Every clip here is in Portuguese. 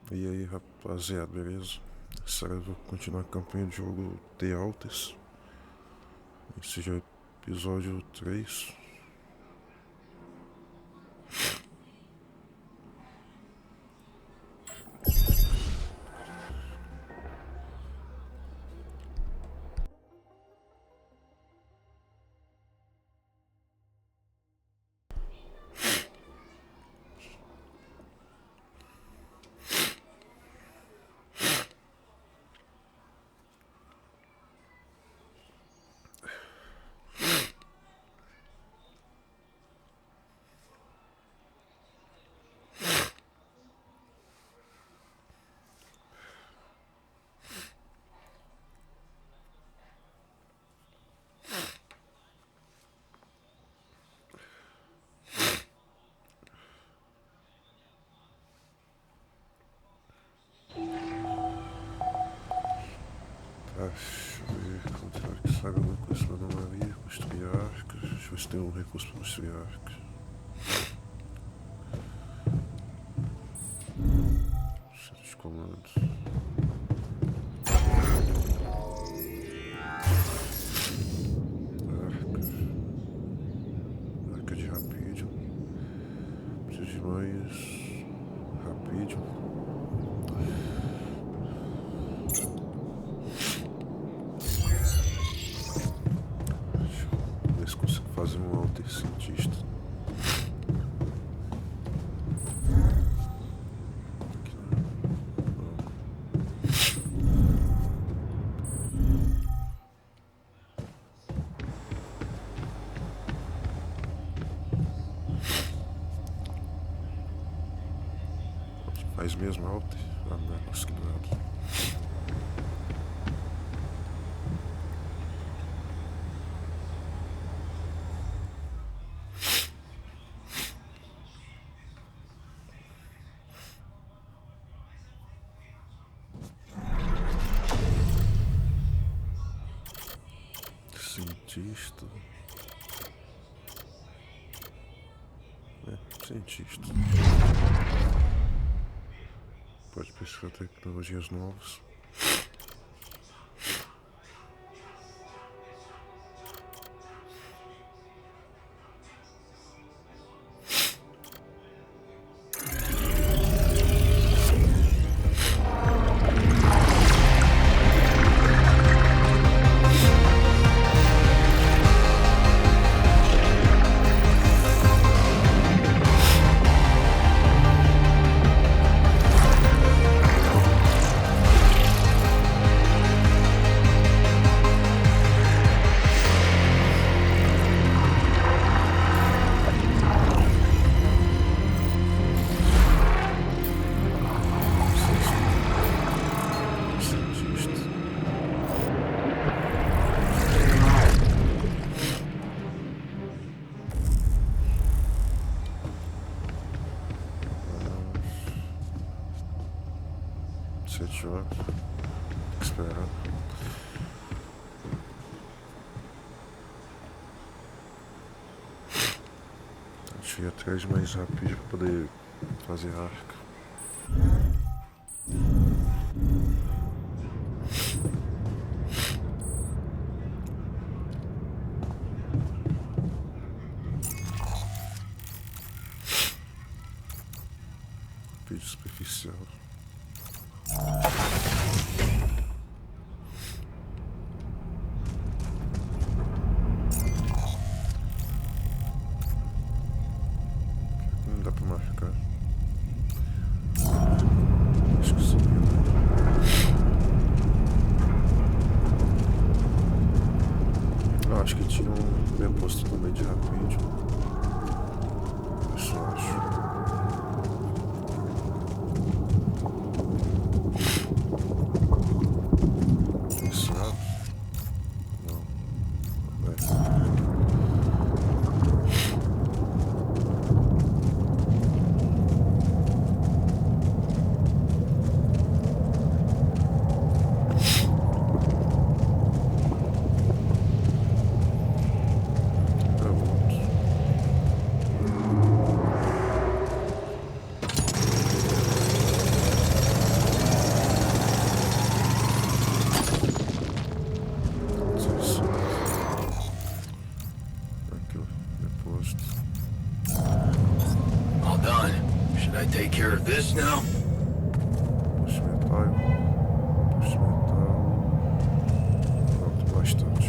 E aí, rapaziada, beleza? Será que eu vou continuar a campanha do jogo de altas? Esse já é o episódio 3. Deixa eu ver, continuar que sabe alguma coisa para não havia, construir arcos. Deixa eu ver se tem um recurso para construir arcos. Centro de comandos. Arcos. Arca de rapídio. Preciso de mais rapídio. Fazer um alter cientista. Faz mesmo alter? Ah, não é considerado. Cientista. Cientista. Pode pesquisar tecnologias novas. Tem que esperar. Deixa eu ir atrás mais rápido para poder fazer arca. Vídeo superficial. Não dá pra marcar. Acho que sim. Acho que tinha um depósito também de rapídio. Isso eu acho. Pronto. take care of this now? Puxa metal. Puxa metal. Pronto, bastante.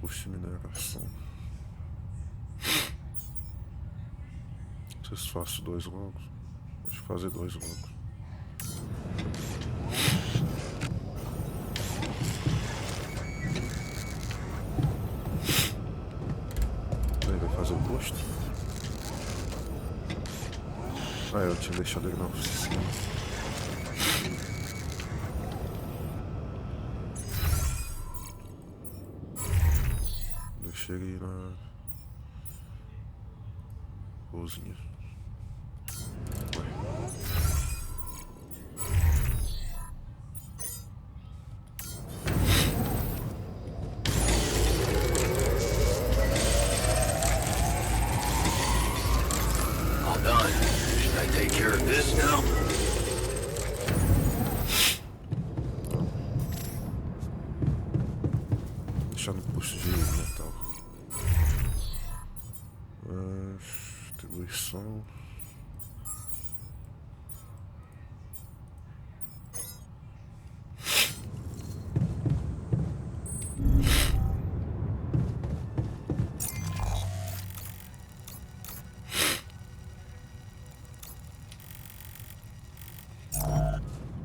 Puxa mineração. Não sei se faço 2 logo. Deixa eu fazer 2 logo. Aí vai fazer o posto. Ah, eu tinha deixado ele na oficina. Cheguei na cozinha. All done. Should I take care of this now? Deixar no posto de metal. Distribuição.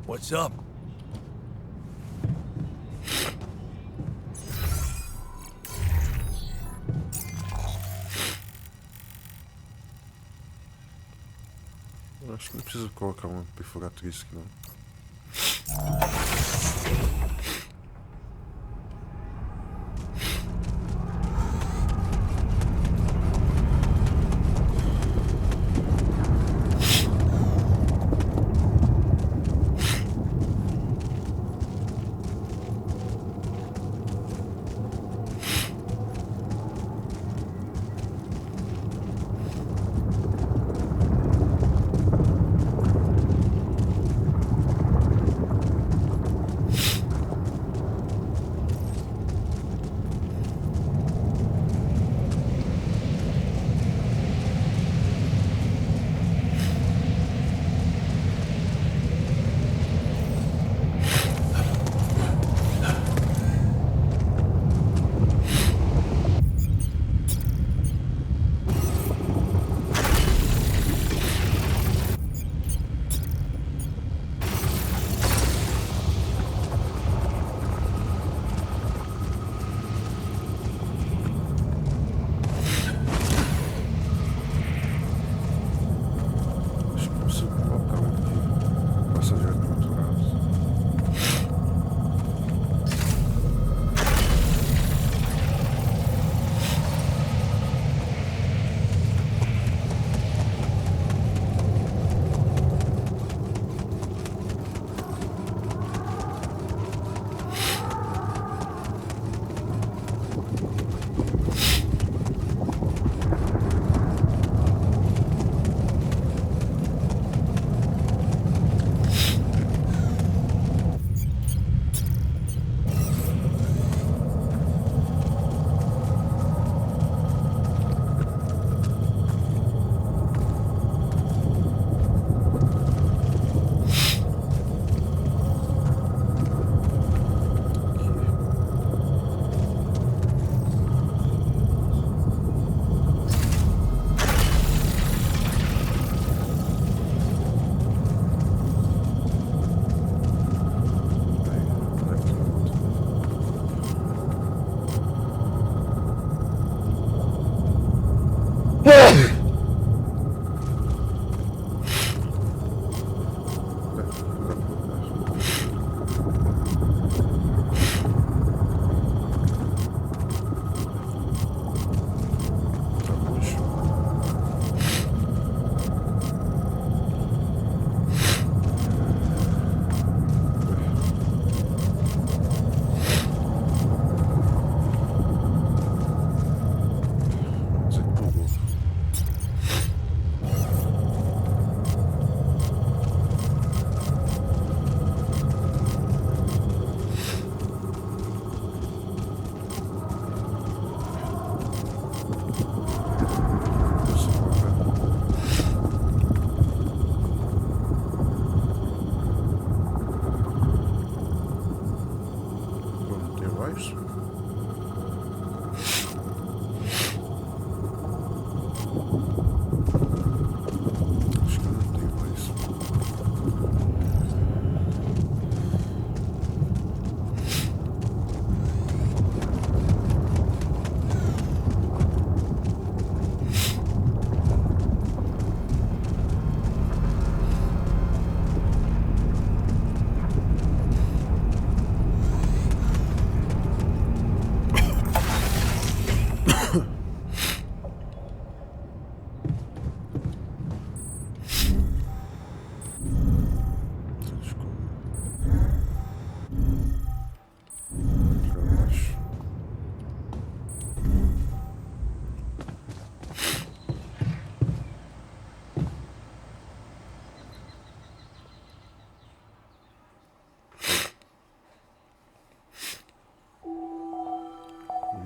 What's up? Acho que não precisa colocar uma perfuratriz aqui não.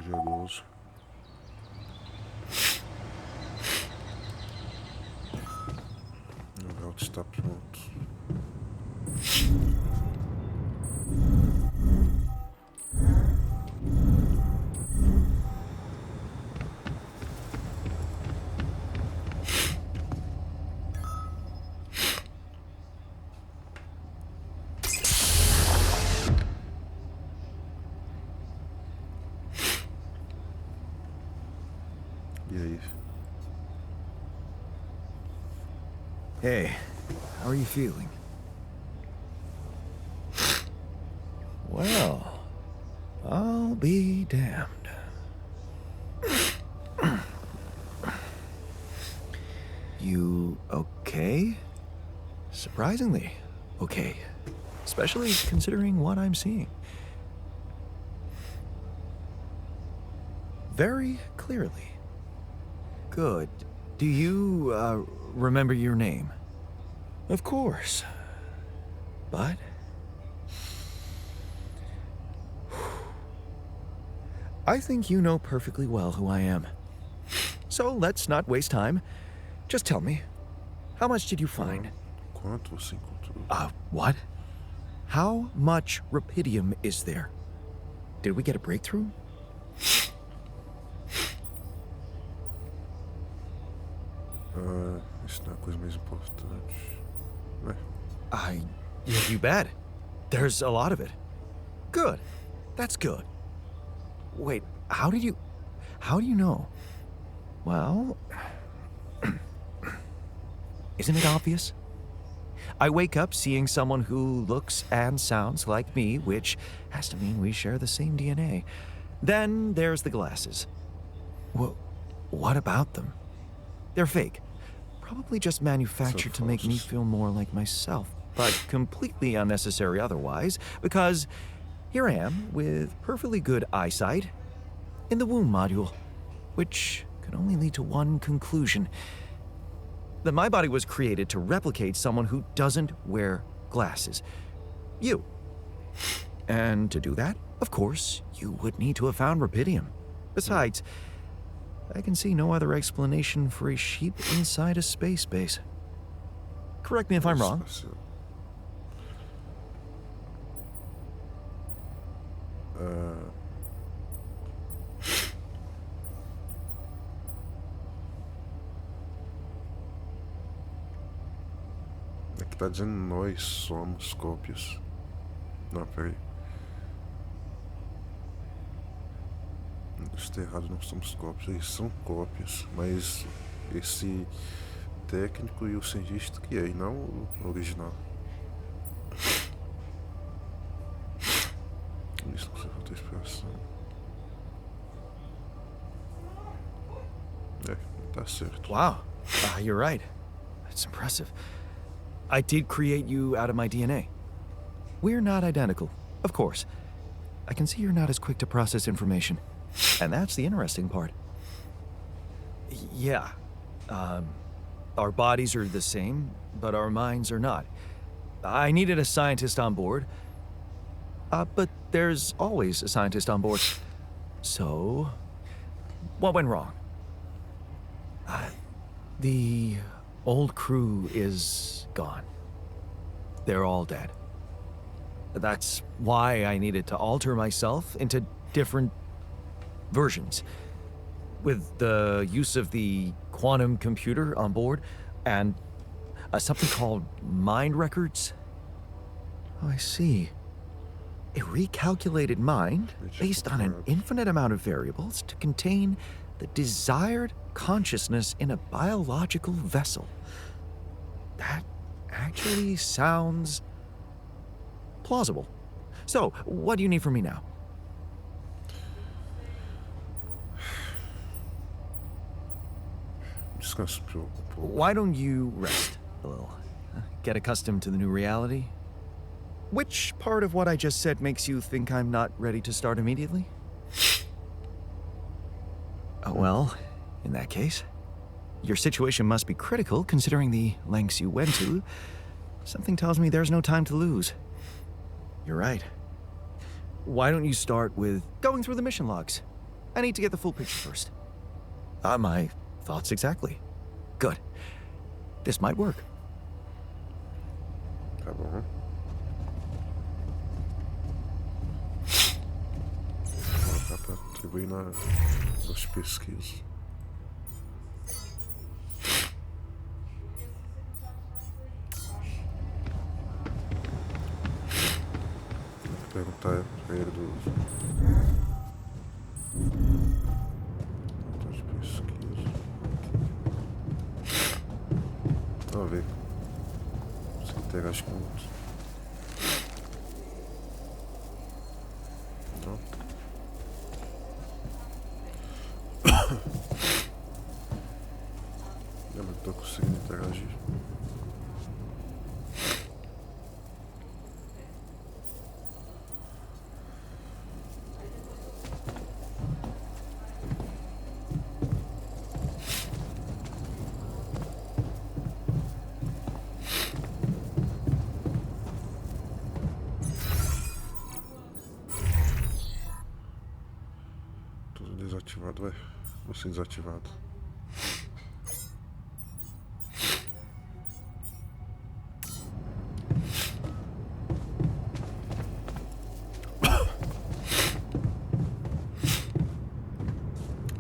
Geloso. O gato está pronto. E aí? Hey, how are you feeling? Well, I'll be damned. You okay? Surprisingly okay, especially considering what I'm seeing. Very clearly. Good. Do you, remember your name? Of course. But... I think you know perfectly well who I am. So let's not waste time. Just tell me, how much did you find? Quanto você encontrou? What? How much rapidium is there? Did we get a breakthrough? Isso não é a coisa mais importante. Né? You bet. There's a lot of it. Good. That's good. Wait, how do you know? Well, isn't it obvious? I wake up seeing someone who looks and sounds like me, which has to mean we share the same DNA. Then there's the glasses. Well, what about them? They're fake. Probably just manufactured to make me feel more like myself, but completely unnecessary otherwise, because here I am with perfectly good eyesight in the womb module, which can only lead to one conclusion: that my body was created to replicate someone who doesn't wear glasses. You. And to do that, of course, you would need to have found rapidium. Besides, I can see no other explanation for a sheep inside a space base. Correct me if I'm wrong. Aqui tá dizendo nós somos cópias. Não, peraí. Está errado, não somos cópias. Eles são cópias, mas esse técnico e o cientista que é, e não o original. Isso que você falta inspiração. Tá certo. Wow, you're right. That's impressive. I did create you out of my DNA. We're not identical, of course. I can see you're not as quick to process information. And that's the interesting part. Yeah. Our bodies are the same, but our minds are not. I needed a scientist on board. But there's always a scientist on board. So, what went wrong? The old crew is gone. They're all dead. That's why I needed to alter myself into different versions. With the use of the quantum computer on board and something called mind records. Oh, I see. A recalculated mind based on an infinite amount of variables to contain the desired consciousness in a biological vessel. That actually sounds plausible. So, what do you need from me now? Why don't you rest a little? Get accustomed to the new reality? Which part of what I just said makes you think I'm not ready to start immediately? Well, in that case, your situation must be critical considering the lengths you went to. Something tells me there's no time to lose. You're right. Why don't you start with going through the mission logs? I need to get the full picture first. My thoughts exactly. Good. This might work. Tá bom. Vou colocar pra atribuir nas pesquisas. Vou perguntar pra ele do de pesquisa. Vamos ver se interage com outros. Não. Eu não tô conseguindo interagir. Desativado, vai. Vou ser desativado.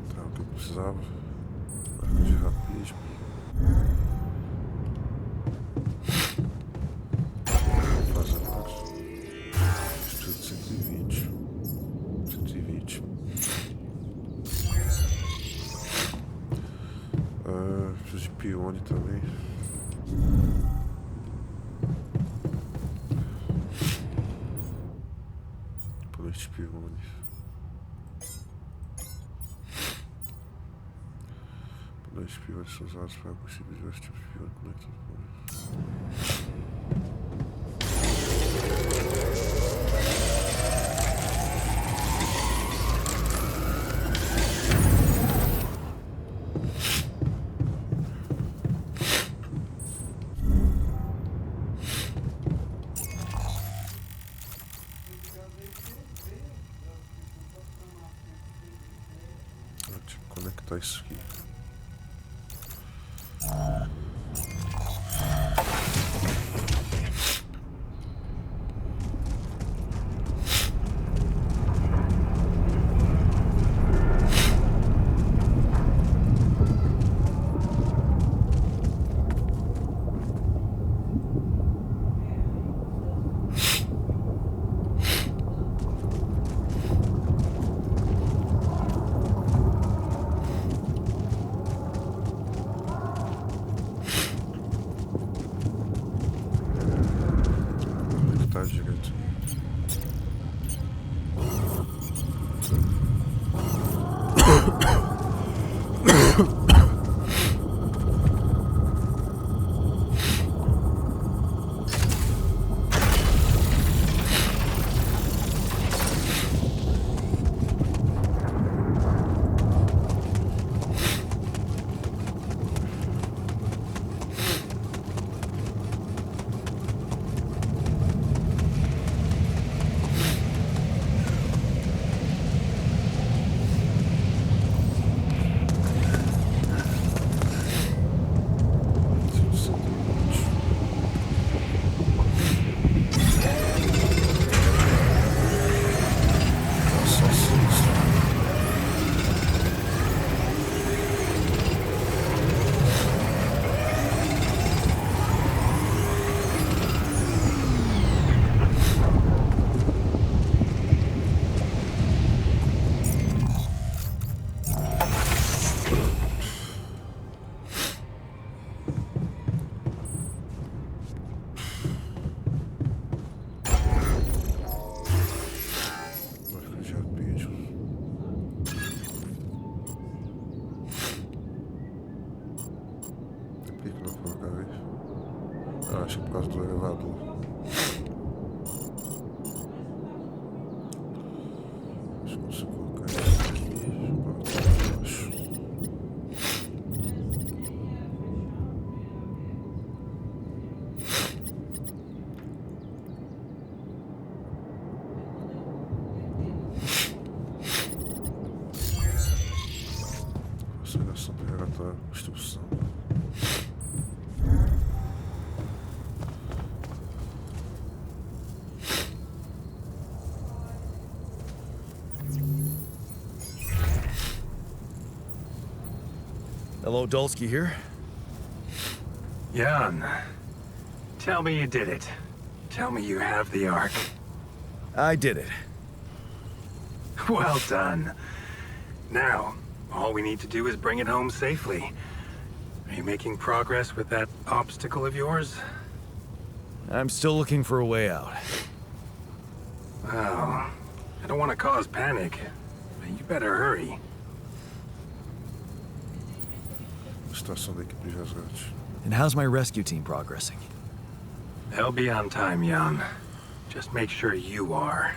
Tá, o que eu precisava? Marca de rapismo. Vou fazer mais. Preciso de 120. 120. Preciso de pione também. Por este pione. Por este pione são usados para conseguir diversos tipos de pione conectados. Conectar isso aqui. Direito. Aceleração para relatar a construção. Hello, Dulski here. Jan, tell me you did it. Tell me you have the Ark. I did it. Well done. Now, all we need to do is bring it home safely. Are you making progress with that obstacle of yours? I'm still looking for a way out. Oh, I don't want to cause panic, but you better hurry. Estação da equipe de resgate. And how's my rescue team progressing? They'll be on time, Jan. Just make sure you are.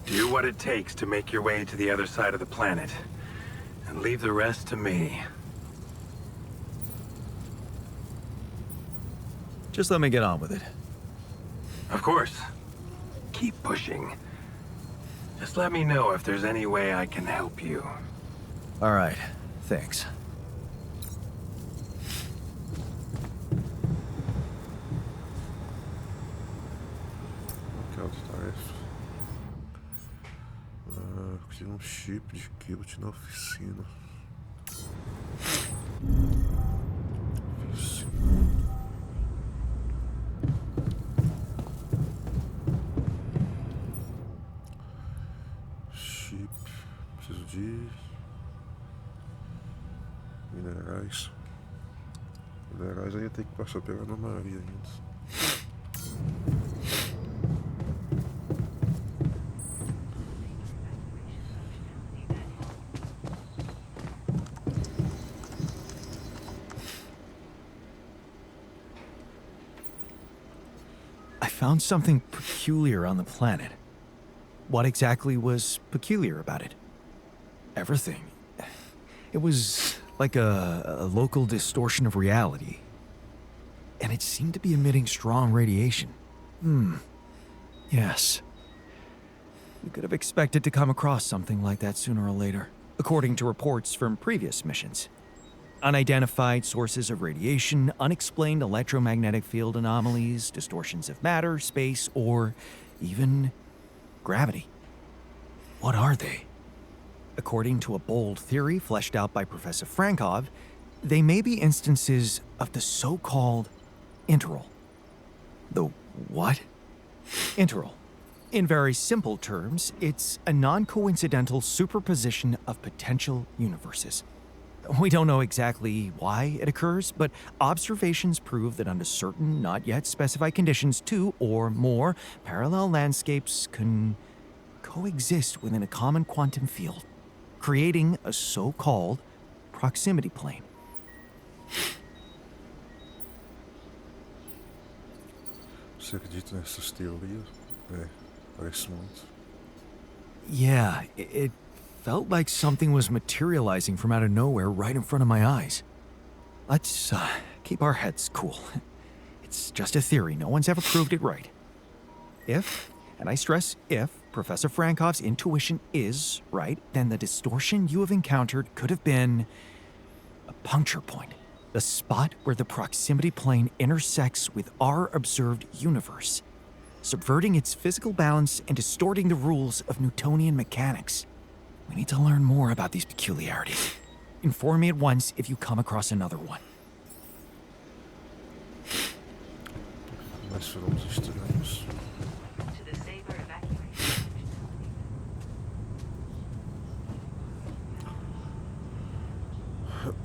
Do what it takes to make your way to the other side of the planet, and leave the rest to me. Just let me get on with it. Of course. Keep pushing. Just let me know if there's any way I can help you. All right, thanks. Cria chip de kilt na oficina. Chip. Preciso de minerais. Minerais aí tem que passar pela Ana Maria ainda. I found something peculiar on the planet. What exactly was peculiar about it? Everything. It was like a local distortion of reality. And it seemed to be emitting strong radiation. Yes. We could have expected to come across something like that sooner or later, according to reports from previous missions. Unidentified sources of radiation, unexplained electromagnetic field anomalies, distortions of matter, space, or even gravity. What are they? According to a bold theory fleshed out by Professor Frankov, they may be instances of the so-called interval. The what? Interval. In very simple terms, it's a non-coincidental superposition of potential universes. We don't know exactly why it occurs, but observations prove that under certain, not yet specified conditions, two or more parallel landscapes can coexist within a common quantum field, creating a so-called proximity plane. Você acredita nessas teorias? Parece muito. Yeah, it felt like something was materializing from out of nowhere right in front of my eyes. Let's keep our heads cool. It's just a theory. No one's ever proved it right. If, and I stress if, Professor Frankov's intuition is right, then the distortion you have encountered could have been a puncture point. The spot where the proximity plane intersects with our observed universe, subverting its physical balance and distorting the rules of Newtonian mechanics. We need to learn more about these peculiarities. Inform me at once if you come across another one. Mas foram estranhos.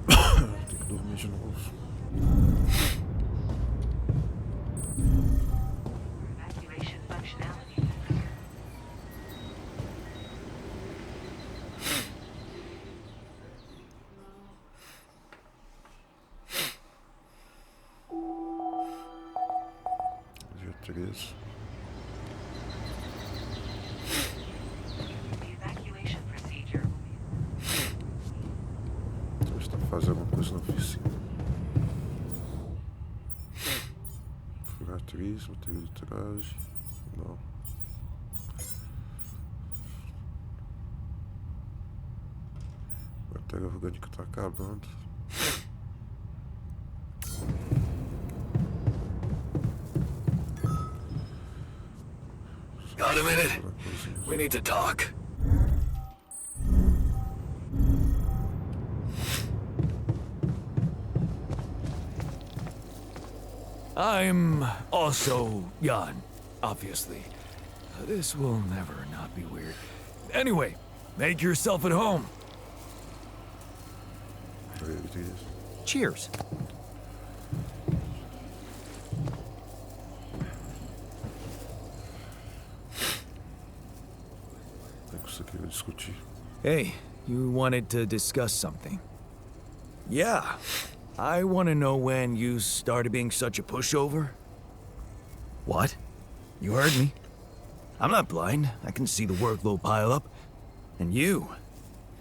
Tem que dormir de novo. Dia 13. Então está fazendo alguma coisa na oficina. Atriz, material de traje. Não. matéria orgânica tá acabando. Got a minute? We need to talk. I'm also Jan, obviously. This will never not be weird. Anyway, make yourself at home. Cheers. Hey, you wanted to discuss something. Yeah, I want to know when you started being such a pushover. What? You heard me. I'm not blind. I can see the workload pile up. And you,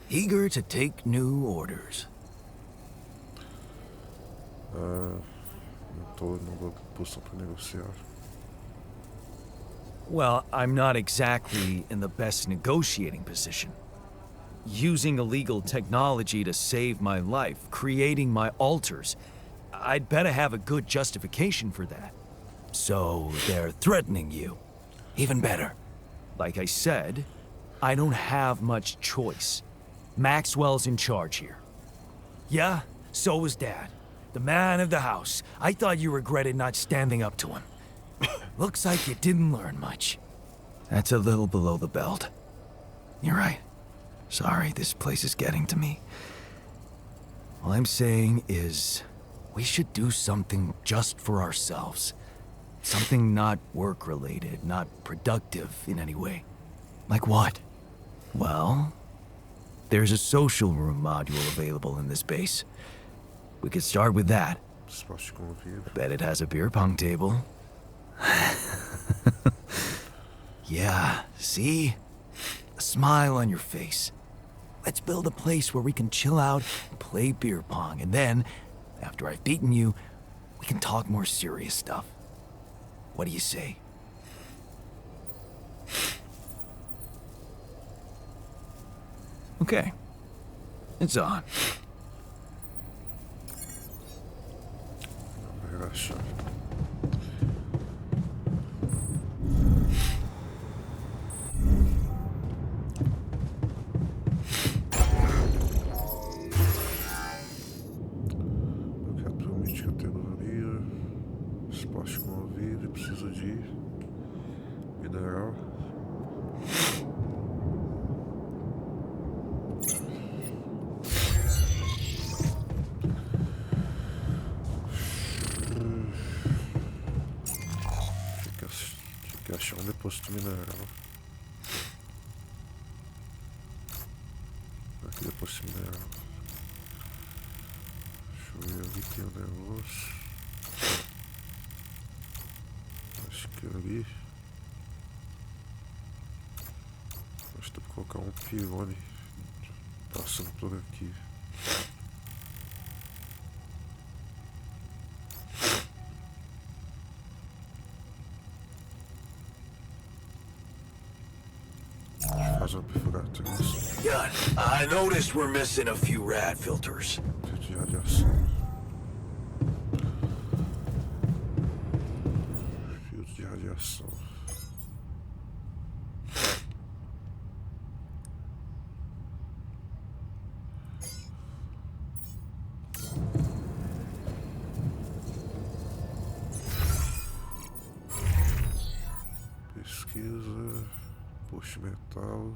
eager to take new orders. Não tô numa posição pra negociar. Well, I'm not exactly in the best negotiating position. Using illegal technology to save my life, creating my altars, I'd better have a good justification for that. So they're threatening you. Even better. Like I said, I don't have much choice. Maxwell's in charge here. Yeah, so was Dad. The man of the house. I thought you regretted not standing up to him. Looks like you didn't learn much. That's a little below the belt. You're right. Sorry, this place is getting to me. All I'm saying is, we should do something just for ourselves. Something not work-related, not productive in any way. Like what? Well, there's a social room module available in this base. We could start with that. Bet it has a beer pong table. Yeah, see? A smile on your face. Let's build a place where we can chill out and play beer pong, and then, after I've beaten you, we can talk more serious stuff. What do you say? Okay. It's on. Categoria, esporte com vídeo, preciso de mineral. Tem que achar um depósito mineral. Aqui depósito mineral. Ali tem um negócio. Acho que ali. Acho que tem que colocar um pirone passando por aqui. Faz uma perfuratriz. Good. I noticed we're missing a few rad filters. De radiação. Filtro de radiação. Pesquisa. Posto metal.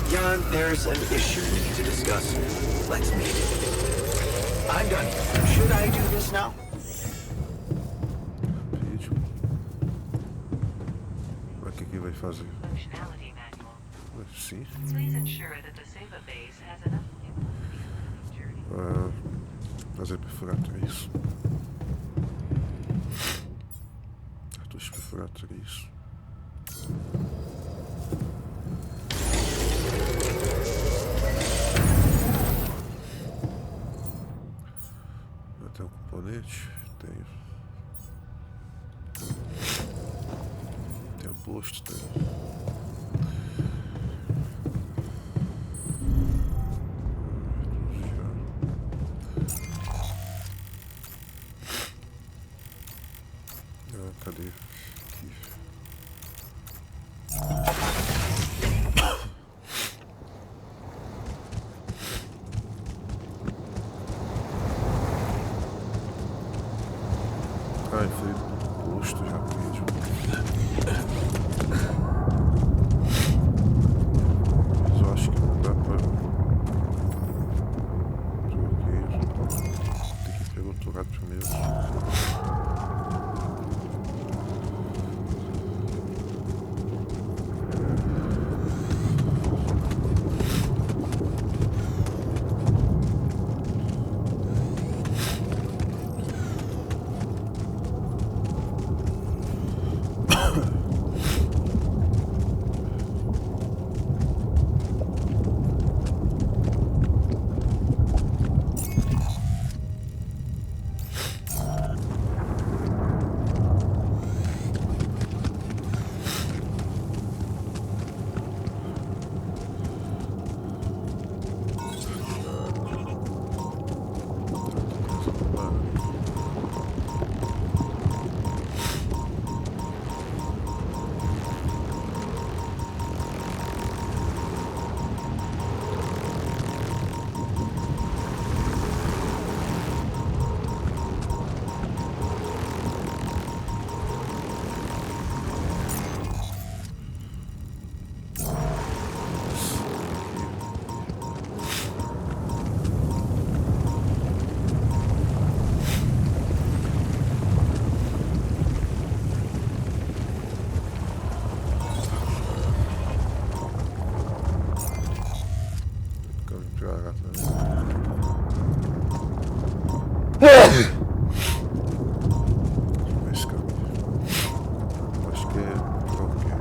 Jan, there's an issue we need to discuss. Let's meet. I'm done. Should I do this now? Vídeo. Mas o que vai fazer? Functionality manual. Sim. Please ensure that the safe base has enough journey. Fazer perfuratriz. Cartucho perfuratriz. Tem um componente? Tenho. posto, tá? Cadê? Aqui. Ai, foi posto já mesmo. Mas eu acho que não dá pra troquei. Tem que pegar outro lado primeiro. Acho que é qualquer.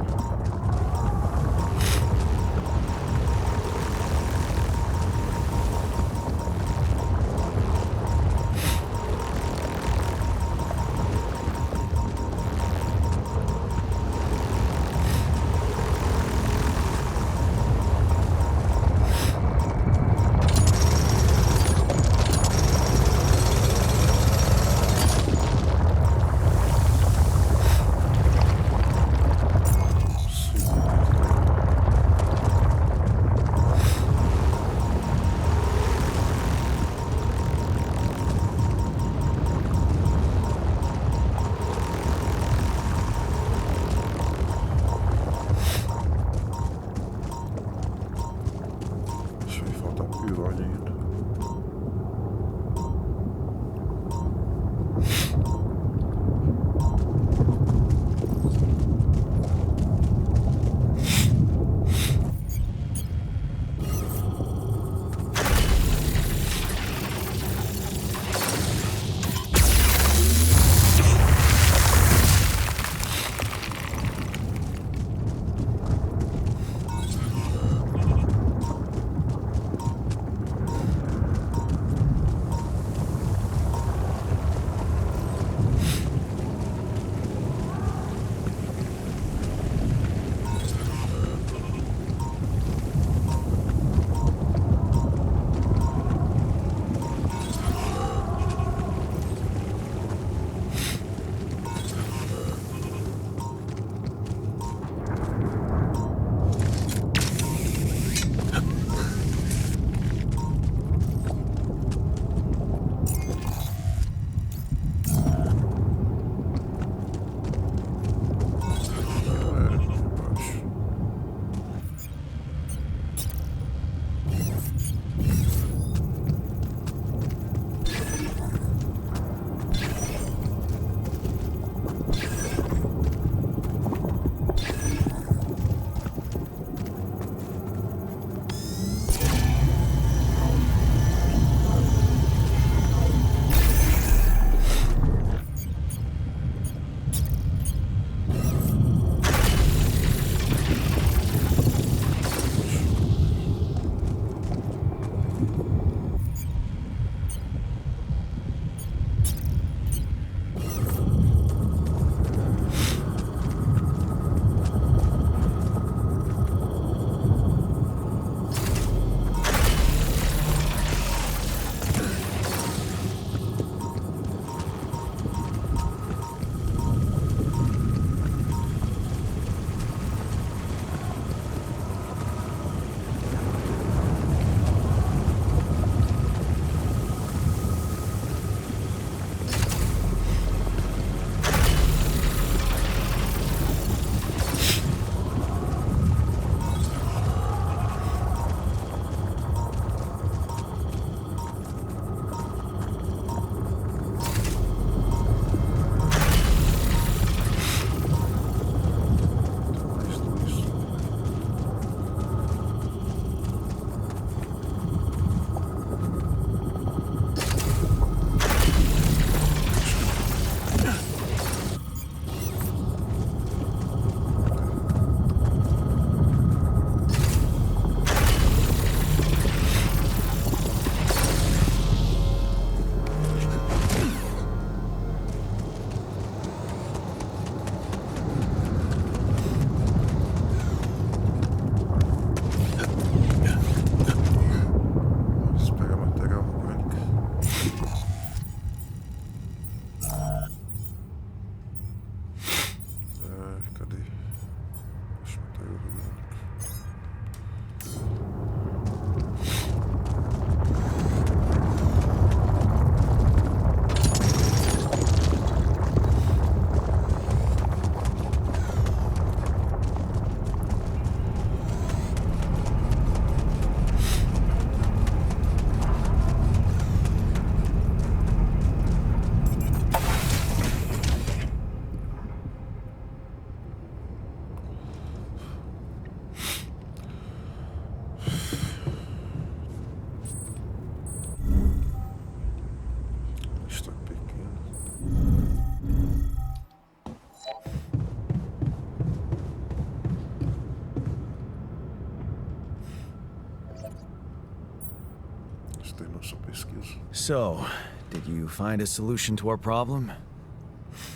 continuar sua pesquisa. So, did you find a solution to our problem?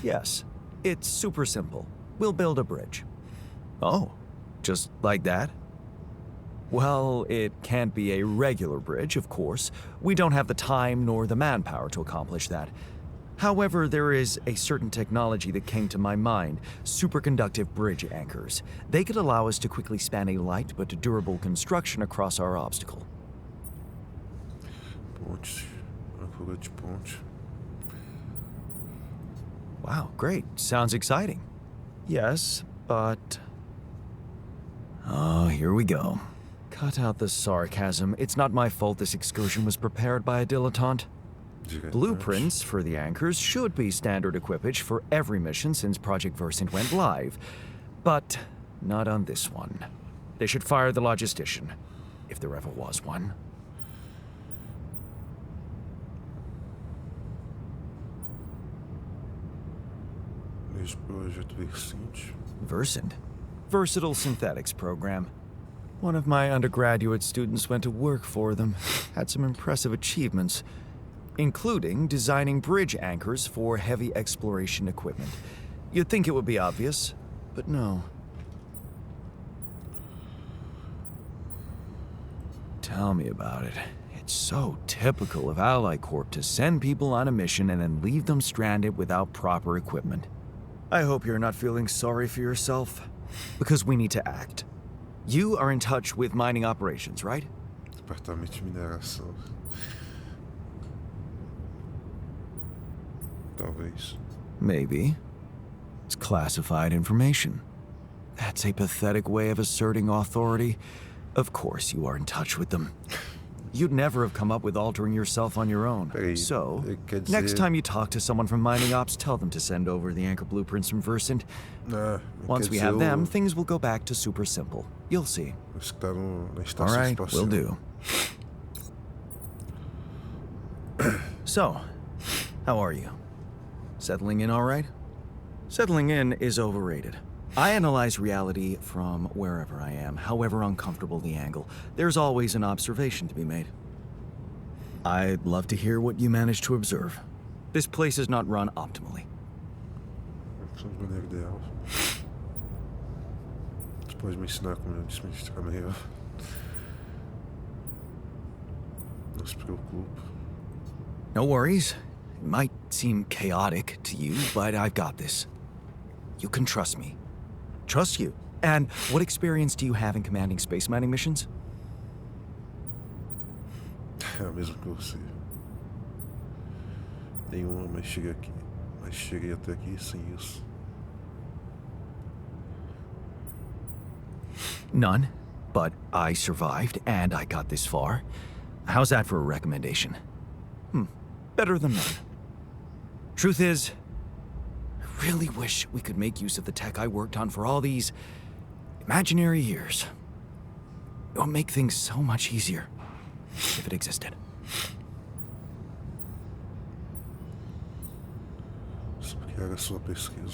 Yes. It's super simple. We'll build a bridge. Oh, just like that? Well, it can't be a regular bridge, of course. We don't have the time nor the manpower to accomplish that. However, there is a certain technology that came to my mind, superconductive bridge anchors. They could allow us to quickly span a light but durable construction across our obstacle. Ponte, âncora de ponte. Wow, great. Sounds exciting. Yes, but... Oh, here we go. Cut out the sarcasm. It's not my fault this excursion was prepared by a dilettante. Blueprints for the anchors should be standard equipage for every mission since Project Versant went live. But not on this one. They should fire the logistician, if there ever was one. Nesse projeto Versant. Versant? Versatile Synthetics Program. One of my undergraduate students went to work for them. Had some impressive achievements, including designing bridge anchors for heavy exploration equipment. You'd think it would be obvious, but no. Tell me about it. It's so typical of Ally Corp to send people on a mission and then leave them stranded without proper equipment. I hope you're not feeling sorry for yourself, because we need to act. You are in touch with mining operations, right? Departamento de mineração. Talvez. Maybe. It's classified information. That's a pathetic way of asserting authority. Of course you are in touch with them. You'd never have come up with altering yourself on your own. So, next time you talk to someone from mining ops, tell them to send over the anchor blueprints from Versant. Once we have them, things will go back to super simple. You'll see. All right, will do. So, how are you? Settling in all right? Settling in is overrated. I analyze reality from wherever I am, however uncomfortable the angle. There's always an observation to be made. I'd love to hear what you managed to observe. This place is not run optimally. Somos de maneira ideal. Você pode me ensinar como administrar melhor. Não se preocupe. No worries. It might seem chaotic to you, but I've got this. You can trust me. Trust you. And what experience do you have in commanding space mining missions? É a mesma que você. Nenhuma, mas cheguei até aqui sem isso. None, but I survived and I got this far. How's that for a recommendation? Better than none. Truth is, I really wish we could make use of the tech I worked on for all these imaginary years. It would make things so much easier if it existed.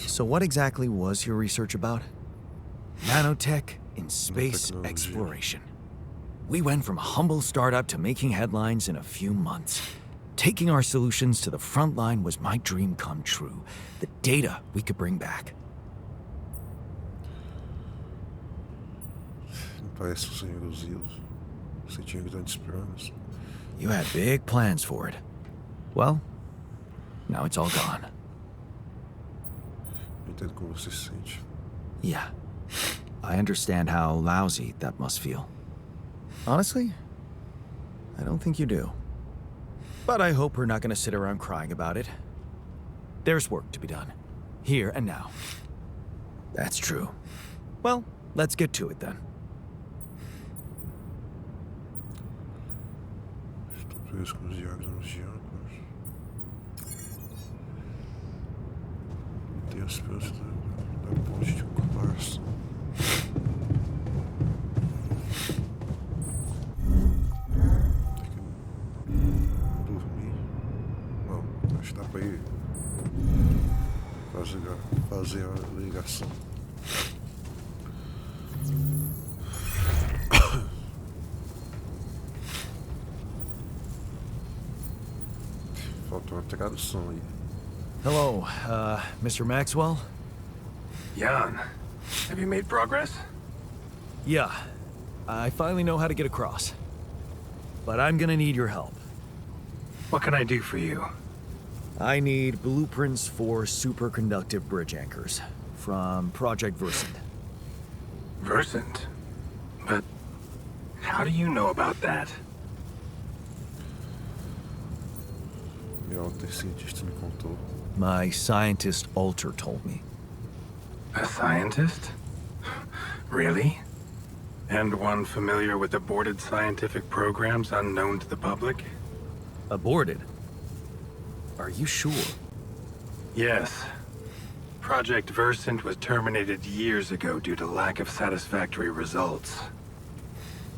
So what exactly was your research about? Nanotech in space exploration. We went from a humble startup to making headlines in a few months. Taking our solutions to the front line was my dream come true. The data we could bring back. Parece sem ilusões. Você tinha grandes planos. You had big plans for it. Well, now it's all gone. Entendo como você se sente. Yeah. I understand how lousy that must feel. Honestly, I don't think you do. But I hope we're not going to sit around crying about it. There's work to be done. Here and now. That's true. Well, let's get to it then. Estou preso com os diagramas de âncoras. Tem a esperança da ponte de comparação. Acho que dá pra ir fazer a ligação. Faltou uma tradução aí. Hello, Mr. Maxwell? Jan, have you made progress? Yeah, I finally know how to get across. But I'm gonna need your help. What can I do for you? I need blueprints for superconductive bridge anchors from Project Versant. Versant? But how do you know about that? Meu alter cientista me contou. My scientist Alter told me. A scientist? Really? And one familiar with aborted scientific programs unknown to the public? Aborted? Are you sure? Yes. Project Versant was terminated years ago due to lack of satisfactory results.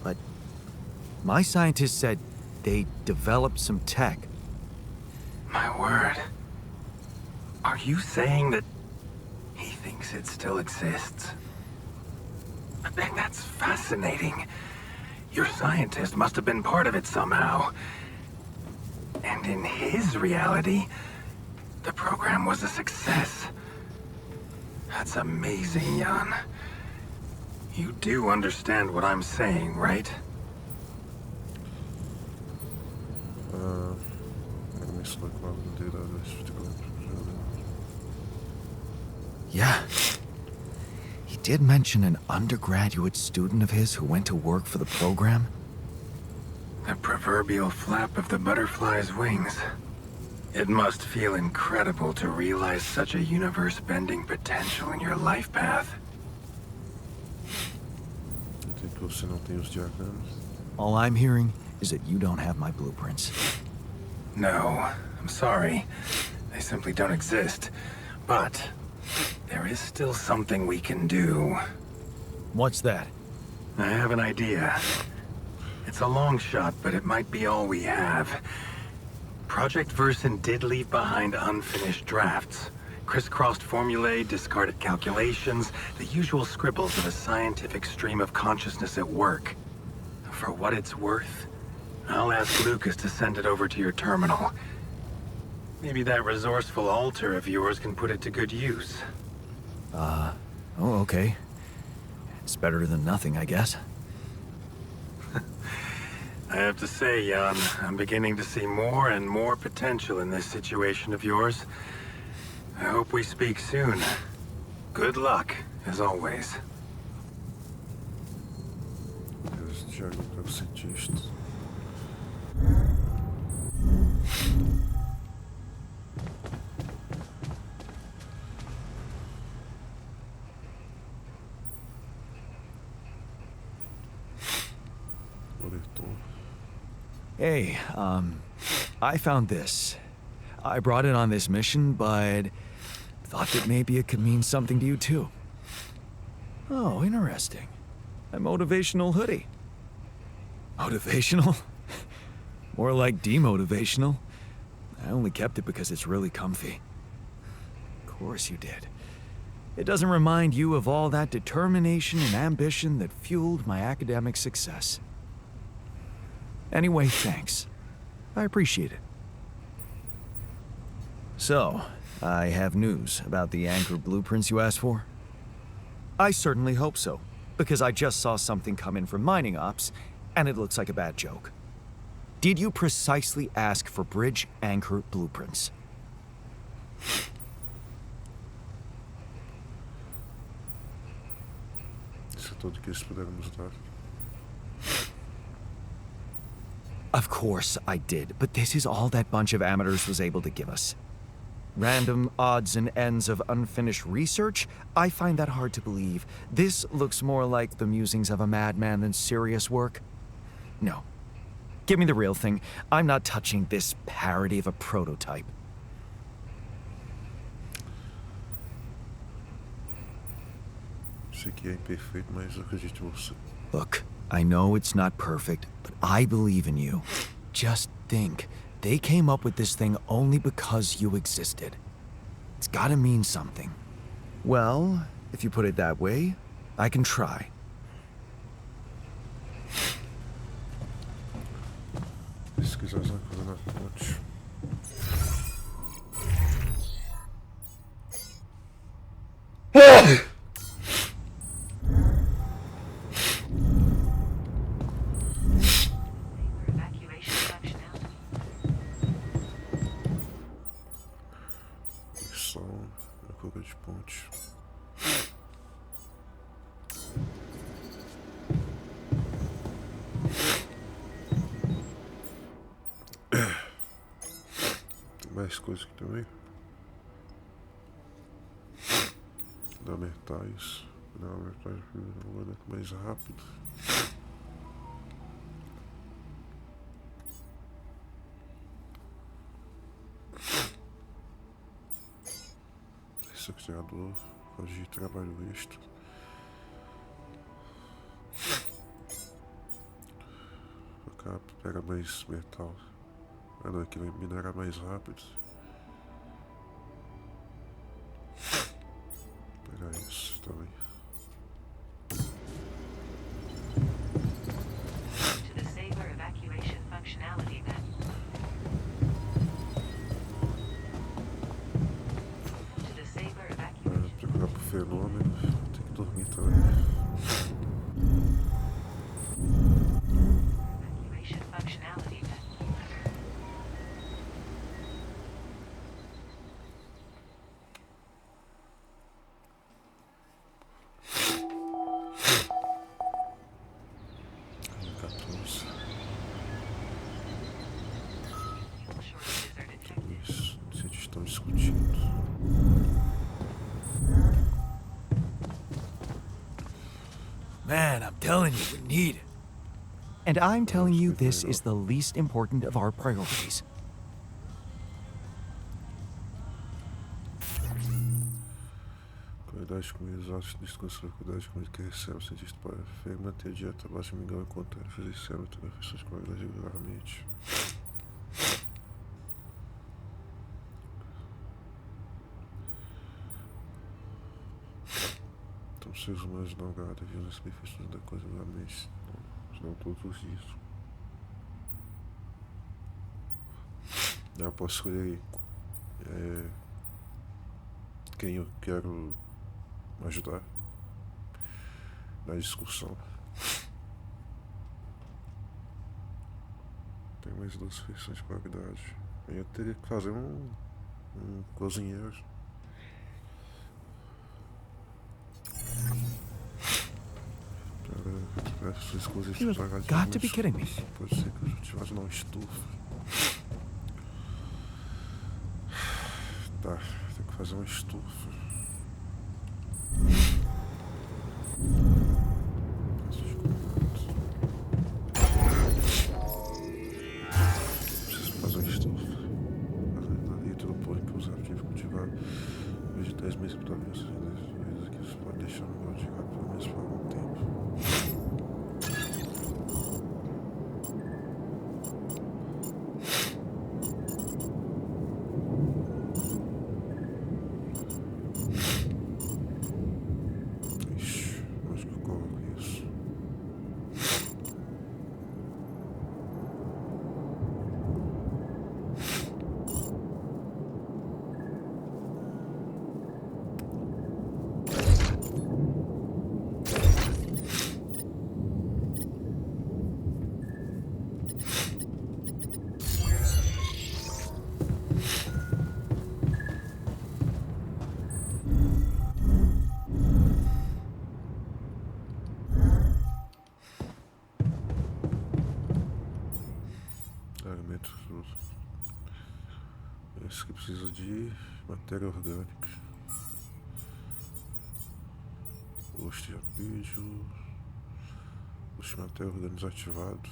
But my scientist said they developed some tech. My word. Are you saying that he thinks it still exists? That's fascinating. Your scientist must have been part of it somehow. And in his reality, the program was a success. That's amazing, Jan. You do understand what I'm saying, right? Yeah. He did mention an undergraduate student of his who went to work for the program. The proverbial flap of the butterfly's wings. It must feel incredible to realize such a universe-bending potential in your life path. All I'm hearing is that you don't have my blueprints. No, I'm sorry. They simply don't exist. But there is still something we can do. What's that? I have an idea. It's a long shot, but it might be all we have. Project Versant did leave behind unfinished drafts. Crisscrossed formulae, discarded calculations, the usual scribbles of a scientific stream of consciousness at work. For what it's worth, I'll ask Lucas to send it over to your terminal. Maybe that resourceful alter of yours can put it to good use. Oh, okay. It's better than nothing, I guess. I have to say, Jan, I'm beginning to see more and more potential in this situation of yours. I hope we speak soon. Good luck, as always. Hey, I found this. I brought it on this mission, but thought that maybe it could mean something to you too. Oh, interesting. A motivational hoodie. Motivational? More like demotivational. I only kept it because it's really comfy. Of course you did. It doesn't remind you of all that determination and ambition that fueled my academic success. Anyway, thanks. I appreciate it. So, I have news about the anchor blueprints you asked for? I certainly hope so, because I just saw something come in from mining ops, and it looks like a bad joke. Did you precisely ask for bridge anchor blueprints? Isso é tudo que eles puderam nos dar. Of course I did, but this is all that bunch of amateurs was able to give us. Random odds and ends of unfinished research? I find that hard to believe. This looks more like the musings of a madman than serious work. No. Give me the real thing. I'm not touching this parody of a prototype. Sei que é imperfeito, mas acredito em você. Look, I know it's not perfect, but I believe in you. Just think, they came up with this thing only because you existed. It's gotta mean something. Well, if you put it that way, I can try. Pesquisar essa coisa na fonte. procura de ponte. Tem mais coisa aqui também. Dá metais. Dá metais mais rápido. Esse criador pode ir trabalho extra. Cá pega mais metal. Ah não, aqui vai minerar mais rápido. Vou pegar isso também. To the saber evacuation functionality then. To the saber evacuation. Procurar pro fenômeno. Tem que dormir também. Evacuation functionality then. Fuel shortages are detected. Isso, eles estão discutindo. Man, I'm telling you, we need it. And I'm telling you this is the least important of our priorities. Qualidade de comida, os altos discursos sobre qualidade de comida que recebe o cientista para manter a dieta baixa de mingau enquanto fazer exame e refeições de qualidade regularmente. Então, os seres humanos não deviam receber refeições da coisa regularmente, não todos os dias. Eu posso escolher quem eu quero ajudar na discussão. Tem mais 2 refeições de qualidade. Eu teria que fazer um cozinheiro. Para essas coisas You have got to be kidding me. pode ser que eu tivesse uma estufa. Tá, tem que fazer uma estufa. Preciso fazer uma estufa. Ali tudo põe que usar tive que cultivar vegetais mesmo para ver essas coisas aqui. Você pode deixar no de cá pelo menos por algum tempo. Esse que precisa de matéria orgânica. Host de vídeo. Host de matéria orgânica desativado.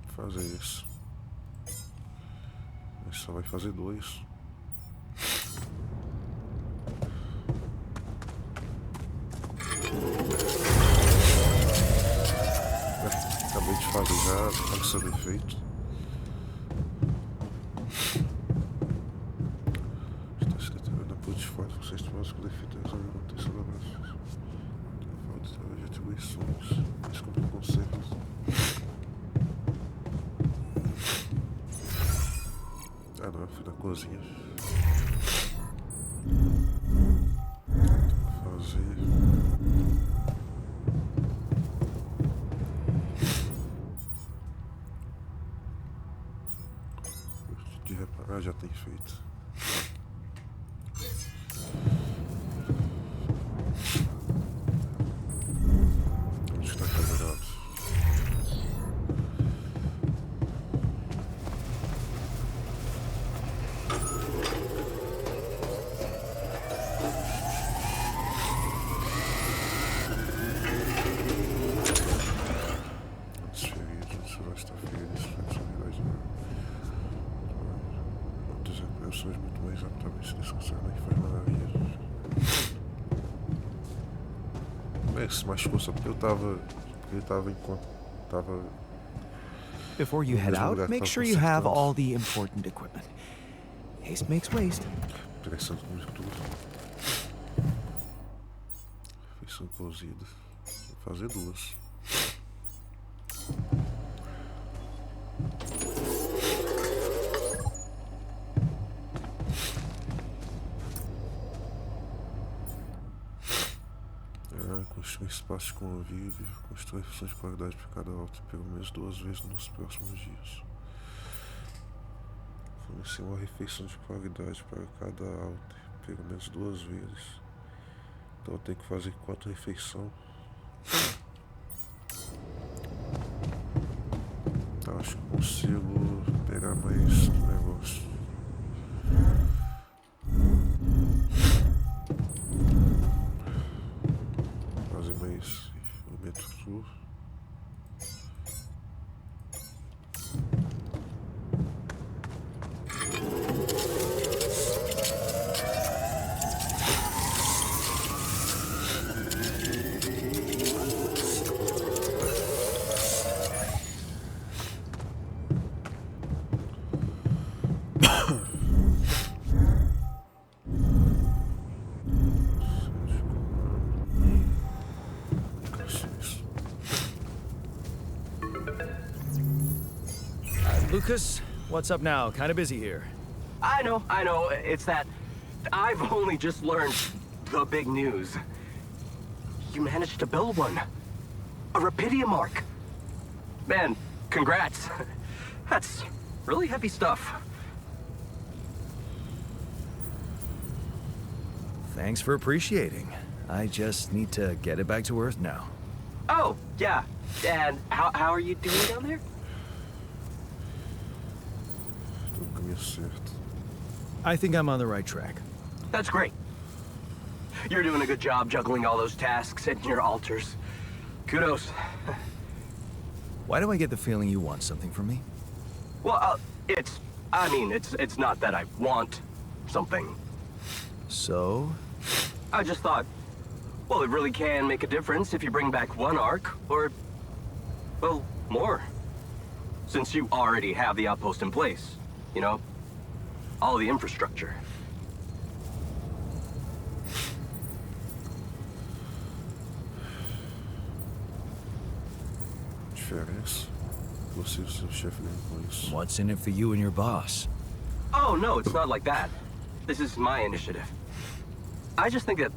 Vou fazer isso. Mas só vai fazer 2. Acabei de fazer já, pode ser bem feito. Está se determinando a pôr de fora, vocês tomam com defeitos resolver a manutenção da braços. Falta de atribuições, descobrir conceitos. Ah não, eu fui na cozinha. Fazer. Ah, já tem feito. Onde está caminhado? Pessoas muito mais aptamente descansadas e faz maravilhas. Bem, se machucou só porque ele tava enquanto tava. Before you head out, make sure you have all the important equipment. Haste makes waste. Interessante com tudo. Feição cozida. Vou fazer duas. Construir espaço com o vídeo, construir refeições de qualidade para cada alta, pelo menos 2 vezes nos próximos dias. Fornecer uma refeição de qualidade para cada alta, pelo menos 2 vezes. Então eu tenho que fazer 4 refeições. Então acho que consigo pegar mais negócio. Mais o metro. Lucas, what's up now? Kind of busy here. I know. It's that I've only just learned the big news. You managed to build one. A Rapidium mark. Man, congrats. That's really heavy stuff. Thanks for appreciating. I just need to get it back to Earth now. Oh, yeah. And how are you doing down there? I think I'm on the right track. That's great. You're doing a good job juggling all those tasks and your altars. Kudos. Why do I get the feeling you want something from me? Well, it's not that I want something. So? I just thought, well, it really can make a difference if you bring back one arc, or, well, more. Since you already have the outpost in place, you know? All the infrastructure. Diferença. Você e o seu chefe nem com isso. What's in it for you and your boss? Oh, no, it's not like that. This is my initiative. I just think that...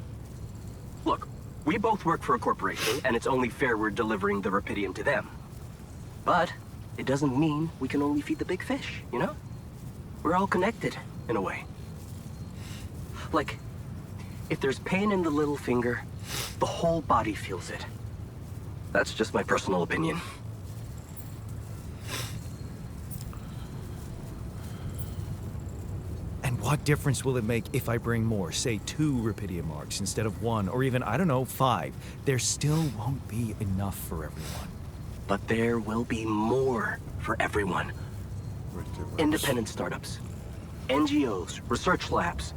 Look, we both work for a corporation, and it's only fair we're delivering the Rapidium to them. But it doesn't mean we can only feed the big fish, you know? We're all connected, in a way. Like, if there's pain in the little finger, the whole body feels it. That's just my personal opinion. And what difference will it make if I bring more, say 2 Rapidium marks instead of 1, or even, I don't know, 5? There still won't be enough for everyone. But there will be more for everyone. Independent startups, NGOs, research labs.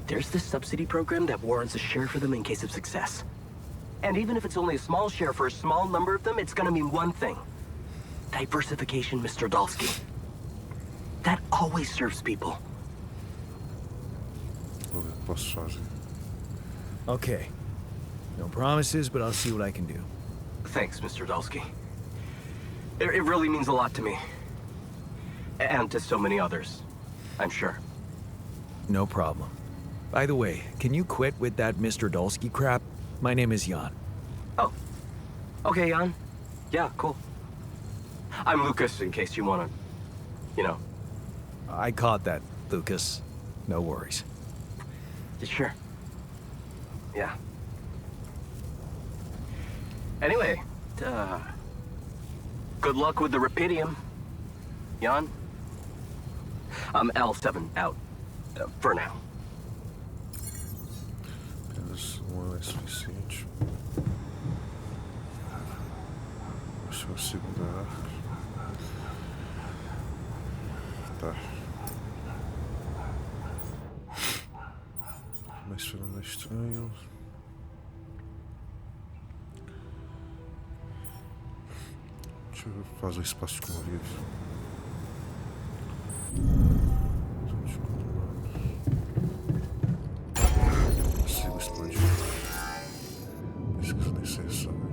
There's this subsidy program that warrants a share for them in case of success. And even if it's only a small share for a small number of them, it's gonna mean one thing. Diversification, Mr. Dalsky. That always serves people. Okay. No promises, but I'll see what I can do. Thanks, Mr. Dalsky. It really means a lot to me. And to so many others, I'm sure. No problem. By the way, can you quit with that Mr. Dalsky crap? My name is Jan. Oh. Okay, Jan. Yeah, cool. I'm Lucas, in case you wanna, I caught that, Lucas. No worries. Sure. Yeah. Anyway, good luck with the Rapidium, Jan. I'm L7 out. For now. Apenas uma é suficiente. Deixa eu segurar. Tá. Mas falando estranho. Deixa eu fazer o espaço de convívio. Consigo expandir. Pesquisa necessária.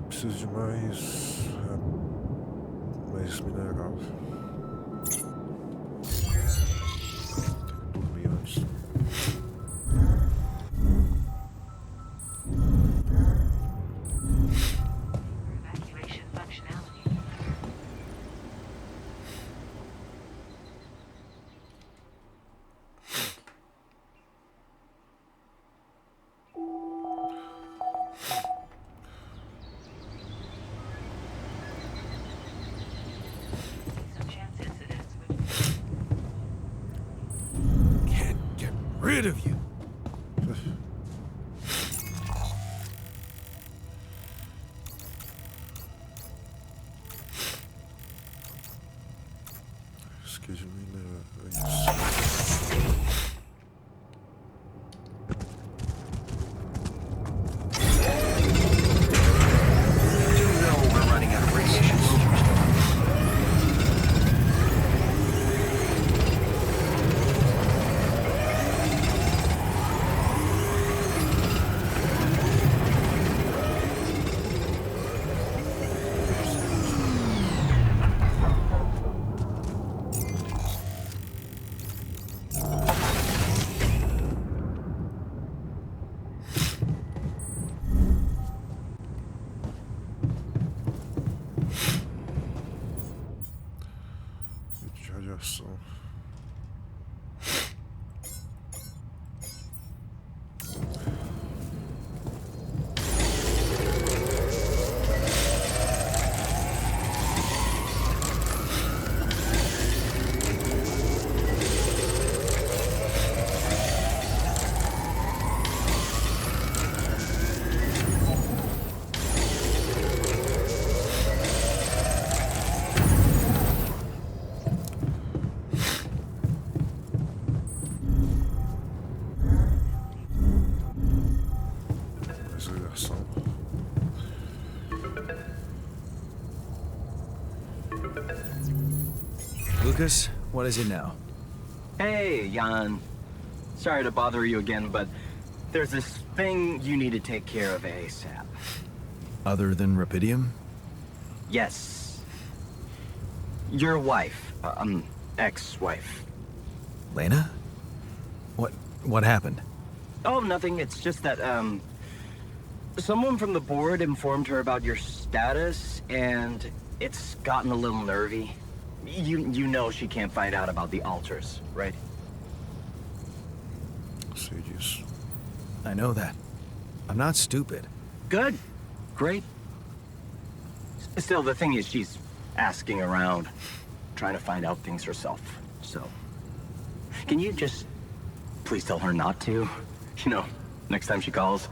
Preciso de mais mineral. Dormir antes. Evacuation functionality. Some chance incidents would Can't get rid of you. Esqueci de minerar. É isso. You know we're running out of radiation. Vídeo de radiação. Mais radiação. Lucas, what is it now? Hey, Jan. Sorry to bother you again, but there's this thing you need to take care of ASAP. Other than Rapidium? Yes. Your wife, ex-wife. Lena? What happened? Oh, nothing. It's just that, someone from the board informed her about your status, and it's gotten a little nervy. You know she can't find out about the altars, right? Sei disso. I know that. I'm not stupid. Good. Great. Still, the thing is, she's asking around, trying to find out things herself. So, can you just please tell her not to? You know, next time she calls.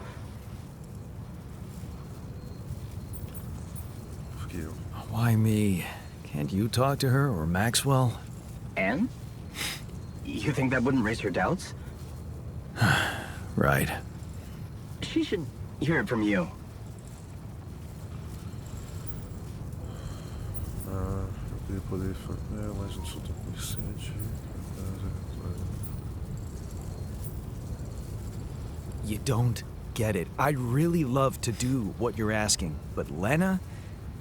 Fuck you. Why me? Can't you talk to her or Maxwell? And? You think that wouldn't raise her doubts? Right. She should hear it from you. Eu queria poder fazer, mas não sou tão consciente. You don't get it. I'd really love to do what you're asking, but Lena,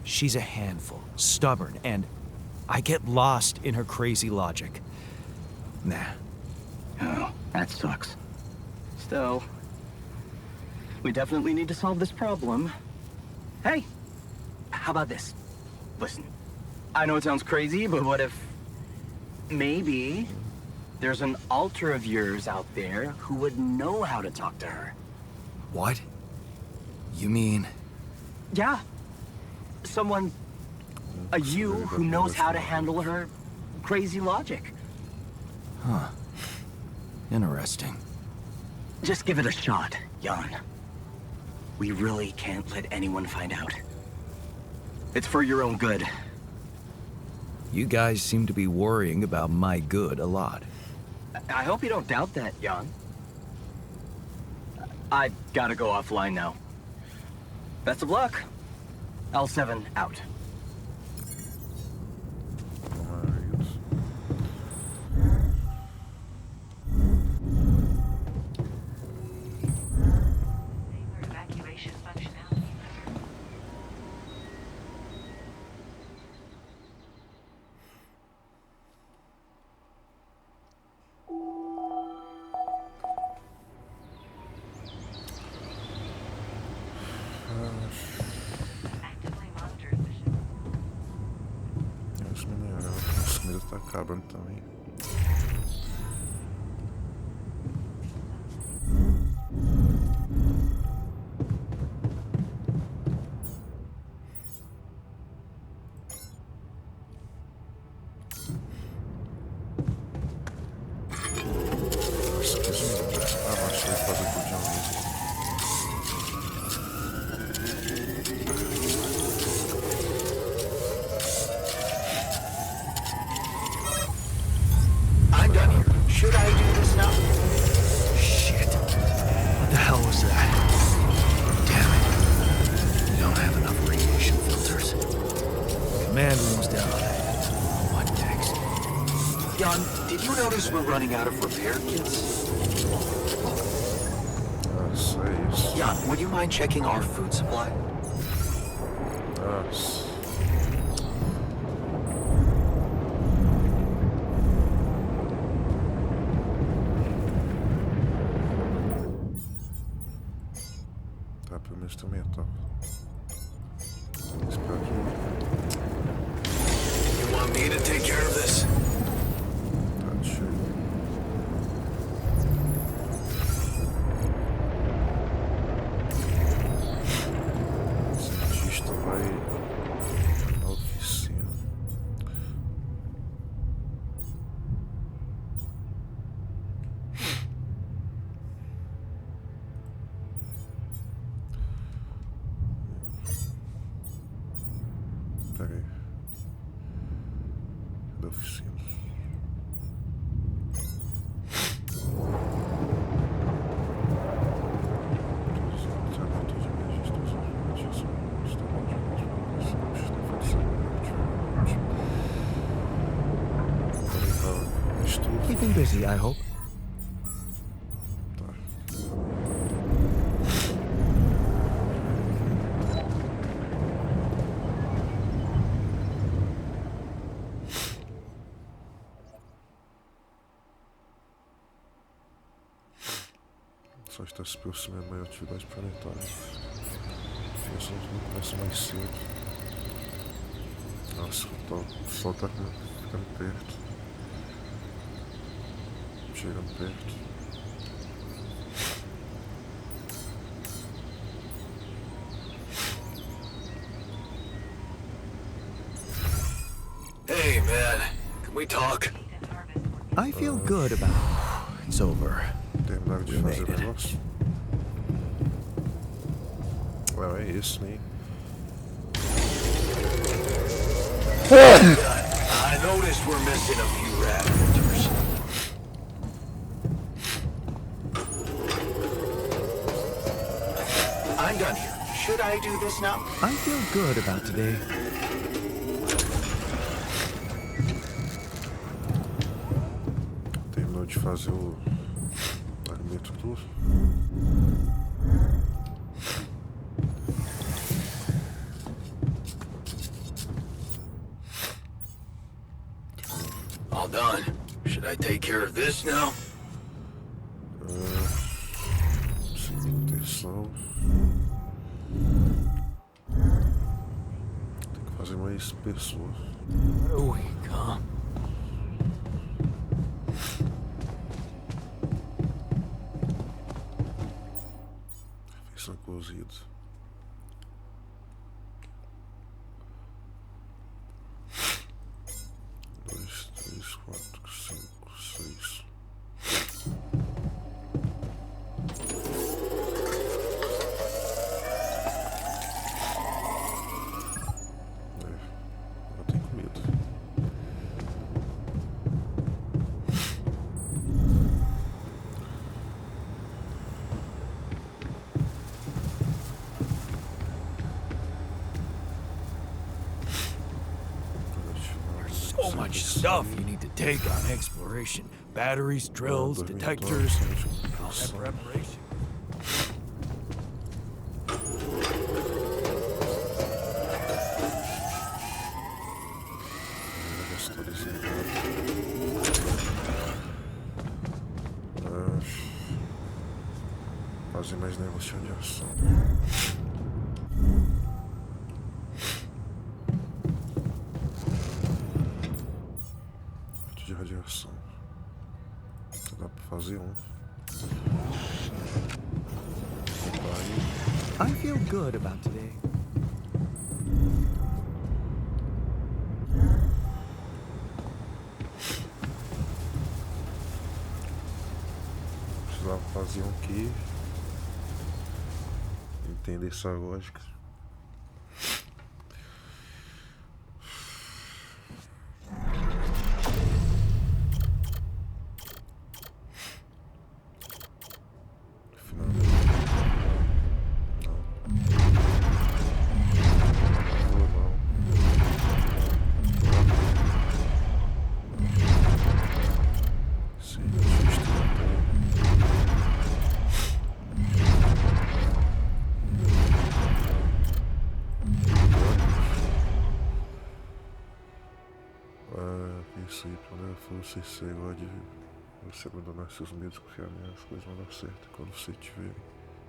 she's a handful, stubborn, and I get lost in her crazy logic. Nah. Oh, that sucks. Still, we definitely need to solve this problem. Hey, How about this? Listen, I know it sounds crazy, but what if maybe there's an alter of yours out there who would know how to talk to her? What? You mean? Yeah. Someone, a you who knows how to handle her crazy logic. Huh. Interesting. Just give it a shot, Jan. We really can't let anyone find out. It's for your own good. You guys seem to be worrying about my good a lot. I hope you don't doubt that, Jan. I gotta go offline now. Best of luck. L7 out. Alright. Sailor evacuation functionality. Actively monitor the ship. Esse mineral, essa comida tá acabando também. Nossa, que zoeira. Ah, não, achei fazer tudo de uma vez. I'm done here. Should I do this now? Shit. What the hell was that? Damn it. We don't have enough radiation filters. Command room's down. What next? Jan, did you notice we're running out of repair kits? Nossa, é isso. Jan, would you mind checking our food supply? Nossa. Tá, pelo menos também tá. Espero que You want me to take care of this? tá cheio. O cientista vai na oficina. Pera aí. Da oficina. Keeping busy, I hope. Tá. Só está se aproximando de maior atividade planetária. Isso não começa mais cedo. Nossa, o sol tá ficando perto. Chegando perto. Hey, man. Can we talk? Data harvest working. I feel good about it. It's over. Terminaram de We fazer made o it. negócio. Ué, é isso, né? I noticed we're missing a few rat filters. I'm done here. Should I do this now? I feel good about today. Terminou de fazer o argumento tudo. All done. Should I take care of this now? Sem intenção. Fazer mais pessoas. Where do we come? Feição cozida. Dois, três, quatro, cinco, seis. Eu tenho medo. So much stuff you need to take on exploration. Batteries, drills, detectors, all that preparation. Fazer mais negociação. De radiação. Dá pra fazer um. I feel good about today. Precisava fazer um aqui. Entender essa lógica. Você ser igual de você abandonar seus medos, confiar as coisas vão dar certo quando você tiver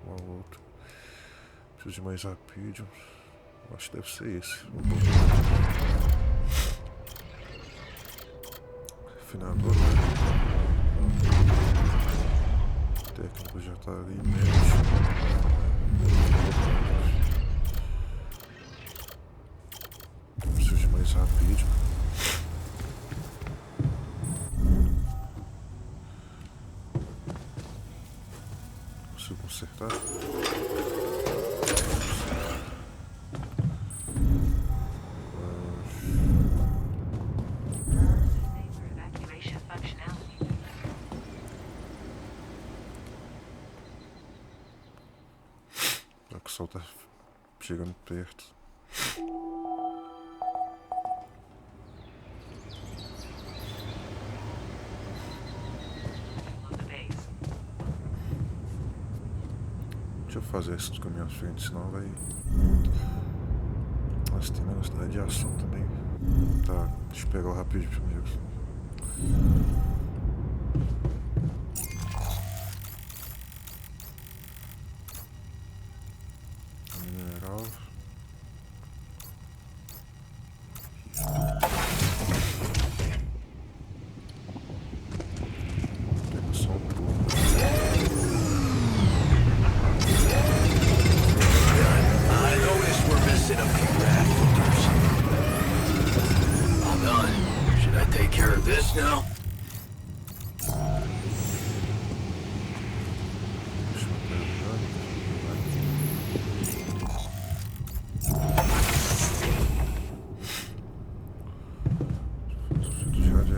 um ao outro. Preciso de mais rapidinho. Acho que deve ser esse. Afinador, né? O técnico já tá ali médio. Preciso de mais rapidinho. Consertar. Já que o sol tá chegando perto. Deixa eu fazer isso com a minha frente, senão vai. Nossa, tem negócio da radiação também. Tá, deixa eu pegar o rápido primeiro. Mineral. Pega só um pouco. A few raft filters. All done. Should I take care of this now?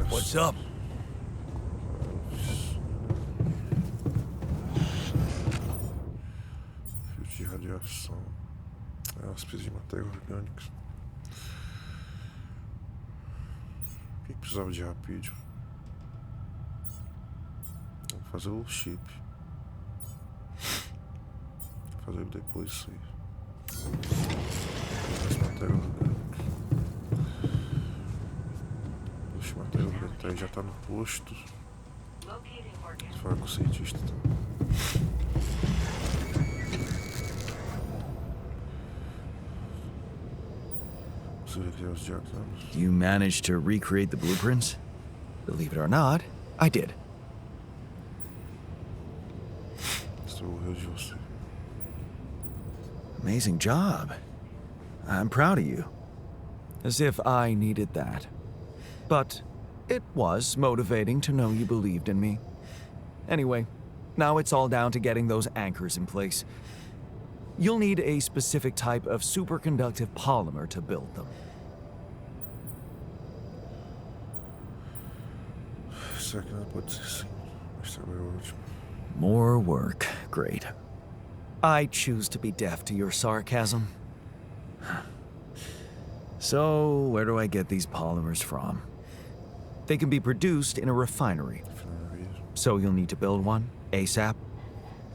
What's up? Fio de radiação. Elas precisam de matéria orgânica. O que precisava de rapídio? Vamos fazer o chip. Vou fazer depois isso aí. Mais matéria orgânica. Deixa a matéria orgânica aí, já tá no posto. Fala com o cientista também. Preciso criar os diagramas. You managed to recreate the blueprints? Believe it or not, I did. Estou orgulhoso de você. Amazing job. I'm proud of you. As if I needed that. But it was motivating to know you believed in me. Anyway, now it's all down to getting those anchors in place. You'll need a specific type of superconductive polymer to build them. Será que não pode ser sim? Mas trabalho é ótimo. More work. Great. I choose to be deaf to your sarcasm. So, where do I get these polymers from? They can be produced in a refinery. So you'll need to build one, ASAP.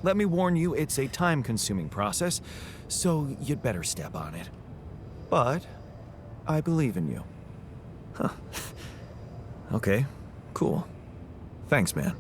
Let me warn you, it's a time-consuming process, so you'd better step on it. But I believe in you. Huh. Okay, cool. Thanks, man.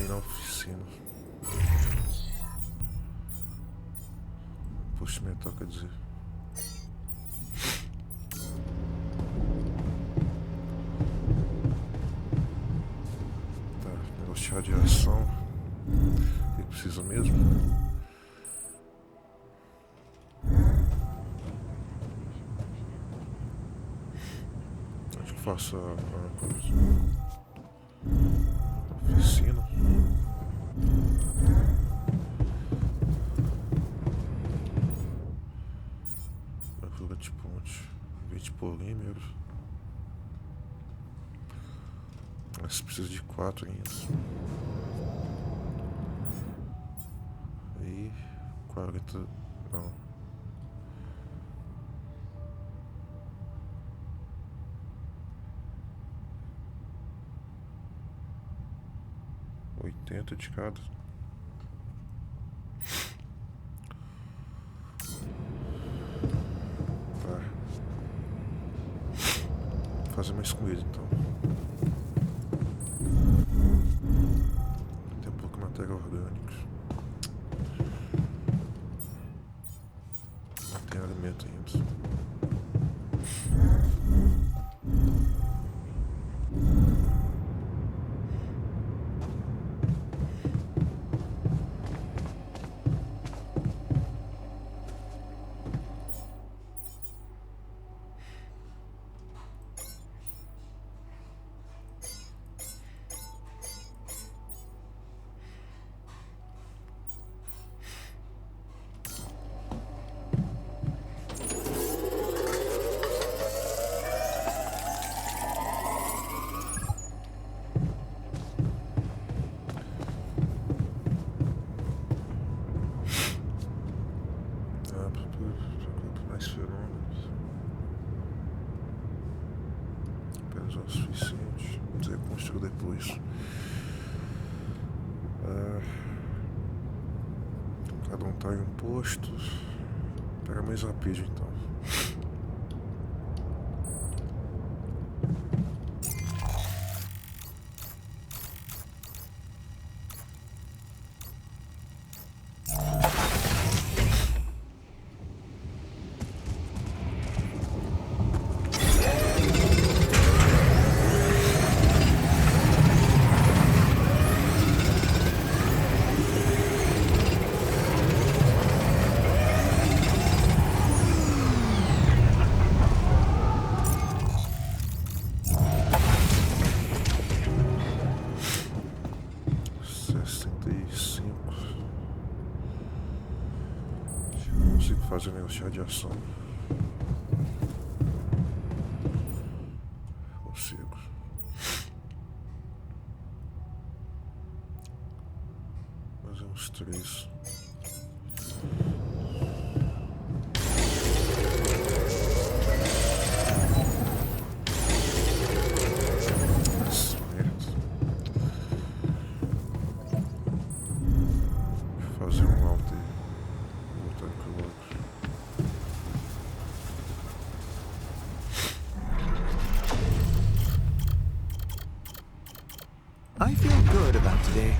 Na oficina. Postimento, quer dizer. Tá, negócio de radiação. O que precisa mesmo? Acho que faço a coisa. Oficina. Ajuda de ponte. Vídeo polímeros. Mas precisa de 4 ainda. E 40. Não. Tenta de cada. Tá. Vou fazer mais comida então. Tem pouco de matéria orgânica. Não tem alimento ainda. O suficiente. Vamos reconstruir depois. Cada um tá em um posto. Pega mais rápido então. fazer um negócio de radiação. Consigo. Fazer uns 3. I feel good about today.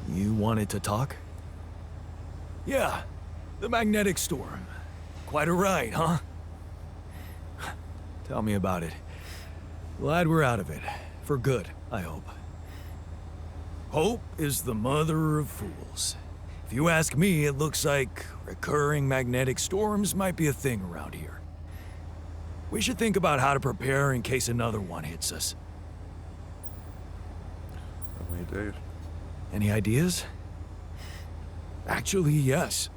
You wanted to talk? Yeah, the magnetic storm. Quite a ride, huh? Tell me about it. Glad we're out of it. For good, I hope. Hope is the mother of fools. If you ask me, it looks like recurring magnetic storms might be a thing around here. We should think about how to prepare in case another one hits us. Any idea? Any ideas? Actually, yes.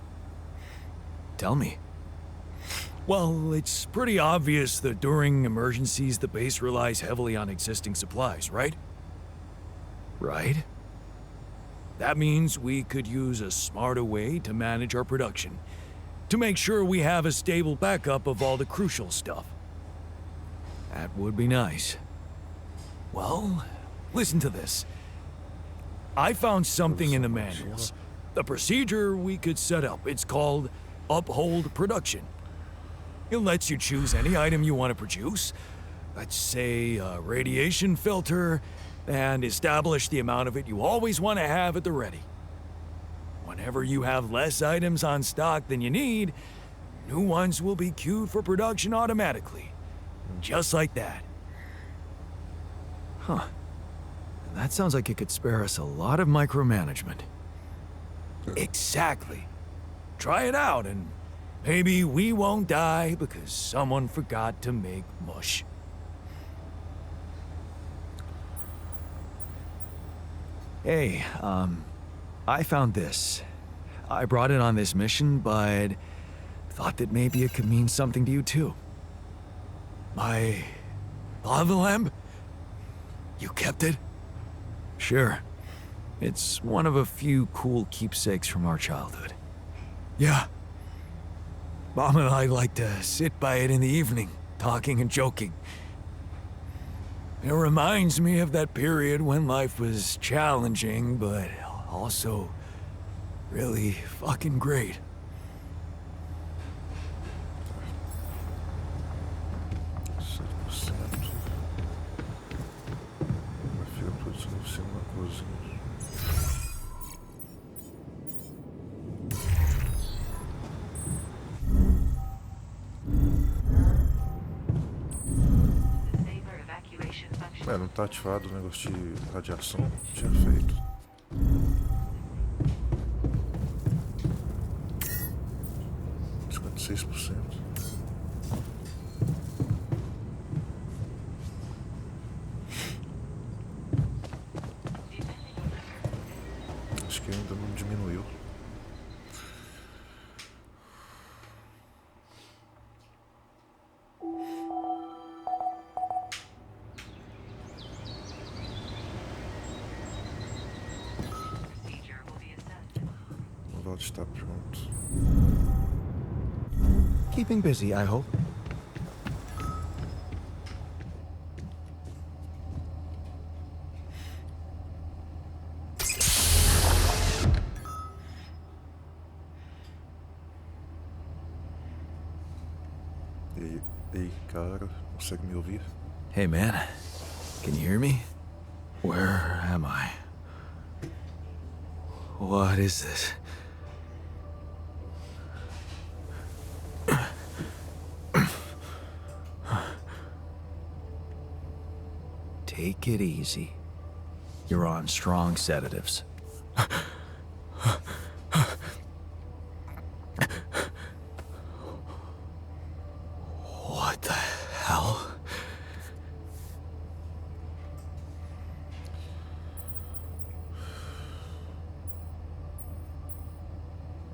Tell me. Well, it's pretty obvious that during emergencies, the base relies heavily on existing supplies, right? Right. That means we could use a smarter way to manage our production, to make sure we have a stable backup of all the crucial stuff. That would be nice. Well, listen to this. I found something in the manuals. The procedure we could set up. It's called Uphold Production. It lets you choose any item you want to produce. Let's say a radiation filter, and establish the amount of it you always want to have at the ready. Whenever you have less items on stock than you need, new ones will be queued for production automatically. Just like that. Huh. That sounds like it could spare us a lot of micromanagement. Exactly. Try it out, and maybe we won't die because someone forgot to make mush. Hey, I found this. I brought it on this mission, but thought that maybe it could mean something to you too. My lava lamp? You kept it? Sure. It's one of a few cool keepsakes from our childhood. Yeah. Mom and I like to sit by it in the evening, talking and joking. It reminds me of that period when life was challenging, but also really fucking great. É, não tá ativado o negócio de radiação. Tinha feito. %. Acho que ainda não diminuiu. Está pronto. Keeping busy, I hope. Ei, cara, consegue me ouvir? Hey, man. Can you hear me? Where am I? What is this? Take it easy. You're on strong sedatives. What the hell?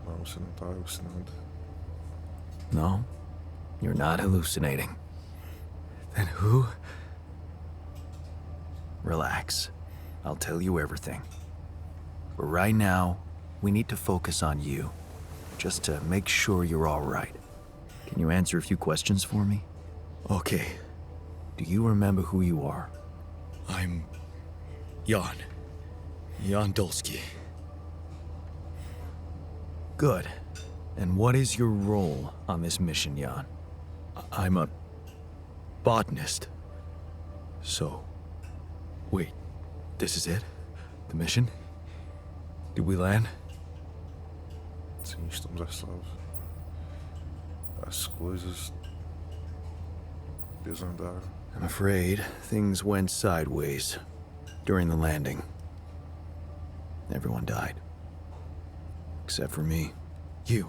Não, você não tá alucinando. No, you're not hallucinating. Then who? Relax. I'll tell you everything. But right now, we need to focus on you, just to make sure you're all right. Can you answer a few questions for me? Okay, Do you remember who you are? I'm Jan. Jan Dolsky. Good. And what is your role on this mission, Jan? I'm a botanist. So, wait, this is it? The mission? Did we land? Sim, estamos a salvo. As coisas desandaram. I'm afraid things went sideways during the landing. Everyone died. Except for me. You.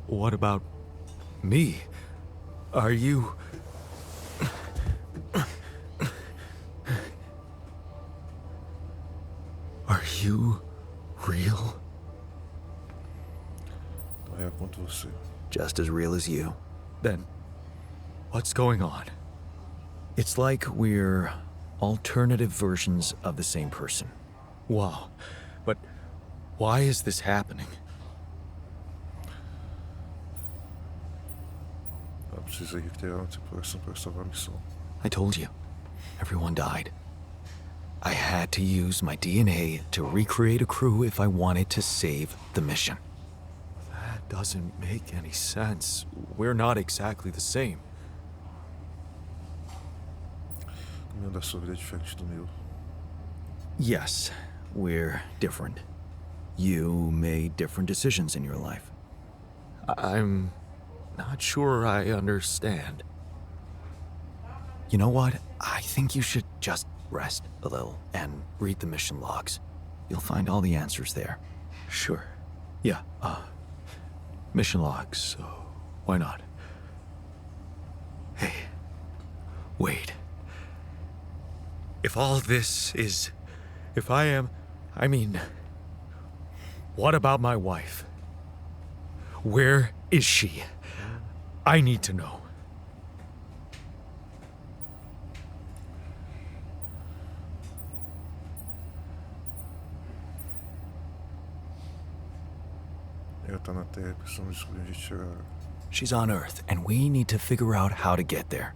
What about me? Are you... Are you real? Tão real quanto você. Just as real as you. Then, what's going on? It's like we're alternative versions of the same person. Wow. But why is this happening? Eu precisei criar uma tripulação para salvar a missão. I told you. Everyone died. I had to use my DNA to recreate a crew if I wanted to save the mission. That doesn't make any sense. We're not exactly the same. O caminho da sua vida é diferente do meu. Yes, we're different. You made different decisions in your life. I'm not sure I understand. You know what? I think you should just rest a little and read the mission logs. You'll find all the answers there. Sure. Yeah, mission logs, so why not? Hey, wait. If all this is... If I mean... What about my wife? Where is she? I need to know. Ela tá na Terra e precisamos descobrir onde chegar. She's on Earth, and we need to figure out how to get there.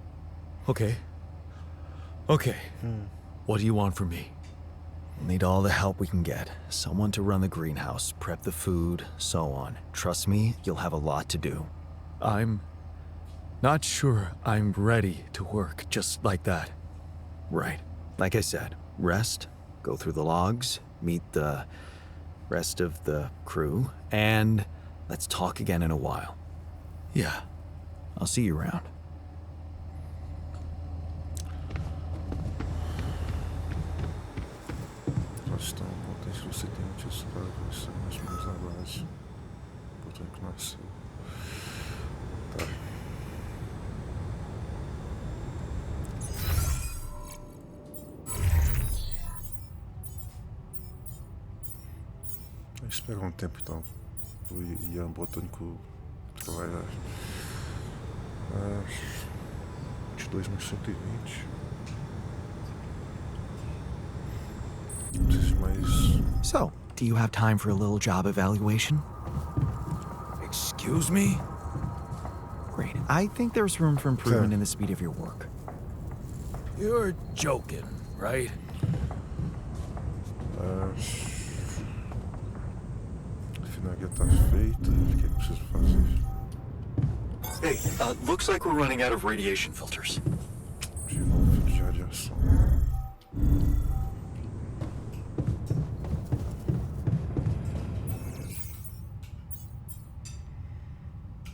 Okay. Okay. What do you want from me? We'll need all the help we can get. Someone to run the greenhouse, prep the food, so on. Trust me, you'll have a lot to do. I'm not sure I'm ready to work just like that. Right. Like I said, rest, go through the logs, meet the rest of the crew, and let's talk again in a while. Yeah. I'll see you around. Nós estamos contentes que você tenha te ajudado a conhecer meus primeiros na base. Por tempo que nasceu. Tá. Vamos esperar um tempo então. O Ian Botânico trabalha às 22:120. Preciso de mais. So, do you have time for a little job evaluation? Excuse me? Great. I think there's room for improvement in the speed of your work. You're joking, right? A finaria tá feita. O que eu preciso fazer? Hey, looks like we're running out of radiation filters. De novo, filtro de radiação.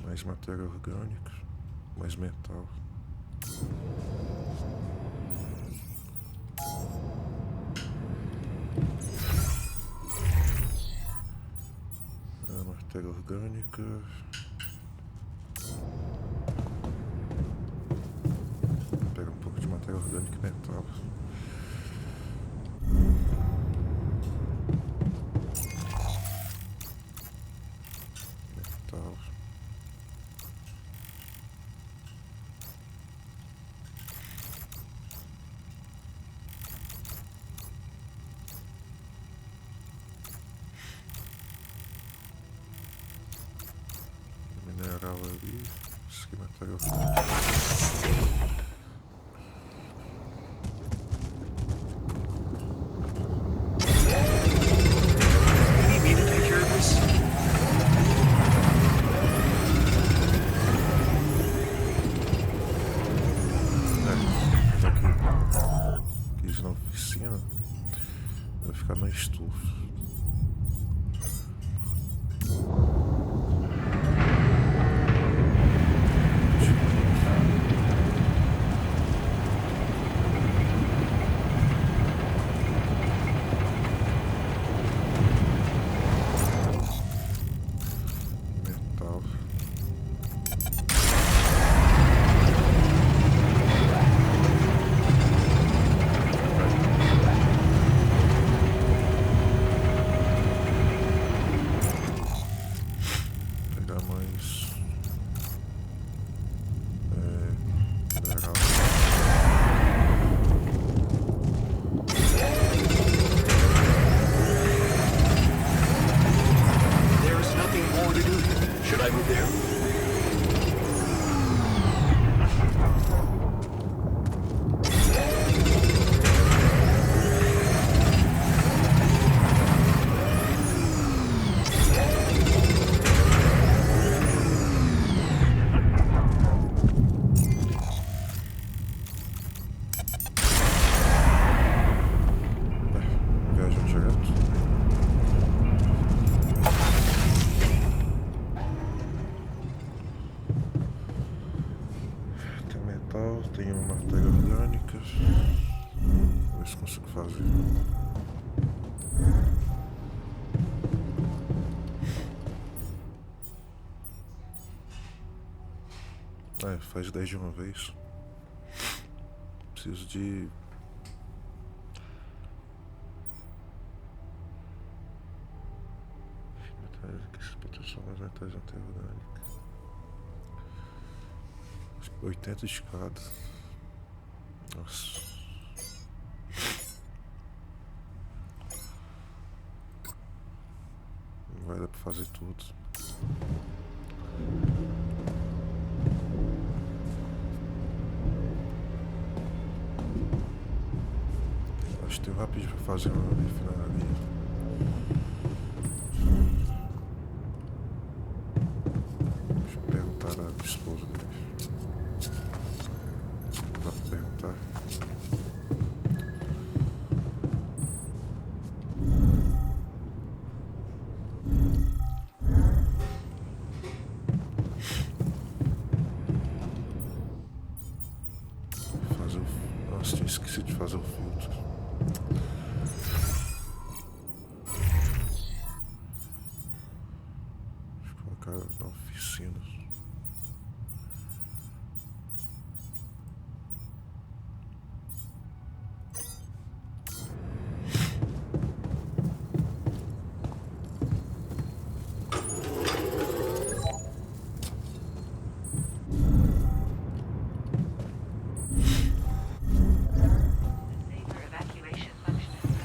Mais matéria orgânica, mais metal. Matéria orgânica. Pega um pouco de matéria orgânica e metal. Metal. Mineral ali. Isso aqui é matéria orgânica. Na oficina, vai ficar na estufa. Metal. Tem uma matéria orgânica. Vou ver se consigo fazer. Faz 10 de uma vez. Preciso de... metais aqui, esse potencial mais metais de matéria orgânica. 80 de cada. Nossa. Não vai dar pra fazer tudo. Acho que tem um rapidinho pra fazer uma refinaria. Deixa eu perguntar da esposa dele. Dá pra perguntar. Fazer o... Nossa, tinha esquecido de fazer o filtro. Deixa eu colocar na oficina. Safer evacuation functioning.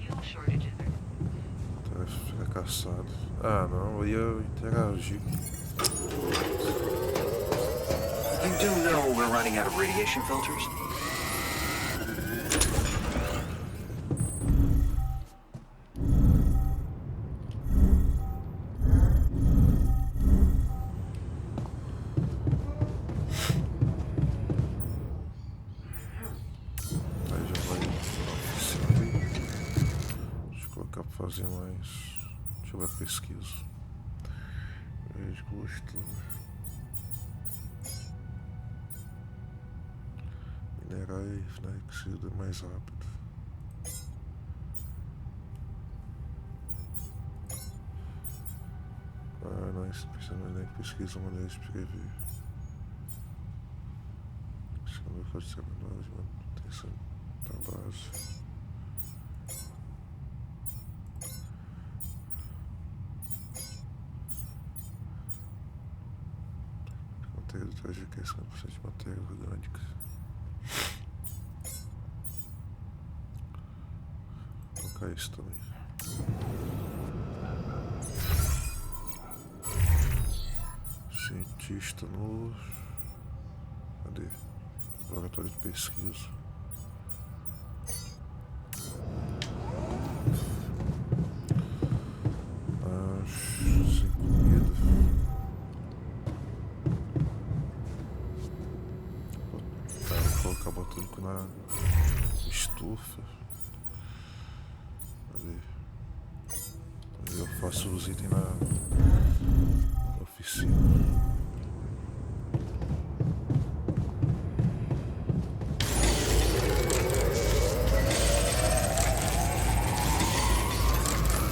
Fuel shortages are Tarefa fracassada. Ah, não, eu ia interagir. do know we're running out of radiation filters? Aí já vai oficial. Deixa eu colocar para fazer mais. Deixa eu ver a pesquisa. Gostou. Minerais, né? Que seja mais rápido. Ah, não, isso precisa nem pesquisa, maneira de escrever. Escrever pode ser menor, manutenção da base. Matéria de traje que é 50% de matéria orgânica. Vou colocar isso também. Cientista no... Cadê? Laboratório de pesquisa. Sem comida. Vou colocar botânico na estufa. Cadê? Aí eu faço os itens na oficina.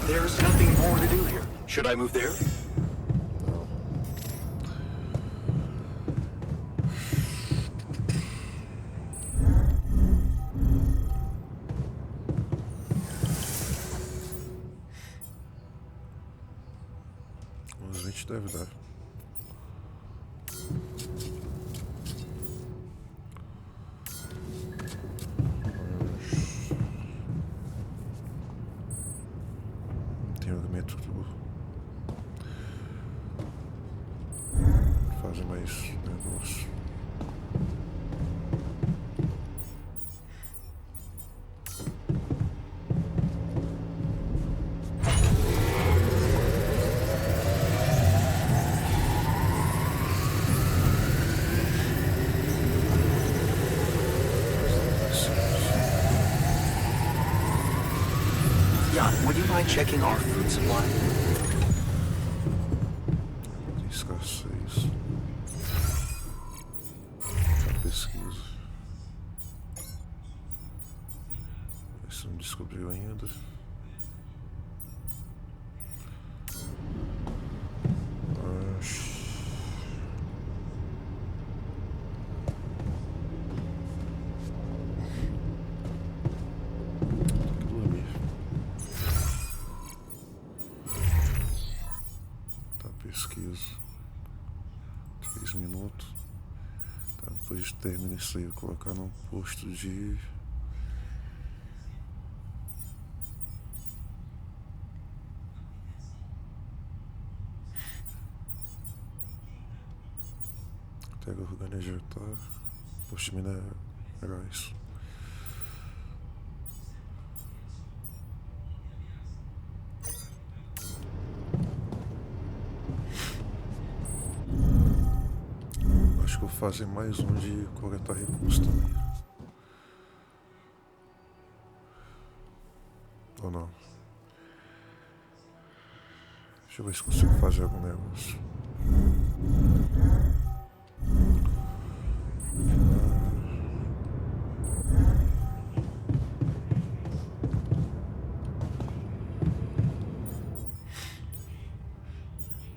There's nothing more to do here. Should I move there? Uns 20 deve dar. Tem alimento que fazem mais negócio. Jan, would you mind checking our food supply? Tem escassez. A pesquisa. Esse não descobriu ainda. Pesquisa 3 minutos. Tá, depois termina isso aí, vou colocar num posto de terra orgânica, tá? Posto de minerais. Acho que vou fazer mais um de coletar recursos também. Ou não? Deixa eu ver se consigo fazer algum negócio.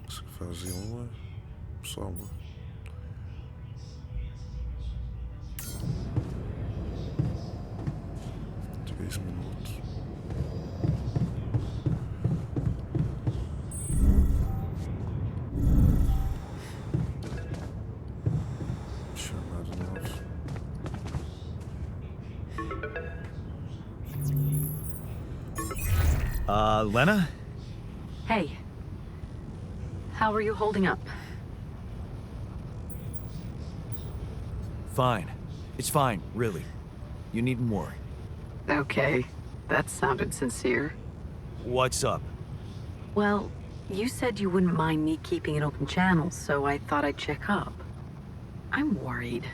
Consigo fazer uma, só uma. Minutos. Chamado novos. Lena? Hey. How are you holding up? fine. It's fine, really. You needn't worry. Okay, that sounded sincere. What's up? Well, you said you wouldn't mind me keeping an open channel, so I thought I'd check up. I'm worried.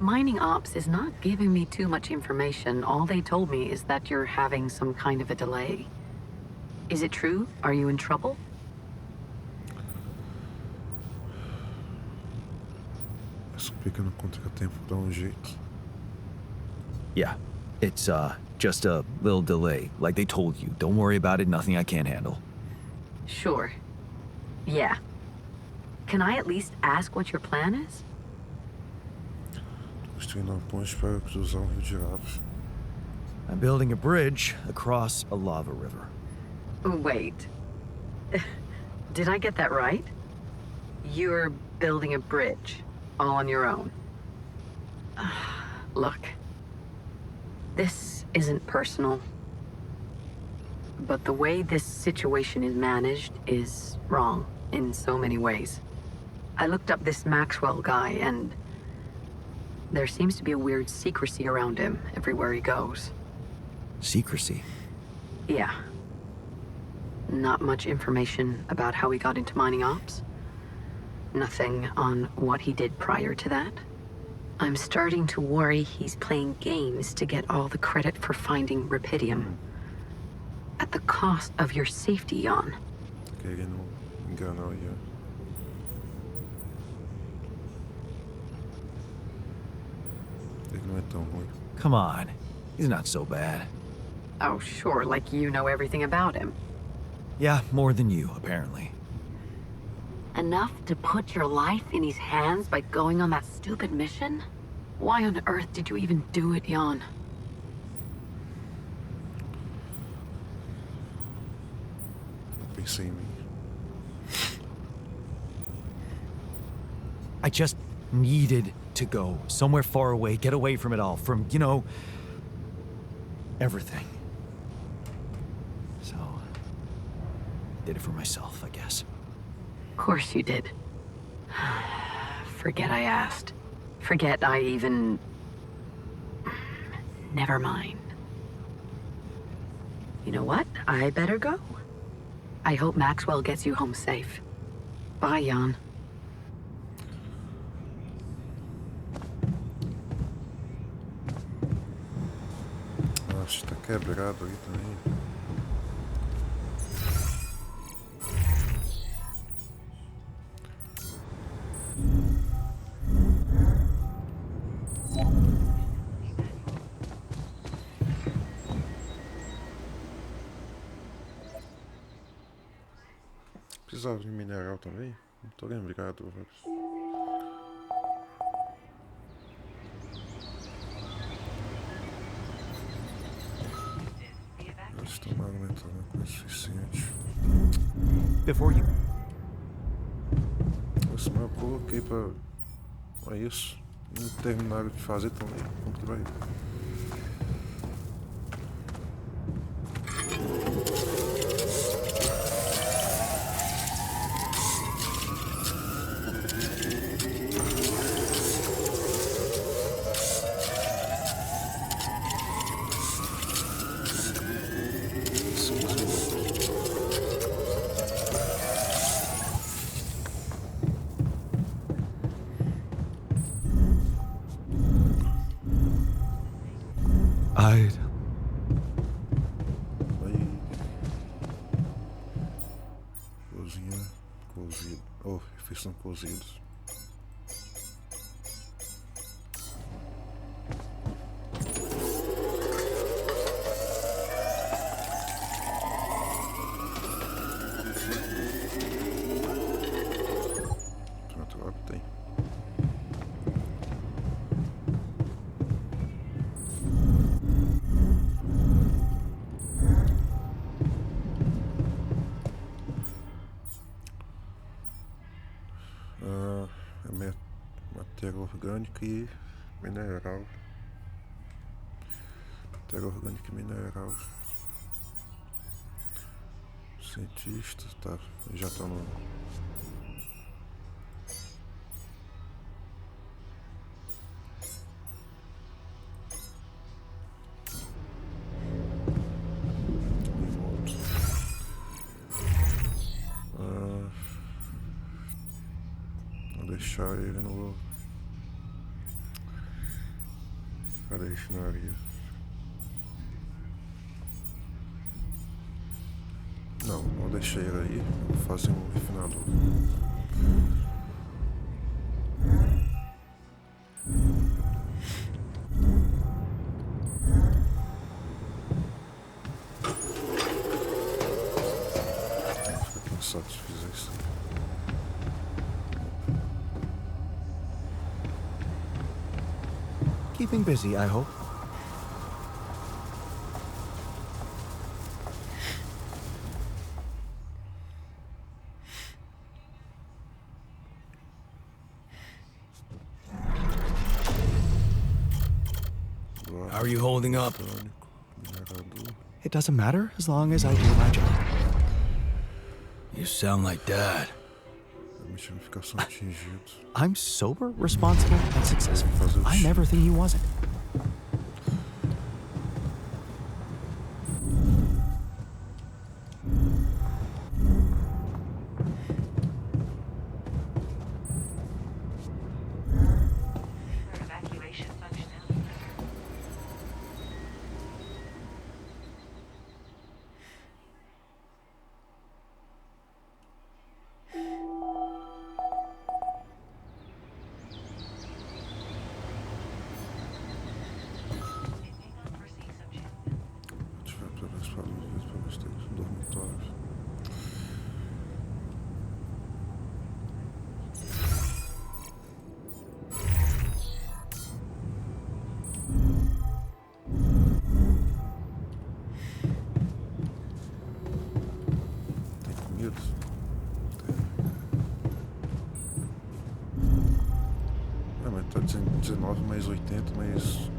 Mining Ops is not giving me too much information. All they told me is that you're having some kind of a delay. Is it true? Are you in trouble? Esse pequeno contratempo dá jeito. Yeah, it's, just a little delay, like they told you. Don't worry about it, nothing I can't handle. Sure. Yeah. Can I at least ask what your plan is? Construindo uma ponte para cruzar rio de lavas. I'm building a bridge across a lava river. Wait. Did I get that right? You're building a bridge, all on your own. Look. This isn't personal. But the way this situation is managed is wrong in so many ways. I looked up this Maxwell guy, and there seems to be a weird secrecy around him everywhere he goes. Secrecy? Yeah. Not much information about how he got into mining ops. Nothing on what he did prior to that. I'm starting to worry he's playing games to get all the credit for finding Repidium. At the cost of your safety, Jan. Querendo enganar o Ian. Ele não é tão ruim. Come on, he's not so bad. Oh, sure, like you know everything about him. Yeah, more than you, apparently. Enough to put your life in his hands by going on that stupid mission? Why on earth did you even do it, Jan? Pensei em mim. I just needed to go somewhere far away, get away from it all, from, you know, everything. So, did it for myself, I guess. Of course you did. Forget I asked. Forget I even... Never mind. You know what? I better go. I hope Maxwell gets you home safe. Bye, Jan. Acho que tá quebrado aí também. Precisava de mineral também? Não tô lembrado. Eles tomaram aumentando com o suficiente. Before you... Nossa, mas eu coloquei pra isso. Não terminaram de fazer também. Como que vai? I'd... Aí. Cozinha cozido. Oh, refeição cozidos. Pronto, agora tem. Matéria orgânica e mineral. Matéria orgânica e mineral. Cientista, tá. Já tá no. deixar ele no... Cadê esse nariz? Não, vou deixar ele aí. Vou fazer um refinador. Fica cansado se fizer isso. Keeping busy, I hope. How are you holding up? Minerador. It doesn't matter as long as I do my job. You sound like Dad. Permite notificação atingidos. I'm sober, responsible, and successful. I'm everything he wasn't. For evacuation functionality. It may not foresee some chances. Ativar problemas para mistérios dormitórios. Tem medo? Tem. Ah, mas tá dizendo 19 mais 80, mas...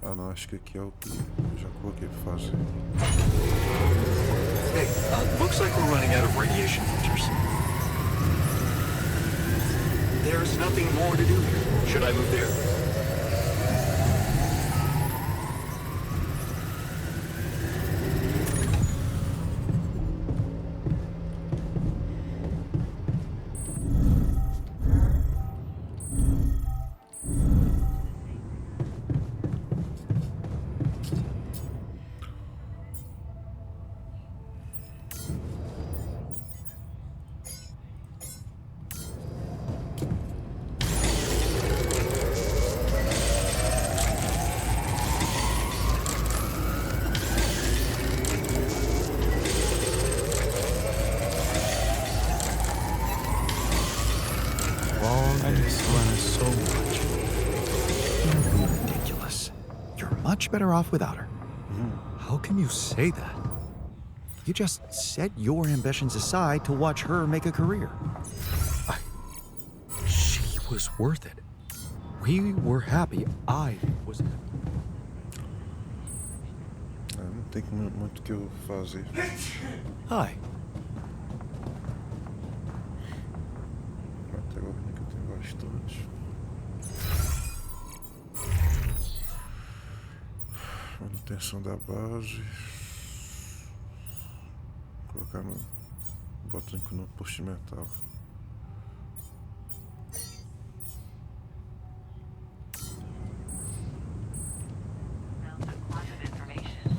Ah não, acho que aqui é o que eu já coloquei pra fazer. Hey, looks like we're running out of radiation filters. There's nothing more to do here. Should I move there? So much. You're ridiculous. You're much better off without her. How can you say that? You just set your ambitions aside to watch her make a career. She was worth it. We were happy. I was happy. Não tem muito o que eu fazer. Hi. Material orgânico eu tenho bastante. Manutenção da base. Colocar no botânico no posto metal. Amounts of quantum information.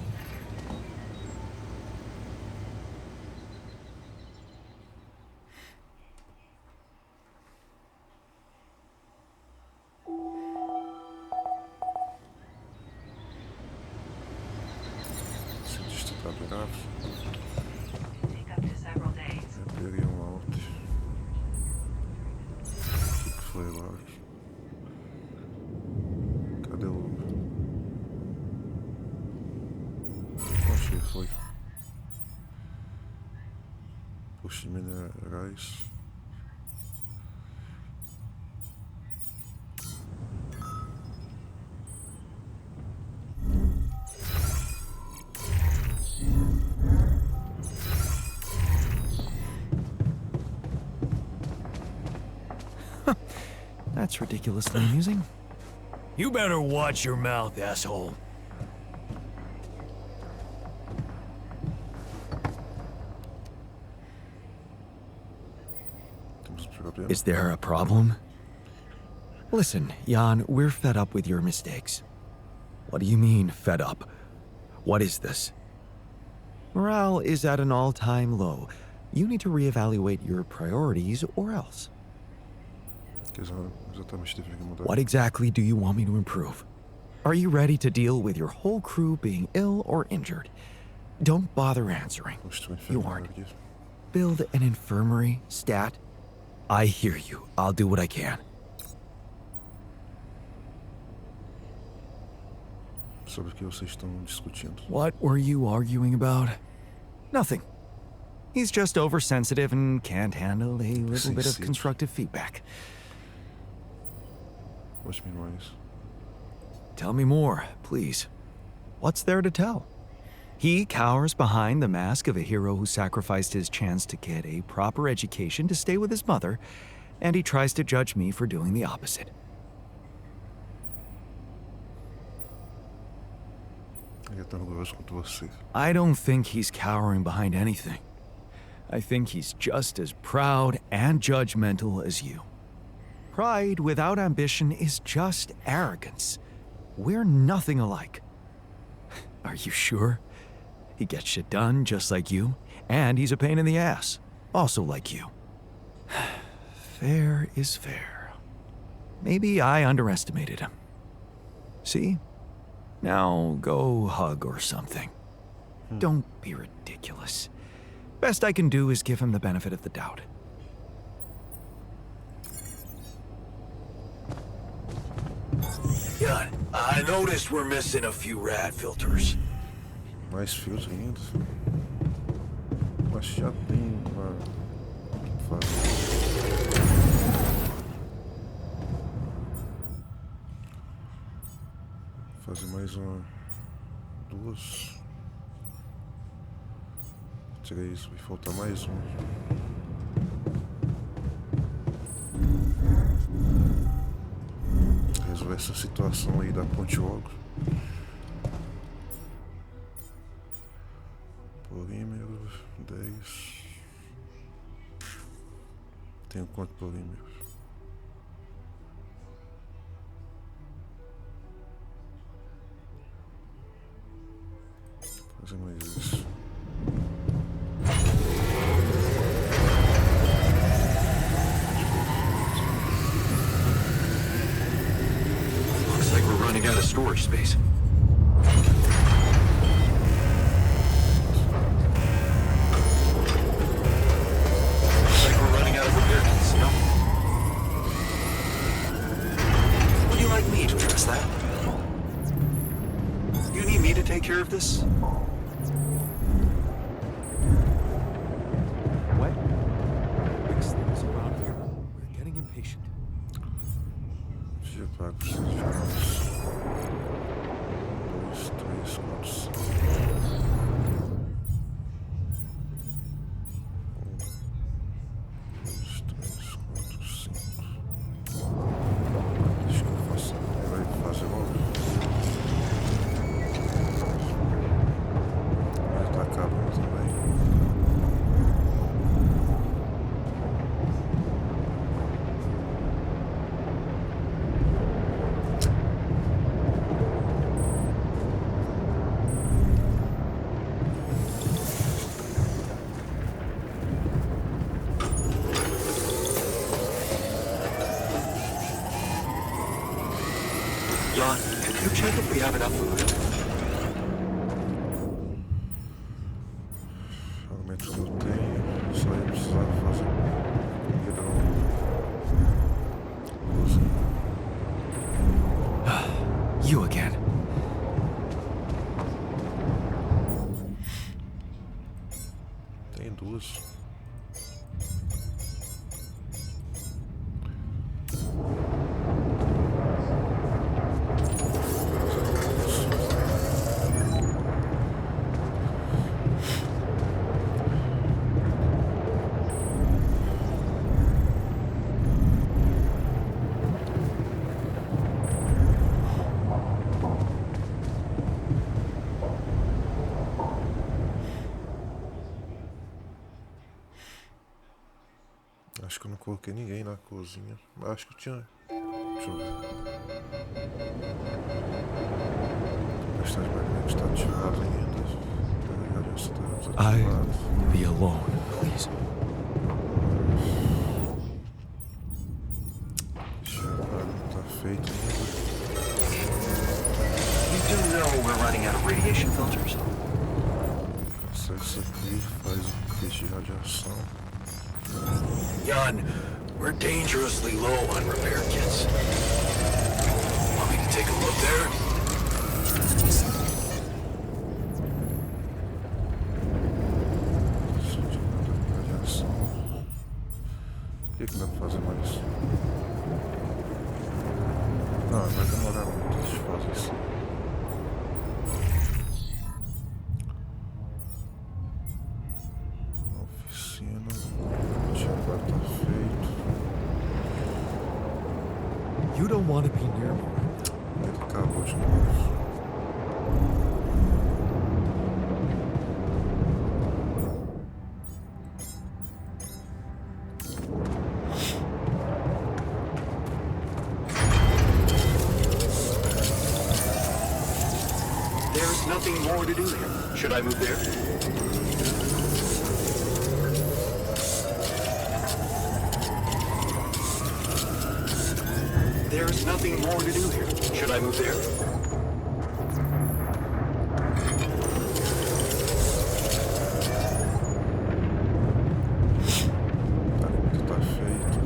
Cientista tabulável. Take up to several days. Rebelião alto. O que foi lá? Cadê o... Acho que foi. Posto de minerais. That's ridiculously amusing. You better watch your mouth, asshole. problema. Is there a problem? Listen, Jan, we're fed up with your mistakes. What do you mean, fed up? What is this? Morale is at an all-time low. You need to reevaluate your priorities or else. Exatamente, teve que mudar. What exactly do you want me to improve? Are you ready to deal with your whole crew being ill or injured? Don't bother answering. You aren't. Build an infirmary, stat? I hear you. I'll do what I can. Sobre o que vocês estão discutindo. What were you arguing about? Nothing. He's just oversensitive and can't handle a little bit of Sensível. constructive feedback. Conte-me mais. Tell me more, please. What's there to tell? He cowers behind the mask of a hero who sacrificed his chance to get a proper education to stay with his mother, and he tries to judge me for doing the opposite. Ele é tão orgulhoso quanto você. I don't think he's cowering behind anything. I think he's just as proud and judgmental as you. Pride without ambition is just arrogance. We're nothing alike. Are you sure? He gets shit done just like you, and he's a pain in the ass, also like you. Fair is fair. Maybe I underestimated him. See? Now go hug or something. Don't be ridiculous. Best I can do is give him the benefit of the doubt. Yeah, I noticed we're missing a few rad filters. Mais fios ainda. Mas já tem uma. Fazer mais uma. Duas. Três. Vai faltar mais um. Resolver essa situação aí da ponte logo. Polímeros, 10. Tenho quanto polímeros? Fazer mais isso. Looks like we're running out of storage space. Take care of this? What? Fix things around here. We're getting impatient. Já pago os jogos. 2, 3, 4, 5. 2, 3, 4, 5. Deixa que eu faça. Vai fazer logo. Tá acabando também. Jan, can you check if we have enough food? Realmente que eu tenho, só ia precisar fazer comida no You again. Tem duas. Acho que eu não coloquei ninguém na cozinha. Mas acho que eu tinha. Deixa eu ver. A tempestade magnética está ativada ainda. A radiação está desativada. Be alone, please. Tá feito ainda. You do know we're running out of radiation filters? Isso aqui faz um teste de radiação. Jan, we're dangerously low on repair kits. Want me to take a look there? Radiação. Por que não dá pra fazer mais? Não, vai demorar muito antes de fazer isso. You don't want to be near me. Ele acabou de novo. There's nothing more to do here. Should I move there? There's nothing more to do here. Should I move there? Tá feito.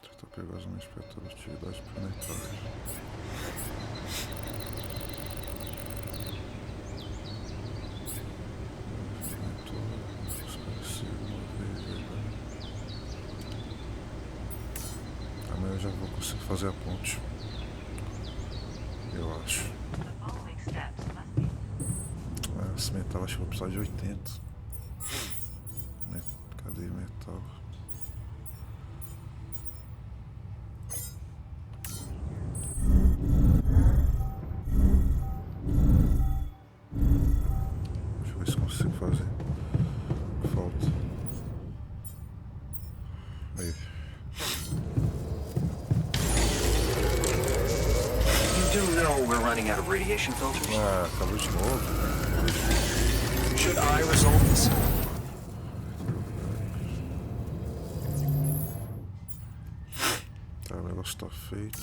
Tentar pegar as minhas para toda atividade planetária. Amanhã eu já vou conseguir fazer a ponte. Eu acho. The following steps must be Esse metal acho que vou precisar de 80. Cadê metal? Deixa eu ver se consigo fazer. Falta. Aí. You do know we're running out of radiation filters? Ah, acabou de novo. Should I resolve this? Tá, o negócio tá feito.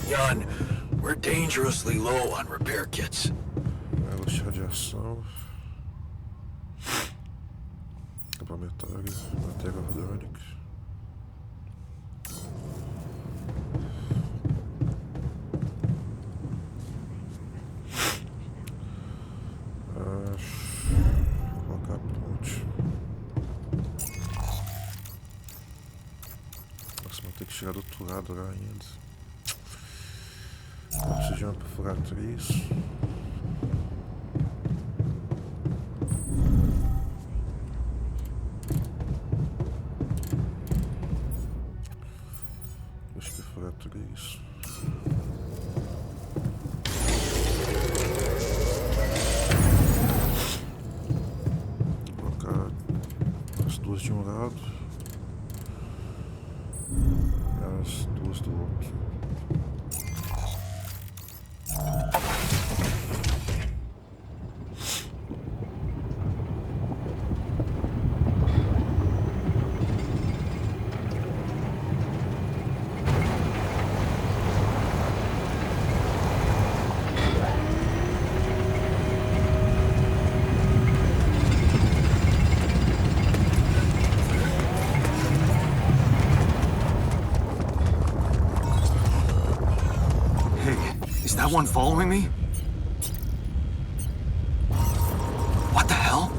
Jan, we're dangerously low on repair kits. Negócio de radiação. Complementário. Matéria orgânica. Vou colocar a ponte. Nossa, vou ter que chegar do outro lado lá ainda. Eu preciso de uma perfuratriz. Duas perfuratriz. As duas de um lado e as duas do outro. Is that one following me? What the hell?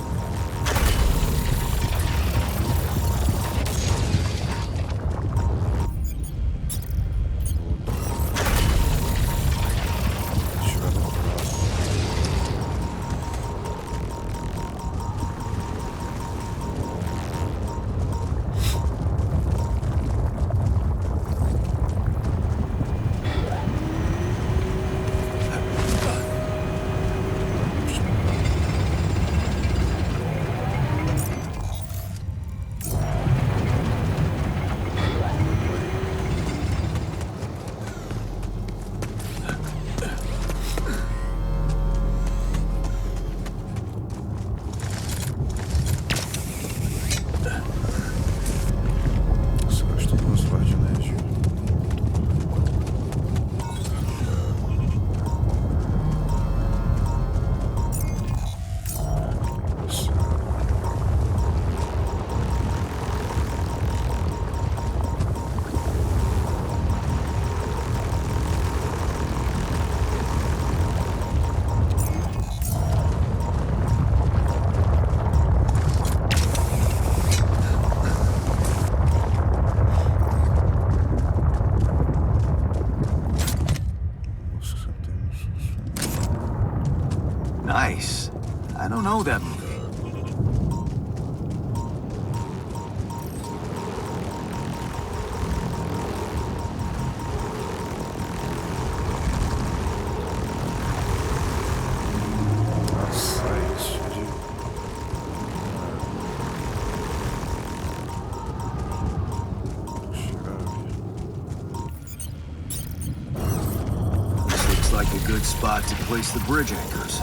good spot to place the bridge anchors.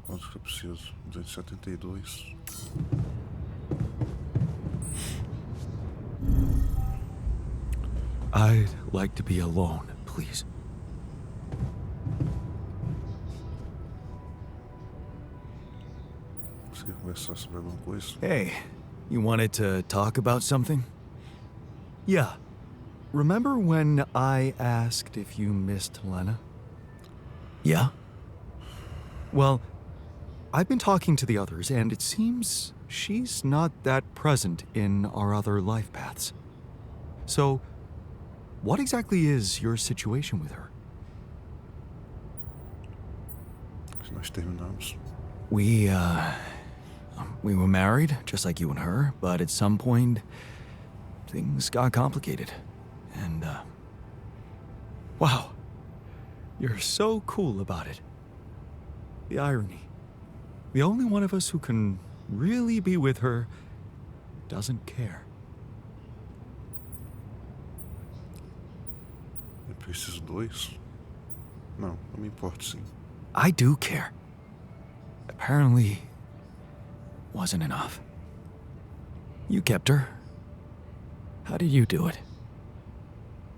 Quantos que eu preciso? 272. I'd like to be alone, please. Você quer conversar sobre alguma coisa? Hey, you wanted to talk about something? Yeah. Remember when I asked if you missed Lena? Yeah? Well, I've been talking to the others, and it seems she's not that present in our other life paths. So, what exactly is your situation with her? Nós terminamos. We were married, just like you and her, but at some point, things got complicated. And, wow. You're so cool about it. The irony. The only one of us who can really be with her doesn't care. Eu preciso dois? Não, não me importa sim. I do care. Apparently, wasn't enough. You kept her. How did you do it?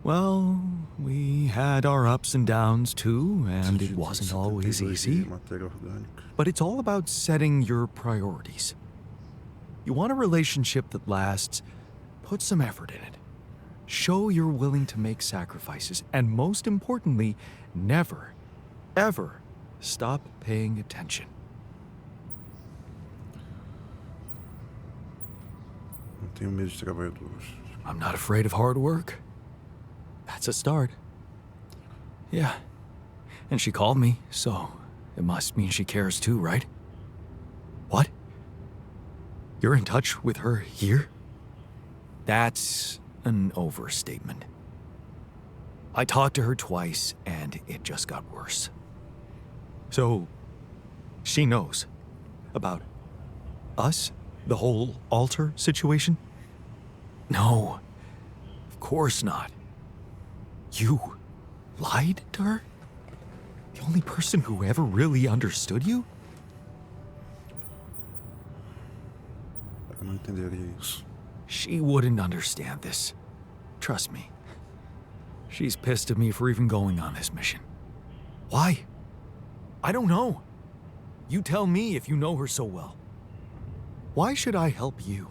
Well, we had our ups and downs too, and it wasn't always easy. Matéria orgânica. But it's all about setting your priorities. You want a relationship that lasts, put some effort in it. Show you're willing to make sacrifices, and most importantly, never, ever stop paying attention. Não tenho medo de trabalhadores. I'm not afraid of hard work. That's a start. Yeah. And she called me, so it must mean she cares too, right? What? You're in touch with her here? That's an overstatement. I talked to her twice, and it just got worse. So, she knows about us? The whole altar situation? No, of course not. You lied to her? The only person who ever really understood you? Eu não entenderia isso. She wouldn't understand this. Trust me. She's pissed at me for even going on this mission. Why? I don't know. You tell me if you know her so well. Why should I help you?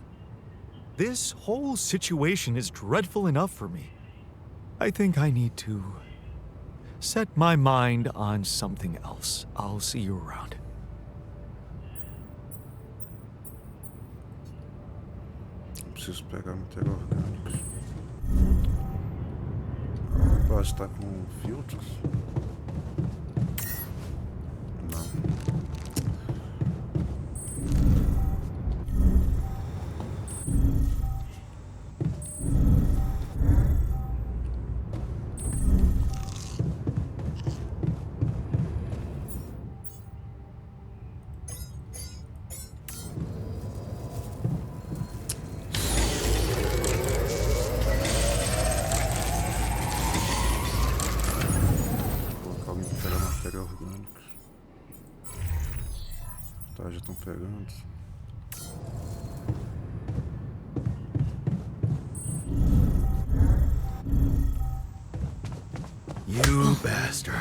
This whole situation is dreadful enough for me. I think I need to set my mind on something else. I'll see you around. Eu preciso pegar matéria orgânica. A base está com filtros. pronto. You bastard.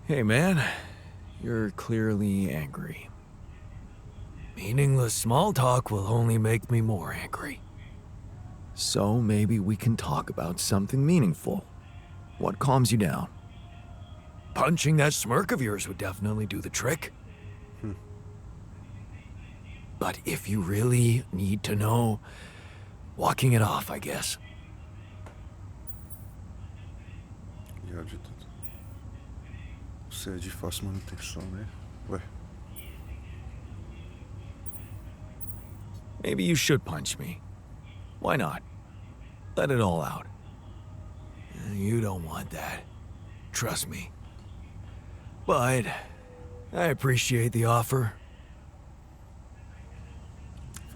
Hey, man. You're clearly angry. Meaningless small talk will only make me more angry. So maybe we can talk about something meaningful. What calms you down? Punching that smirk of yours would definitely do the trick. But if you really need to know, walking it off, I guess. Já de tudo. Você é de fácil manutenção, né? Ué. Maybe you should punch me. Why not? Let it all out. You don't want that. Trust me. But I appreciate the offer.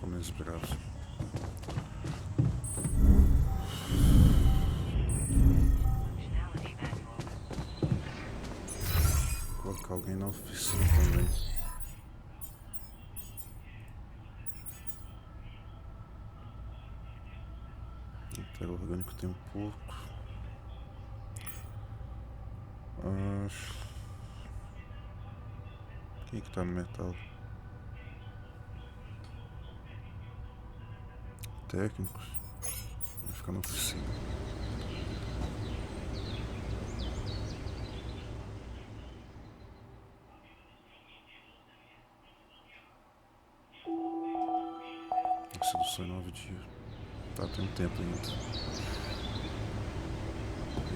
Fomos bravos. Functionality manual. Colocar alguém na oficina também. Matéria orgânica tem um pouco. Quem que tá no metal? Técnicos. Vai ficar na oficina. Sedução em 9 dias. Tá, tem um tempo ainda.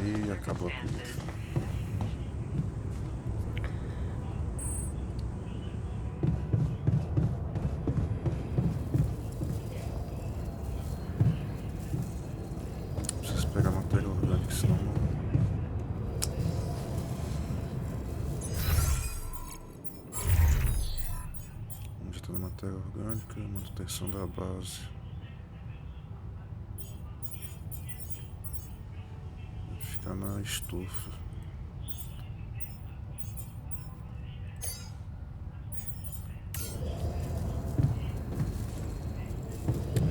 E acabou a comida. Preciso pegar matéria orgânica, senão não. Onde está a matéria orgânica, manutenção da base. Vai ficar na estufa.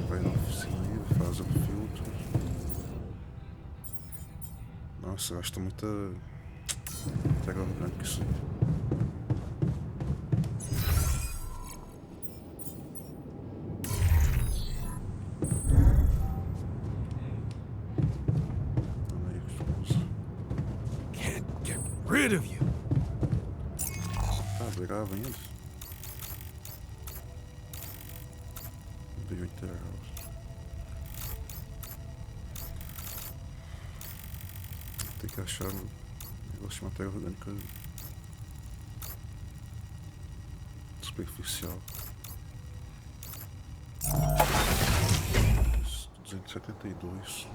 Vai na oficina aí, faz o filtro. Nossa, gasta muita matéria orgânica isso aí. Can't get rid of you. Tá bravo ainda? Veio interhouse. Tem que achar um negócio de matéria orgânica superficial. 272.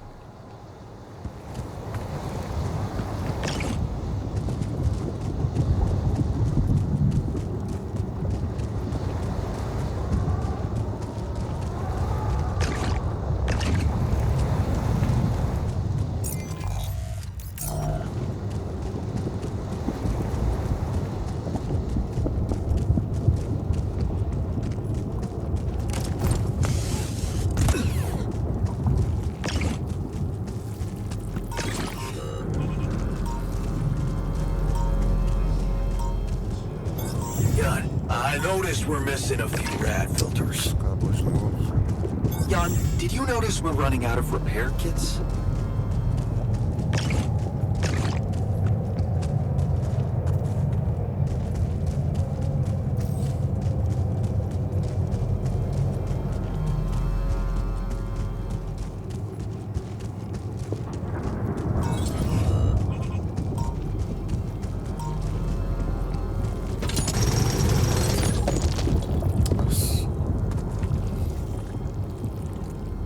I noticed we're missing a few rad filters. Acabou de novo. Jan, did you notice we're running out of repair kits?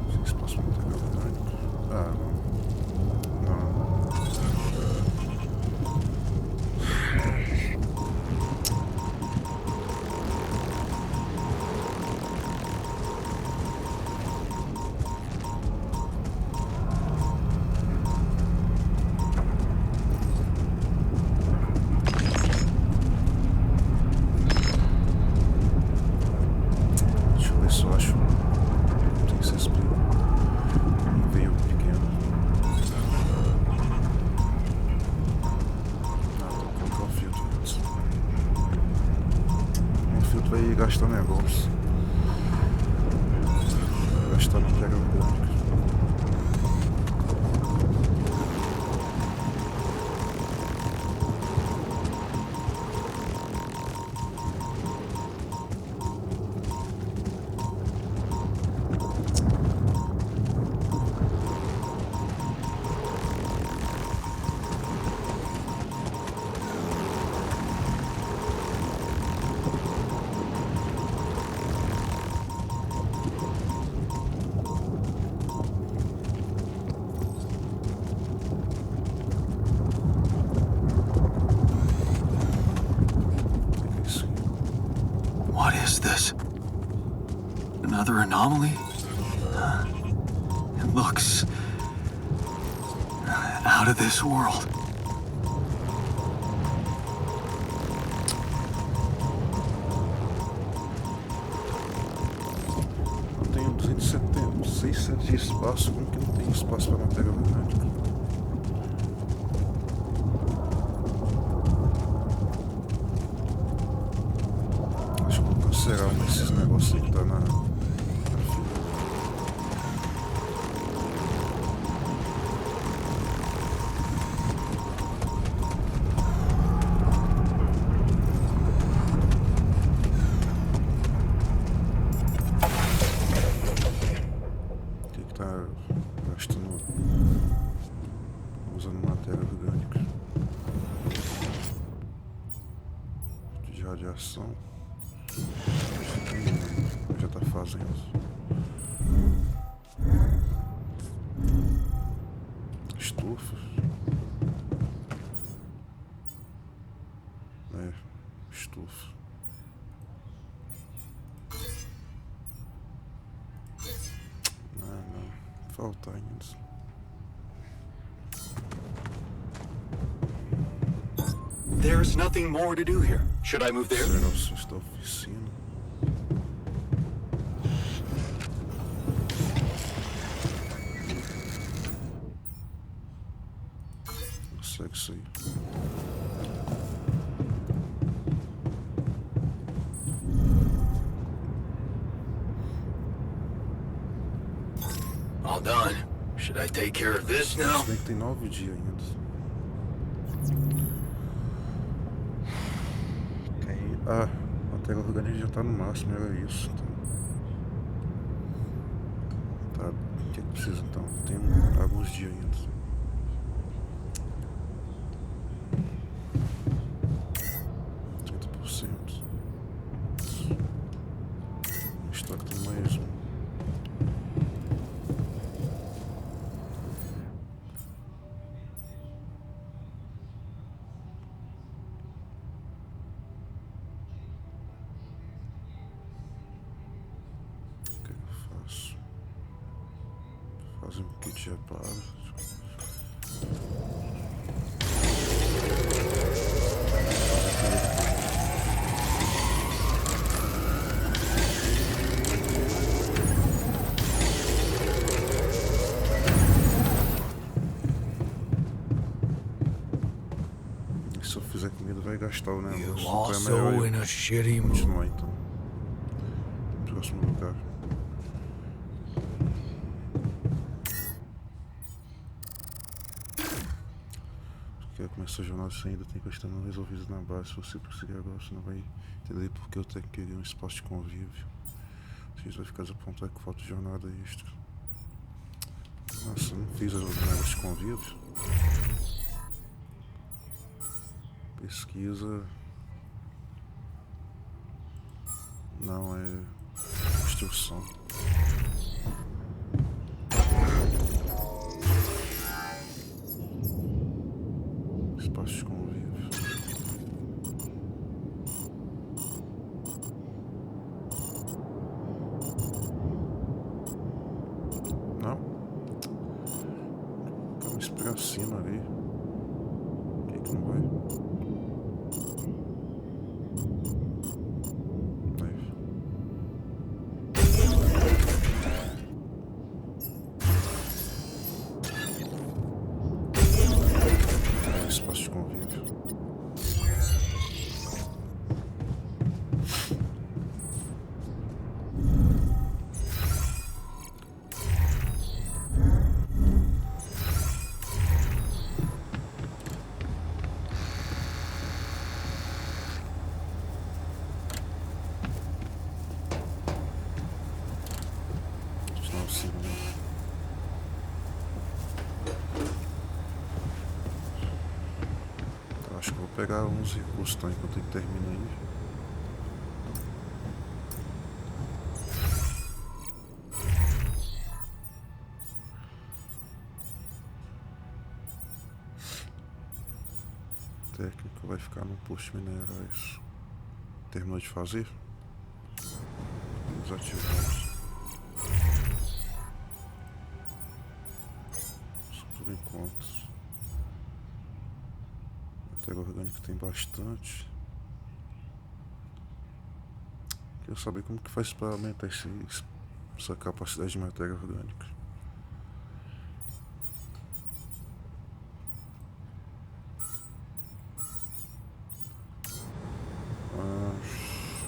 Vocês possam matéria orgânica. Ah, não. gente vai gastar negócios. Vai gastar na pega orgânica. What is this? Another anomaly? It looks out of this world. Eu tenho 270, 600 de espaço, como que não tem espaço para matéria orgânica? Acho que vou cancelar um desses negócios aí que tá na fila. Gastando, usando matéria orgânica de radiação. Já tá fazendo estufas, estufa. Falta ainda. There's nothing more to do here. Should I move there? Esse negócio está oficina. Consegue isso aí. All done. Should I take care of this now? Se bem que tem 9 dias ainda. Aí, a matéria orgânica já tá no máximo, era isso. Então. Tá, o que é que precisa então? Tem alguns dias ainda. O estoque tem mais um. Fazer um kit de reparo. E se eu fizer comida vai gastar o negócio. You Então é also melhor in eu a shitty mood. continuar então. Próximo lugar. Quer começar a jornada, você ainda tem questões não resolvidas na base. Se você prosseguir agora, você não vai entender porque eu tenho que querer um espaço de convívio. A gente vai ficar desapontado com falta de jornada extra. Nossa, eu não fiz os negócios de convívio. Pesquisa. Não, é construção. Espaço de convívio. Não. Vamos pra cima ali. Por que não vai? Espaço de convívio. pegar uns recursos tá, enquanto ele termina aí. Técnica vai ficar no posto de minerais. Terminou de fazer? Desativamos. Por enquanto. Matéria orgânica tem bastante. Quero saber como que faz para aumentar essa capacidade de matéria orgânica.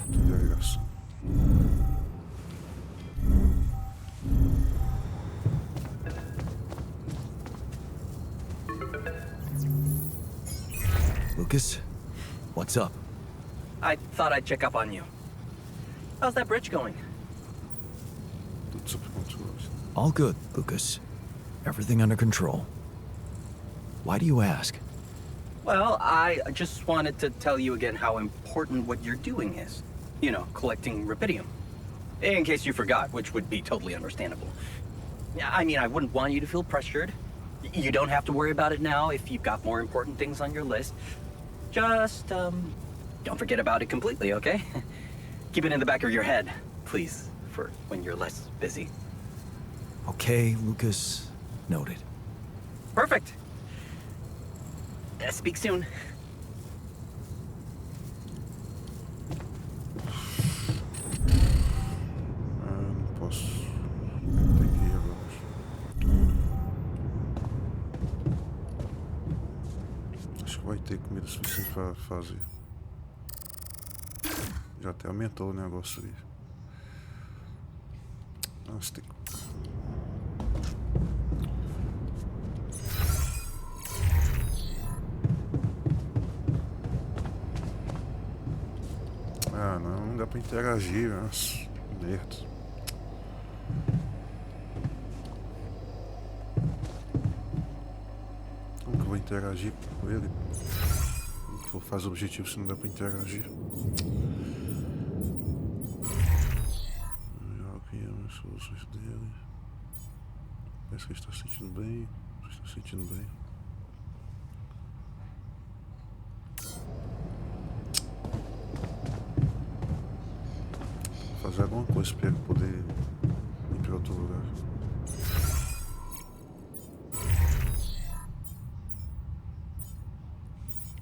Delegação. Lucas, what's up? I thought I'd check up on you. How's that bridge going? Tudo sob controle. All good, Lucas. Everything under control. Why do you ask? Well, I just wanted to tell you again how important what you're doing is. You know, collecting rubidium. In case you forgot, which would be totally understandable. I mean, I wouldn't want you to feel pressured. You don't have to worry about it now if you've got more important things on your list. Just, don't forget about it completely, okay? Keep it in the back of your head, please, for when you're less busy. Okay, Lucas. Noted. Perfect. Speak soon. Não posso. Tem que ir agora. Acho que vai ter comida suficiente para fazer. Já até aumentou o negócio aí. Nossa, tem que... Ah, não dá pra interagir, nossa, merda. Como que eu vou interagir com ele? Como que eu vou fazer o objetivo se não dá pra interagir? Joguei as soluções dele. Parece que ele está se sentindo bem. Está se sentindo bem. Fazer alguma coisa para ele poder ir para outro lugar.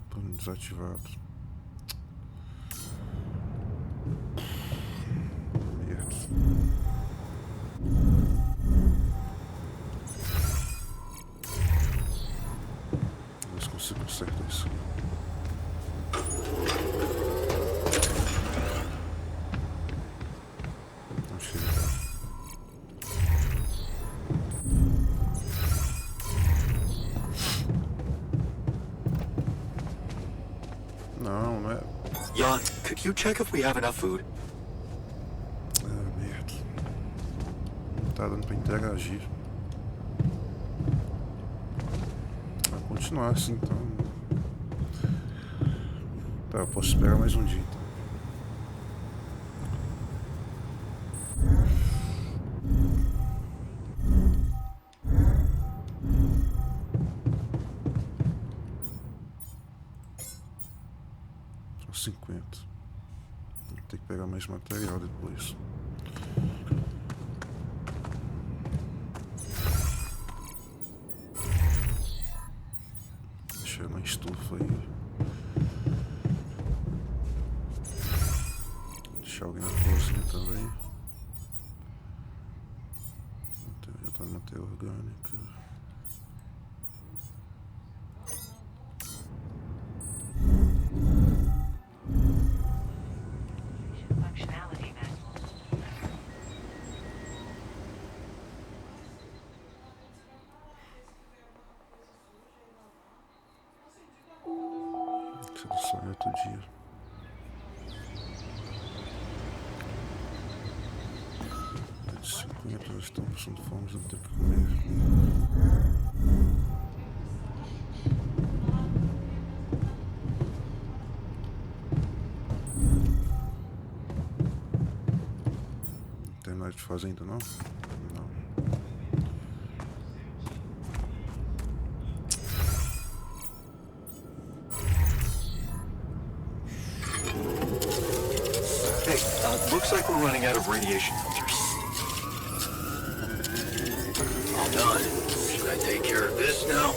Plano desativado. Merda. Vamos ver se consigo acertar isso. Não é. Jan, could you check if we have enough food? Ah, merda. Não tá dando pra interagir. Vai continuar assim, então. Tá, eu posso esperar mais um dia, então. Só 50. Vou ter que pegar mais material depois. Deixar na estufa aí. Deixar alguém na cozinha também. Já tá na matéria orgânica. Functionality manual. Isso é só em outro dia. De 50 já estão passando fome, já não tem o que comer. mais de fazer ainda não? Não. Hey, looks like we're running out of radiation filters. All done. Should I take care of this now?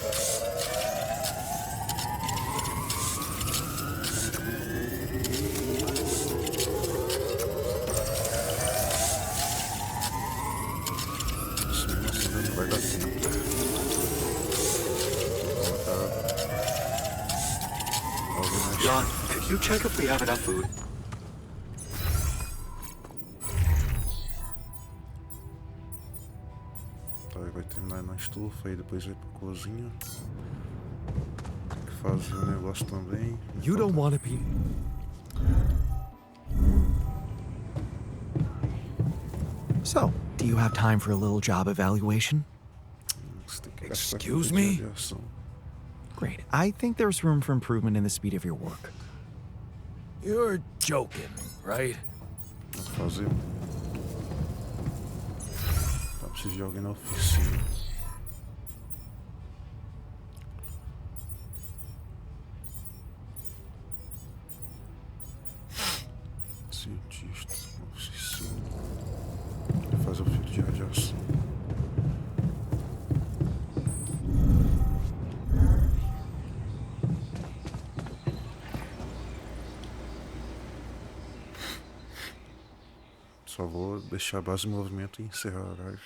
Não vai dar tempo. John, could you check if we have enough food? Tá, vai terminar na estufa, aí depois vai pra cozinha. Tem que fazer o negócio também. You don't want to be. So, do you have time for a little job evaluation? Você tem que gastar Excuse com me? radiação. Great. I think there's room for improvement in the speed of your work. You're joking, right? Vamos fazer. Tá, preciso de alguém na oficina. Cientista na oficina. Vai fazer o filtro de radiação. Só vou deixar a base de movimento e encerrar a live.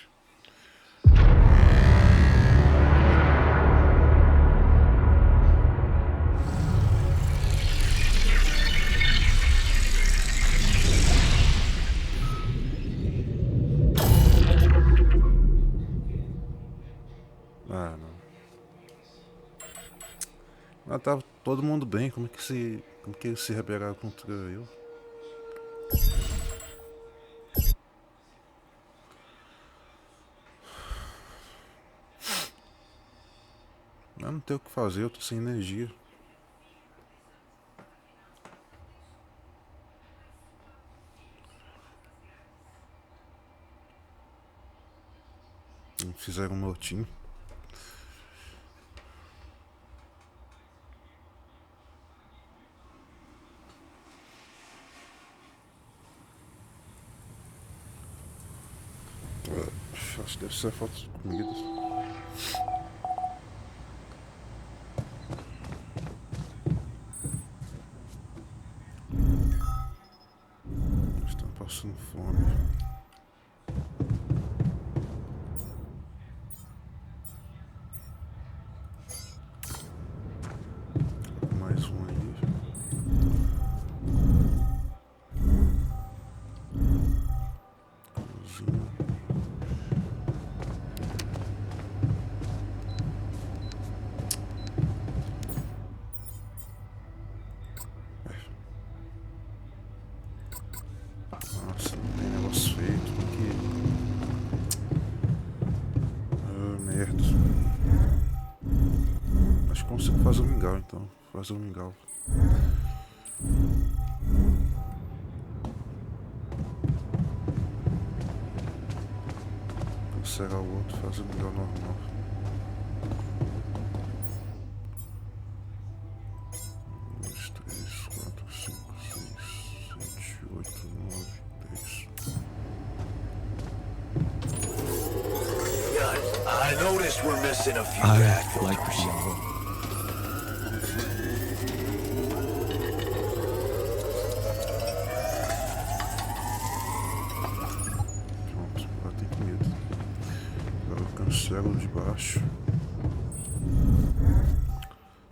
Ah, não. Ah, tava todo mundo bem. Como que eles se rebelaram contra eu? Eu não tenho o que fazer, eu tô sem energia. Não fizeram um motim. Acho que deve ser falta de comida. Estão passando fome. Mais um aí. Cozinha. Nossa, não tem negócio feito. Que... Ah, merda. Acho que consigo fazer um mingau então. Fazer um mingau. Cancelar o outro, fazer um mingau normal. Dois, três, quatro, cinco, seis, sete, oito, nove, 10. I noticed we're missing a few I back like filters. yellow. Pronto, agora tem comida. Agora eu cancelo o de baixo.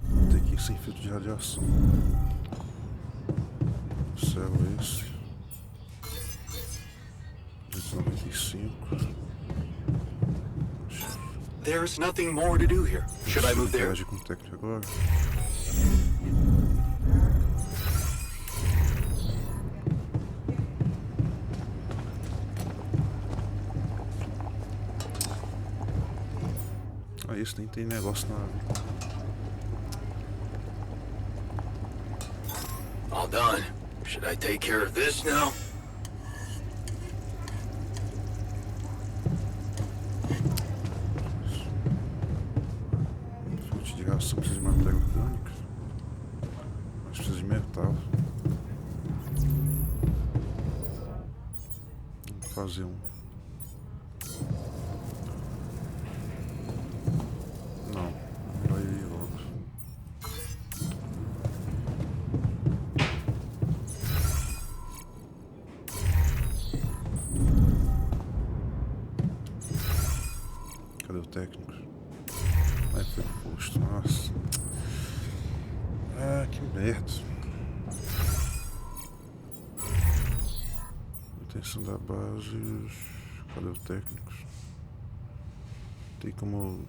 Vou ter que ir sem filtro de radiação. Cancelo esse. 295. There's nothing more to do here. Should I move there? Interagir com o técnico agora. Ah, isso nem tem negócio na árvore. All done. Should I take care of this now? fazer um. Não, melhor ir logo. Cadê o técnico? Ai, foi posto, nossa. Ah, que merda. Manutenção da base. Cadê o técnico? Tem como...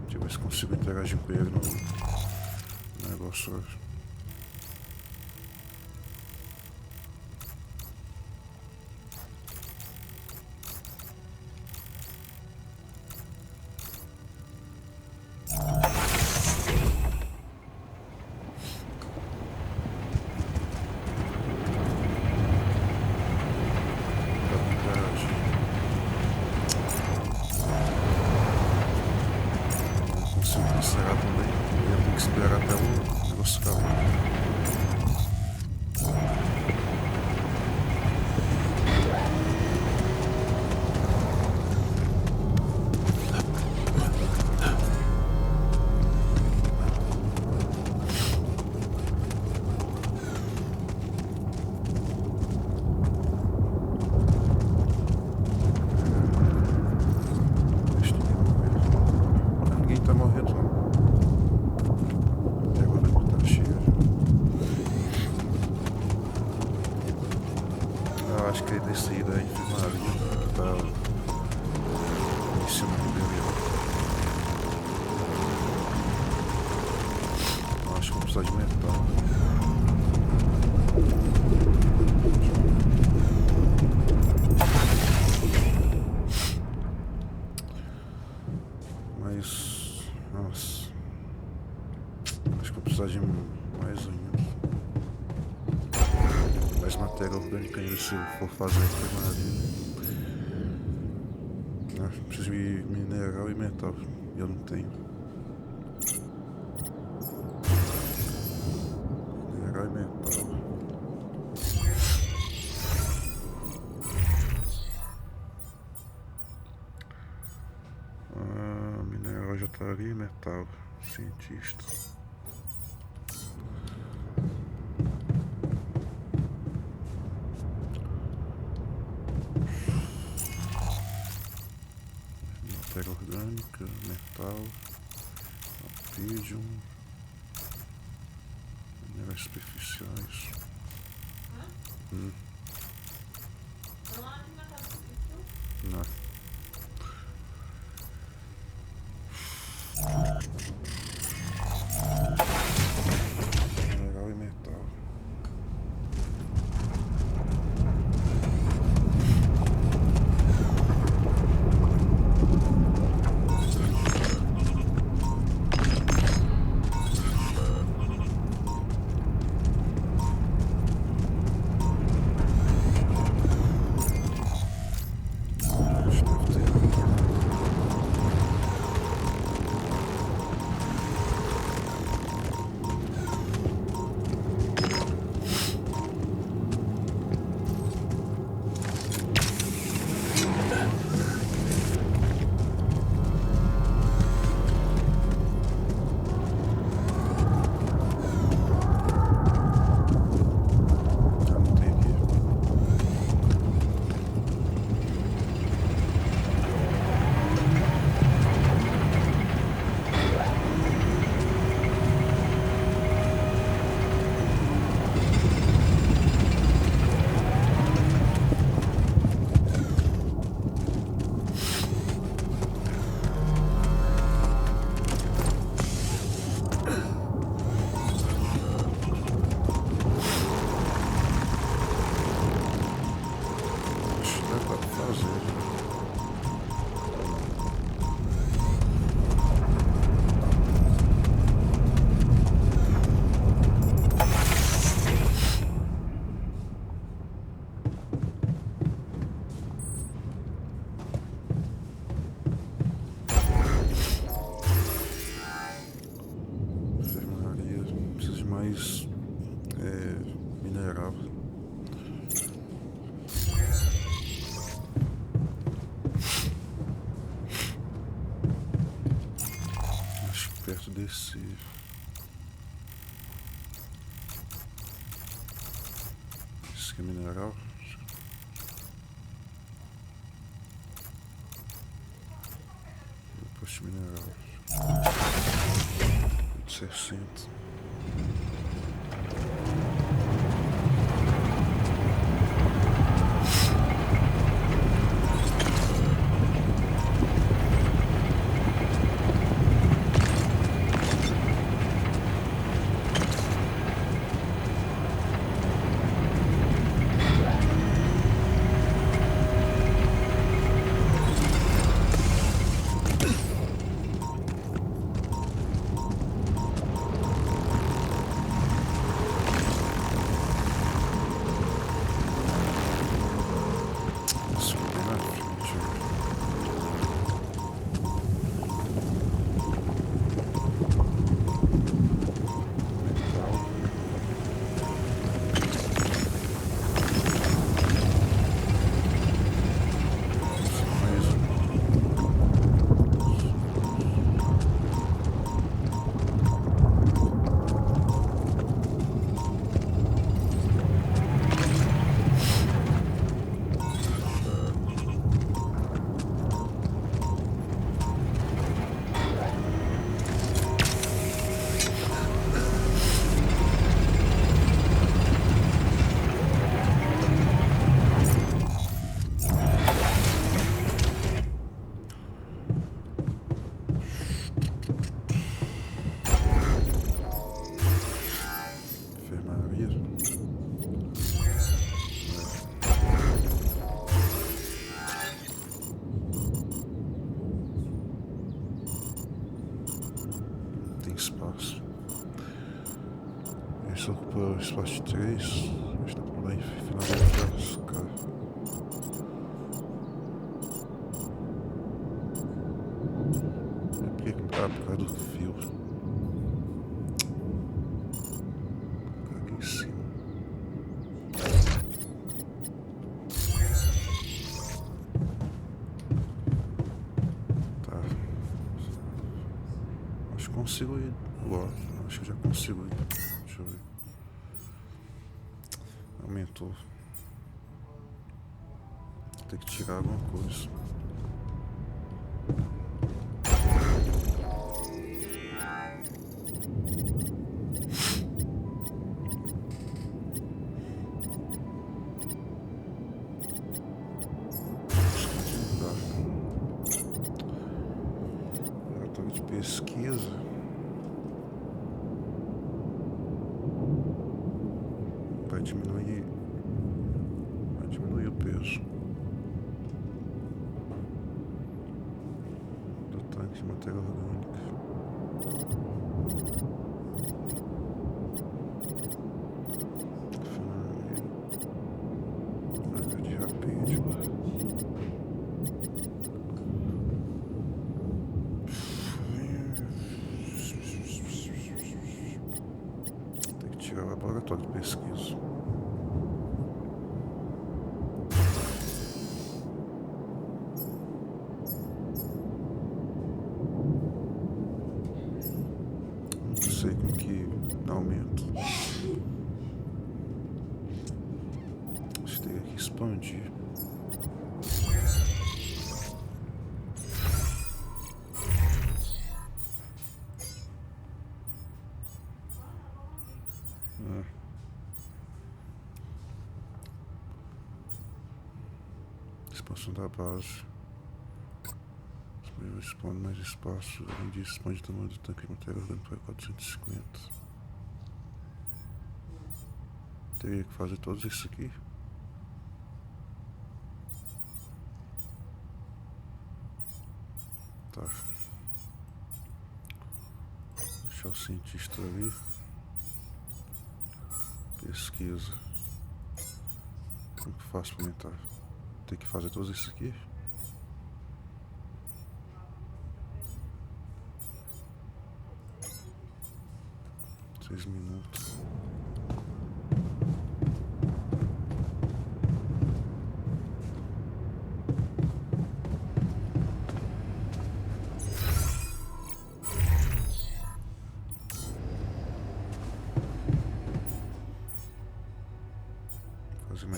Deixa eu ver se consigo interagir com ele no negócio hoje. Será também? Eu tenho que esperar até o negócio cair. Ninguém tá morrendo não. Acho que é descida aí, fiz uma linha que tá ensinando o rebelião. Acho que vou precisar de metal. Mas, nossa, acho que vou precisar de mais ainda. Mais matéria orgânica ainda se eu for fazer a primária. Preciso de mineral e metal. E eu não tenho. Mineral e metal. Mineral já tá ali, metal. Cientista. Matéria orgânica, metal, vídeo, minerais superficiais. Não. Mineral e metal. perto desse... Esse aqui é mineral. Posto mineral. 60. Espaço. Esse ocupa o espaço de 3. Mas dá pra lá e finalizar os caras. É porque não tá por causa do fio. Aqui em cima. Tá. Acho que consigo ir. Uau, acho que já consigo ir. Deixa eu ver. Aumentou. Tem que tirar alguma coisa. Relatório de pesquisa. Vai diminuir o peso do tanque de matéria orgânica. Marca de rapide. Tem que tirar o laboratório de pesquisa. Sei com que aumento. Você tem que expandir. Expansão da base. Expande mais espaço, além disso, expande o tamanho do tanque de matéria orgânica para 450. Teria que fazer todos isso aqui. Tá. Deixar o cientista ali. Pesquisa. Como que faço para aumentar? Tem que fazer todos isso aqui. 6 minutos.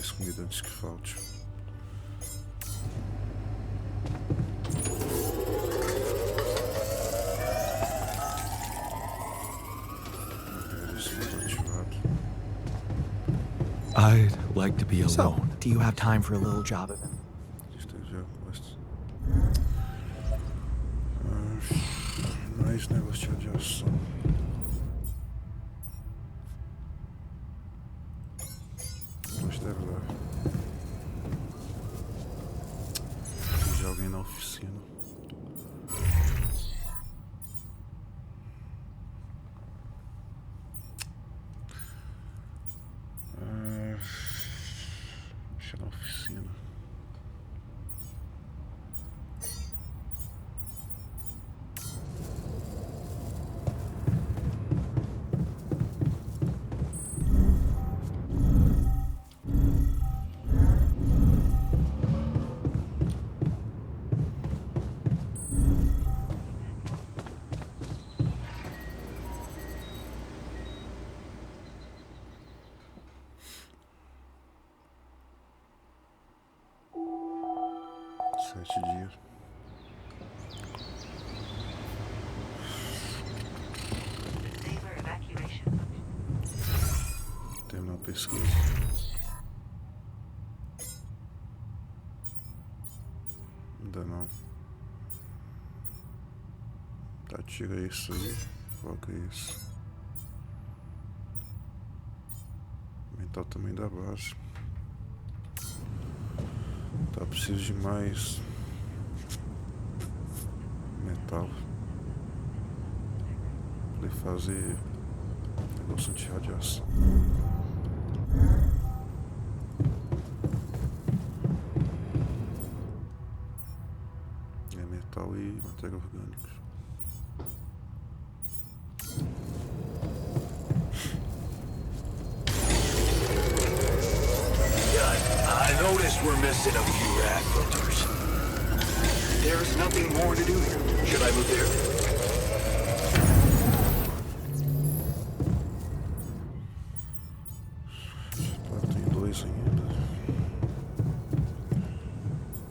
mais comida antes que falte. I'd like to be alone. So, do you have time for a little job of it? Mais negócio de ação. Mas deve lá. De alguém na oficina. Deixa na oficina. Dias. Disable evacuation. Terminar a pesquisa. Ainda não. Tá, tira isso aí. Coloca isso. Aumentar o tamanho da base. Tá, preciso de mais metal. Poder fazer negócio de radiação. É metal e matéria orgânica. I noticed we're missing a few rat filters. There's nothing more to do here. Should I move there? Tem dois ainda.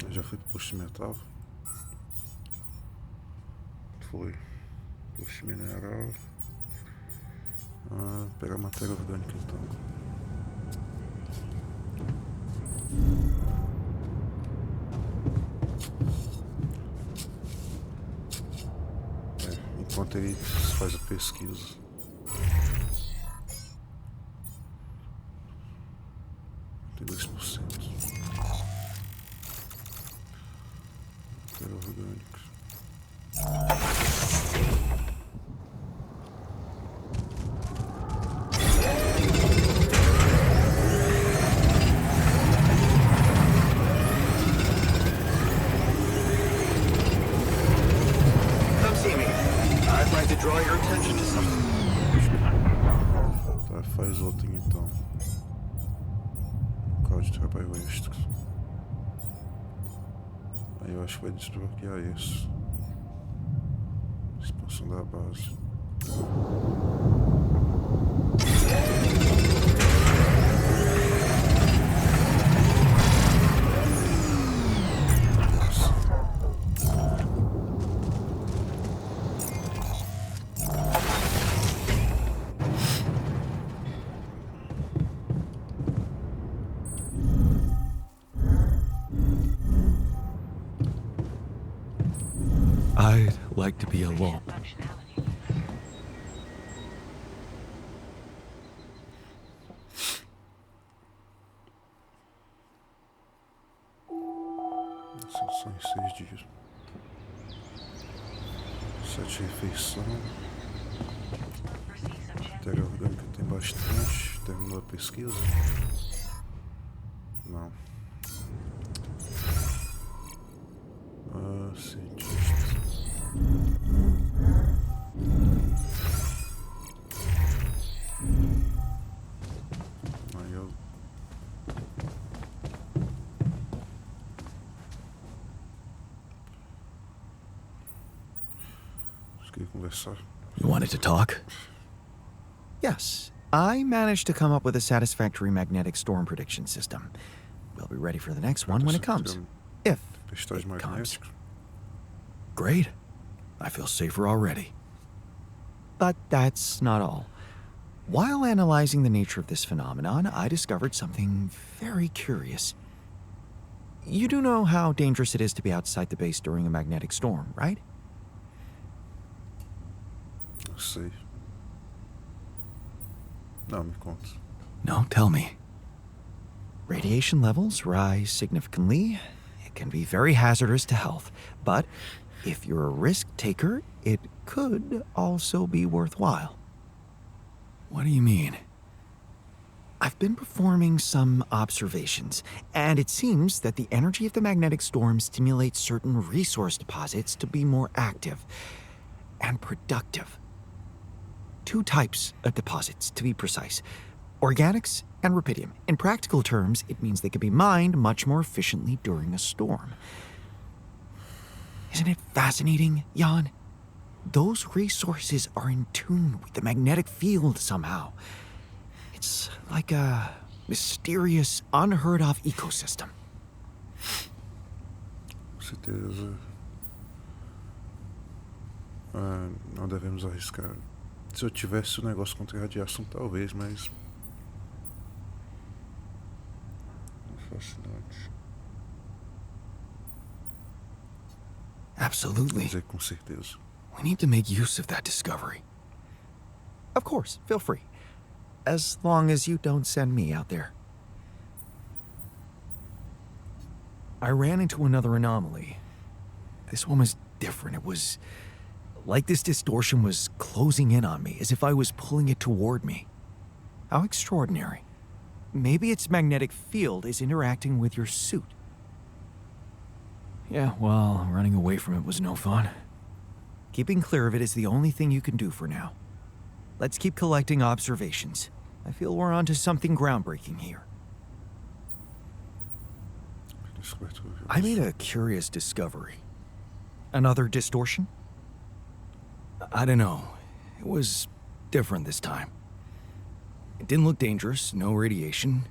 Eu já fui pro posto de metal. Foi. Posto mineral. Pegar matéria orgânica então. Enquanto ele faz a pesquisa. Tem 2%. Matéria orgânica. Draw your attention to something. Tá, faz outro então. Local de trabalho extra. Aí eu acho que vai desbloquear isso. Expansão da base. I'd like to be alone. Functionality. São em 6 dias. 7 refeição. Proceed subject. Matéria orgânica tem bastante. Terminou a pesquisa? Não. Cientista. Aí eu... Queria conversar. You wanted to talk? Yes, I managed to come up with a satisfactory magnetic storm prediction system. We'll be ready for the next one when it comes. If Cristais it comes. magnéticos. Great. I feel safer already. But that's not all. While analyzing the nature of this phenomenon, I discovered something very curious. You do know how dangerous it is to be outside the base during a magnetic storm, right? Eu sei. Não, me conta. No, tell me. Radiation levels rise significantly. It can be very hazardous to health, but if you're a risk taker, it could also be worthwhile. What do you mean? I've been performing some observations, and it seems that the energy of the magnetic storm stimulates certain resource deposits to be more active and productive. 2 types of deposits, to be precise: organics and rubidium. In practical terms, it means they can be mined much more efficiently during a storm. Isn't it fascinating, Jan? Those resources are in tune with the magnetic field somehow. It's like a mysterious, unheard-of ecosystem. Com certeza. Não devemos arriscar. Se eu tivesse um negócio contra a radiação, talvez, mas. Fascinante. Absolutely. Dizer com certeza. We need to make use of that discovery. Of course, feel free. As long as you don't send me out there. I ran into another anomaly. This one was different. It was like this distortion was closing in on me, as if I was pulling it toward me. How extraordinary. Maybe its magnetic field is interacting with your suit. Yeah, well, running away from it was no fun. Keeping clear of it is the only thing you can do for now. Let's keep collecting observations. I feel we're onto something groundbreaking here. I made a curious discovery. Another distortion? I don't know. It was different this time. It didn't look dangerous, no radiation.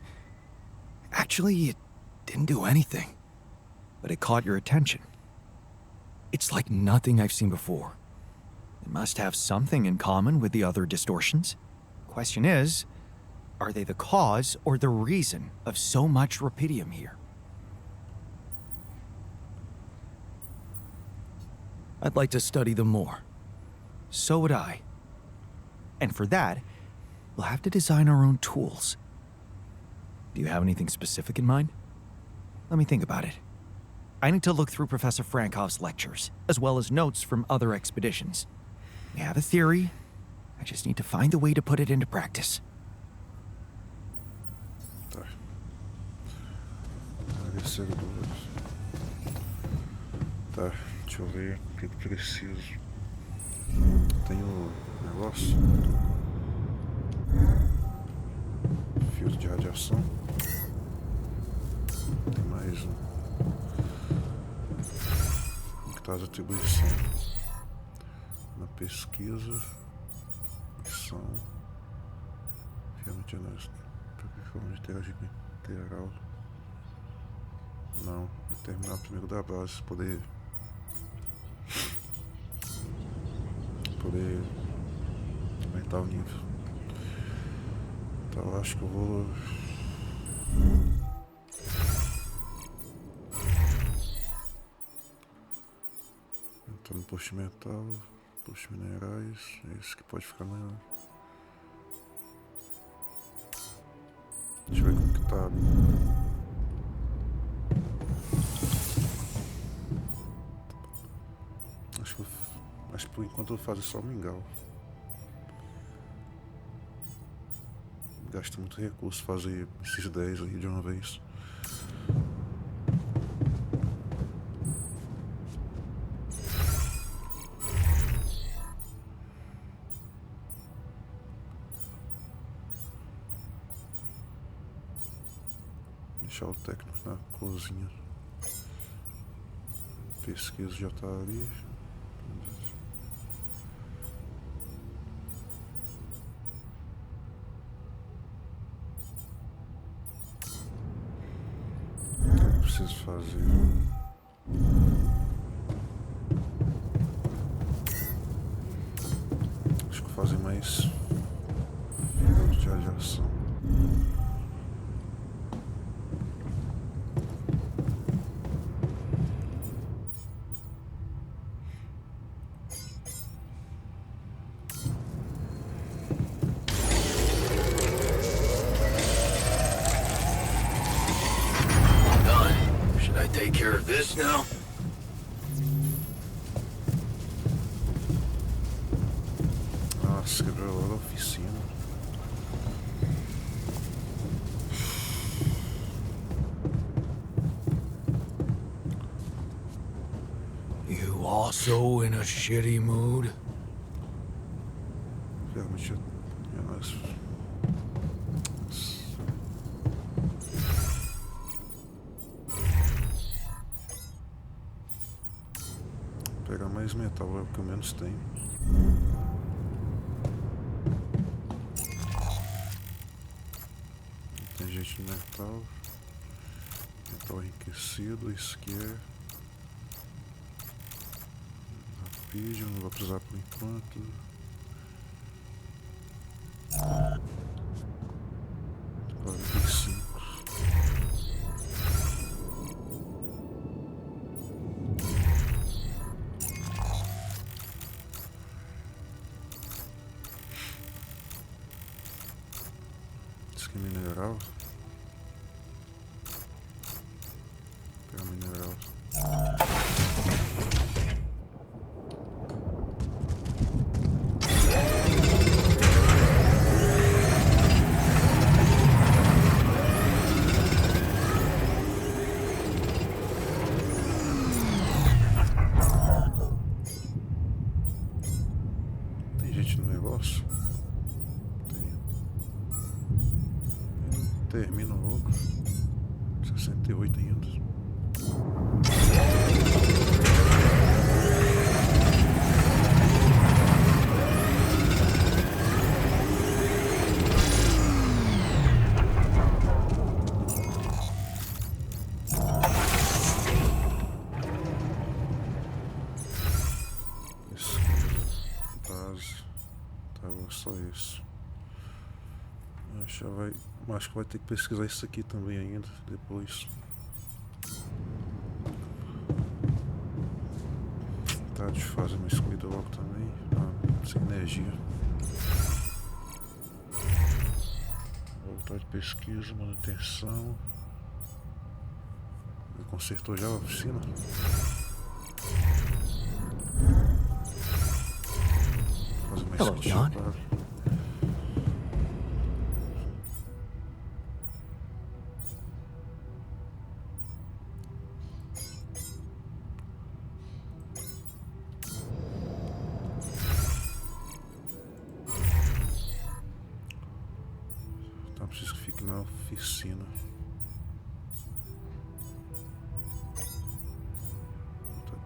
Actually, it didn't do anything. But it caught your attention. It's like nothing I've seen before. It must have something in common with the other distortions. Question is, are they the cause or the reason of so much rubidium here? I'd like to study them more. So would I. And for that, we'll have to design our own tools. Do you have anything specific in mind? Let me think about it. I need to look through Professor Frankov's lectures, as well as notes from other expeditions. We have a theory. I just need to find a way to put it into practice. Tá. Agradecedores. Tá, deixa eu ver o que eu preciso. Tenho um negócio. Filtro de radiação. Tem mais um. Que tá as atribuições. Na pesquisa. Missão. Ferramenta de análise. Forma de interagir com integral. Não, vou terminar primeiro da base, poder aumentar o nível. Então eu acho que eu vou entrar no posto mental, posto minerais, esse que pode ficar melhor. Deixa eu ver como que tá. Acho que por enquanto eu vou fazer só o mingau. Gasta muito recurso fazer esses 10 aí de uma vez. Deixar o técnico na cozinha. Pesquisa já tá ali. preciso fazer? Acho que vou fazer mais filtro de radiação. Take care of this now. Nossa, quebrou lá da oficina. You also in a shitty mood? Realmente, nossa. Pegar mais metal é o que eu menos tenho. Tem gente de metal. Metal enriquecido, isqueiro. Vídeo, não vou precisar por enquanto. Agora tem 5. Isso aqui é mineral. Vou pegar mineral. Termina logo. 68 ainda. Base. Tá, só isso. Acho que vai ter que pesquisar isso aqui também ainda, depois. Tá, de fazer uma comida logo também. Sem energia. Voltar de pesquisa, manutenção. Consertou já a oficina? Fazer mais Hello, John. Então preciso que fique na oficina. Tá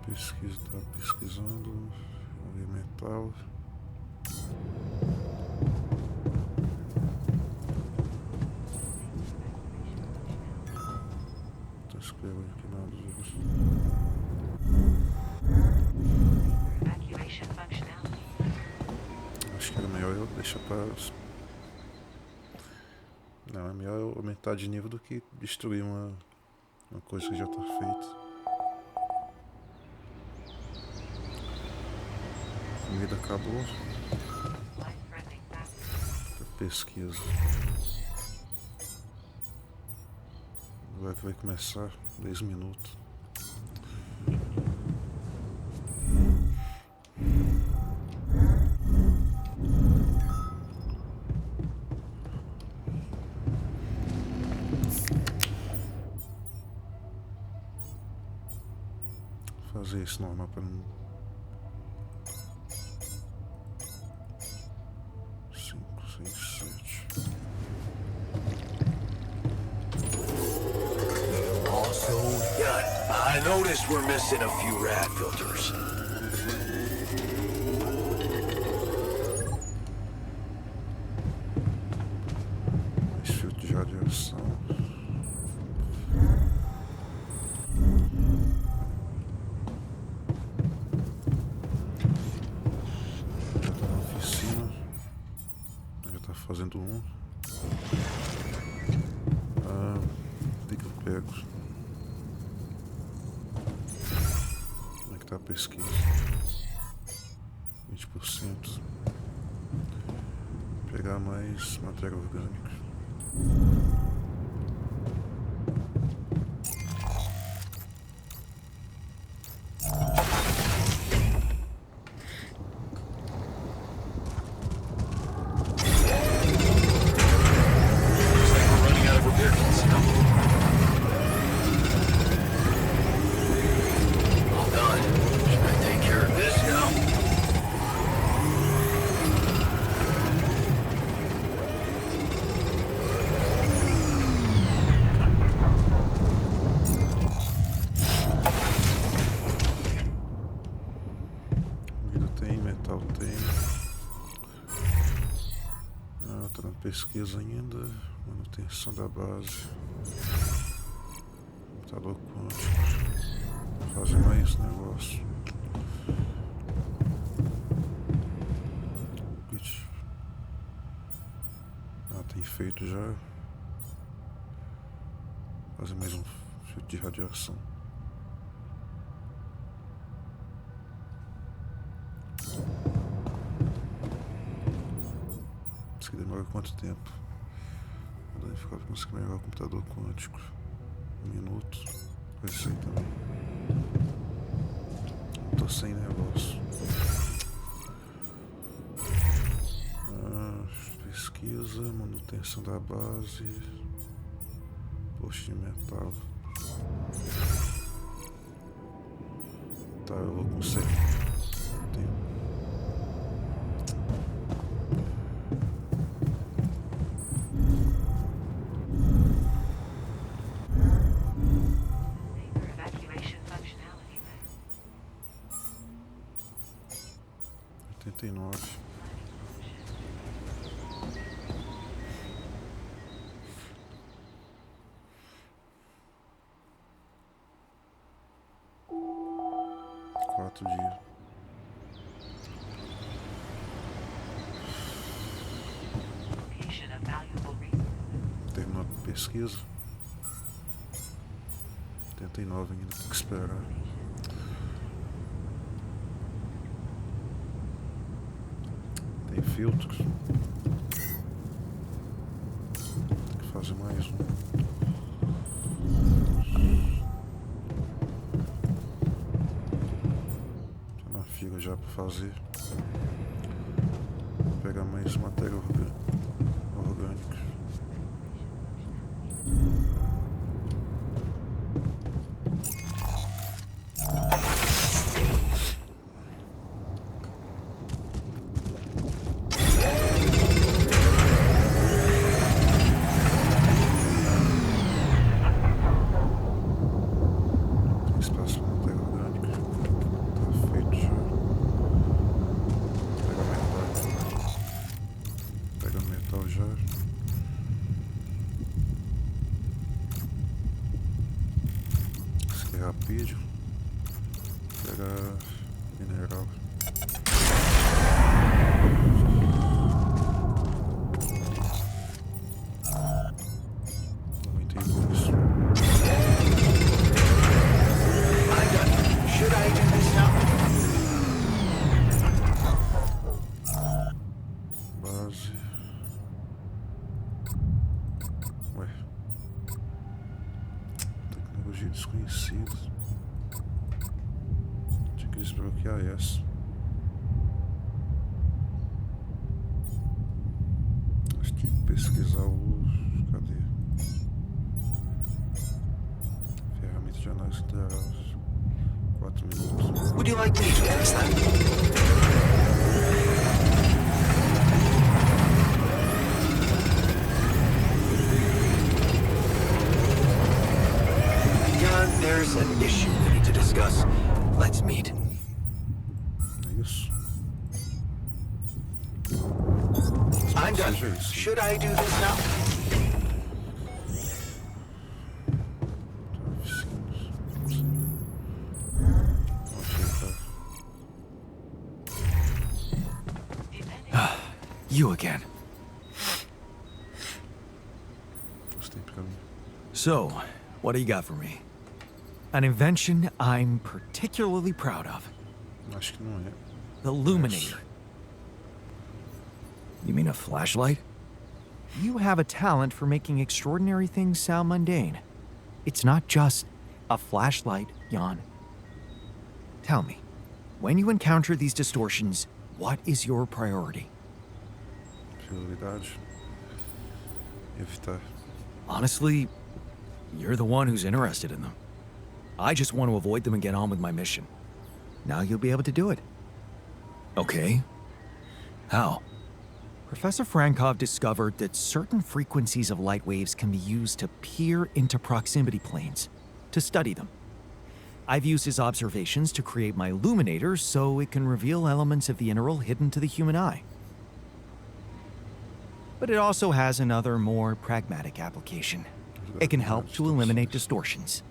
pesquisando. Vamos ver metal. Tá escrevendo aqui na dos. Evacuation functionality. Acho que era melhor eu deixar para. Não, é melhor eu aumentar de nível do que destruir uma coisa que já tá feita. A comida acabou. Life-threatening fast. Pesquisa. Agora que vai começar 10 minutos. Fazer isso normal para não. 5, 6, 7. Also, yeah, I noticed we're missing a few rad filters. Mais filtro de radiação. fazendo um. O que eu pego? Como é que tá a pesquisa? 20%. Pegar mais matéria orgânica. Pesquisa ainda, manutenção da base, computador quântico, fazer mais negócio. Tem feito já. Fazer mais um filtro de radiação. Isso aqui demora quanto tempo? Vou danificar para conseguir melhorar o computador quântico. 1 minuto. Vai ser também. Tô sem negócio. Pesquisa, manutenção da base. Post de metal. Tá, eu vou conseguir. Tem. Dia. Terminou a pesquisa. 89 ainda, tem que esperar. Tem filtros. Tem que fazer mais um. Já para fazer. Vou pegar mais matéria orgânica. Vídeo, pegar mineral. Base. Ué. Tecnologia desconhecida. Desbloquear essa. Acho que tem que pesquisar o. Cadê? Ferramenta de análise de dados. 4 minutos. Would you like me to address that? John, there's an issue we need to discuss. Let's meet. I'm done. Should I do this now? You again. So, what do you got for me? An invention I'm particularly proud of. Acho que não é. The Luminator. You mean a flashlight? You have a talent for making extraordinary things sound mundane. It's not just a flashlight, Jan. Tell me, when you encounter these distortions, what is your priority? Prioridade. Evitar. Honestly, you're the one who's interested in them. I just want to avoid them and get on with my mission. Now you'll be able to do it. Okay. How? Professor Frankov discovered that certain frequencies of light waves can be used to peer into proximity planes, to study them. I've used his observations to create my illuminator so it can reveal elements of the integral hidden to the human eye. But it also has another, more pragmatic application. It can help to eliminate distortions.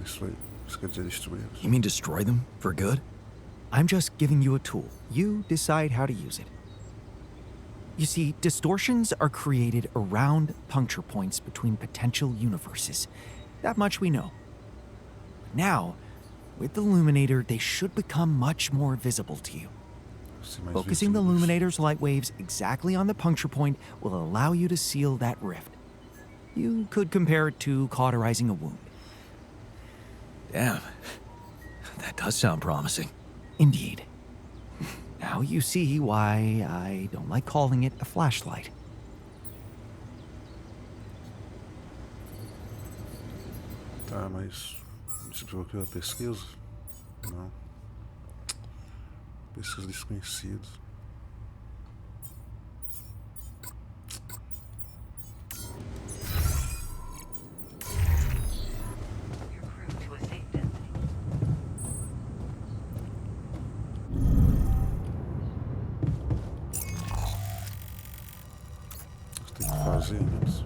Isso quer dizer destruí-los. You mean destroy them for good? I'm just giving you a tool. You decide how to use it. You see, distortions are created around puncture points between potential universes. That much we know. Now, with the illuminator, they should become much more visible to you. Focusing the illuminator's light waves exactly on the puncture point will allow you to seal that rift. You could compare it to cauterizing a wound. Damn. That does sound promising. Indeed. Now you see why I don't like calling it a flashlight. Tá, mas você procura pesquisa? Não. Pesquisa desconhecido. Your crew to a safe destiny. Você tem que fazer isso.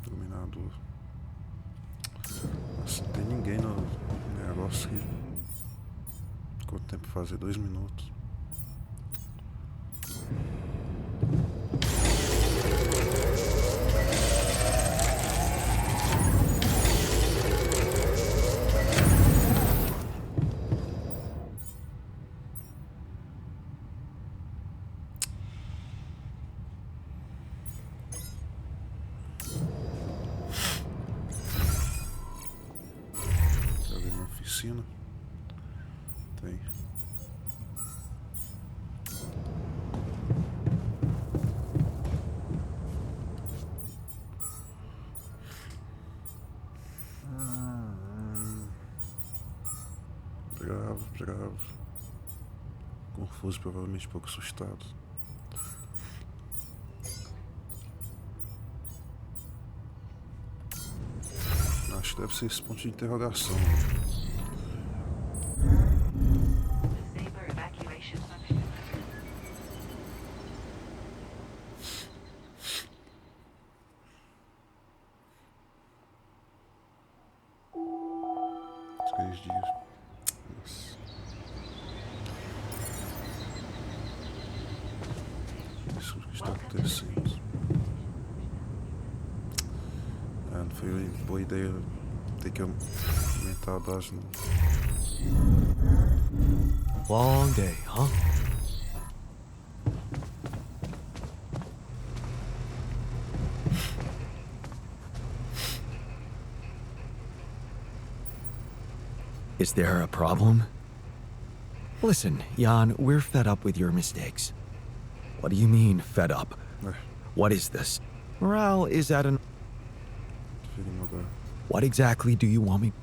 Dominador. Nossa, não tem ninguém no negócio aqui. Quanto tempo pra fazer? 2 minutos. Oficina. Tem. Bravo. Confuso, provavelmente um pouco assustado. Acho que deve ser esse ponto de interrogação. Saber evacuation function. Três dias. Nossa. Isso que está acontecendo. Não foi boa ideia ter que aumentar a base, não. Long day, huh? Is there a problem? Listen, Jan, we're fed up with your mistakes. What do you mean, fed up? É, What is this? Morale is at an... prefiro mudar. What exactly do you want me?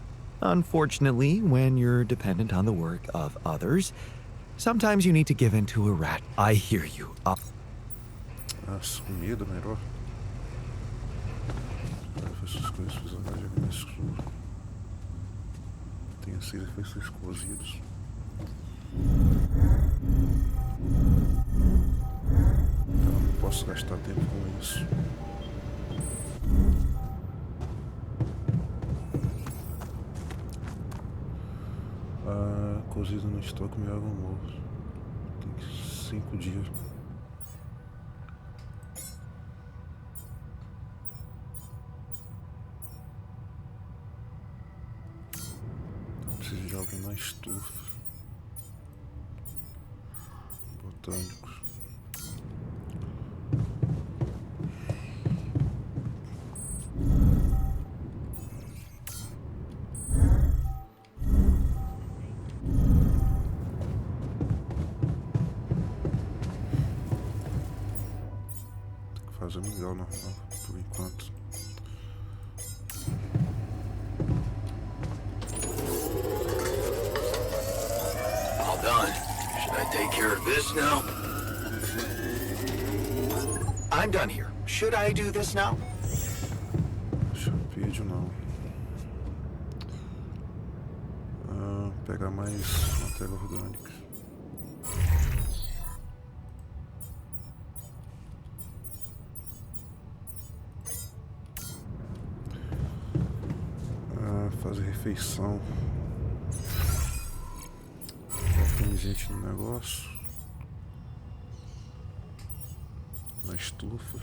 Unfortunately, when you're dependent on the work of others, sometimes you need to give in to a rat. I hear you. Nossa, com medo, melhor. Cara, essas coisas fizeram jogo no escuro. Tem esses efeitos escondidos. Eu não posso gastar tempo com isso. cozido no estoque melhora o humor. Tem 5 dias. Preciso de alguém na estufa. Botânicos. Tem que fazer melhor normal por enquanto. All done. Should I take care of this now? I'm done here. Should I do this now? Vídeo não. Pegar mais matéria orgânica. Fazer refeição. Já tem gente no negócio. Na estufa.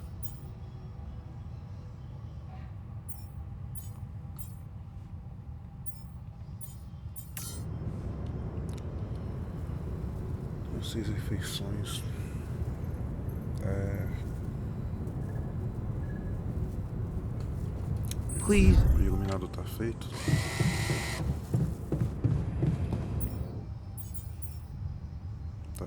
Tem 6 refeições. Please. O iluminado tá feito. Tá.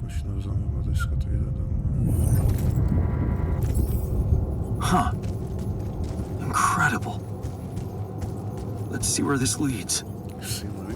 Continua usando uma das categorias da Huh. Incredible. Let's see where this leads. Sim, né?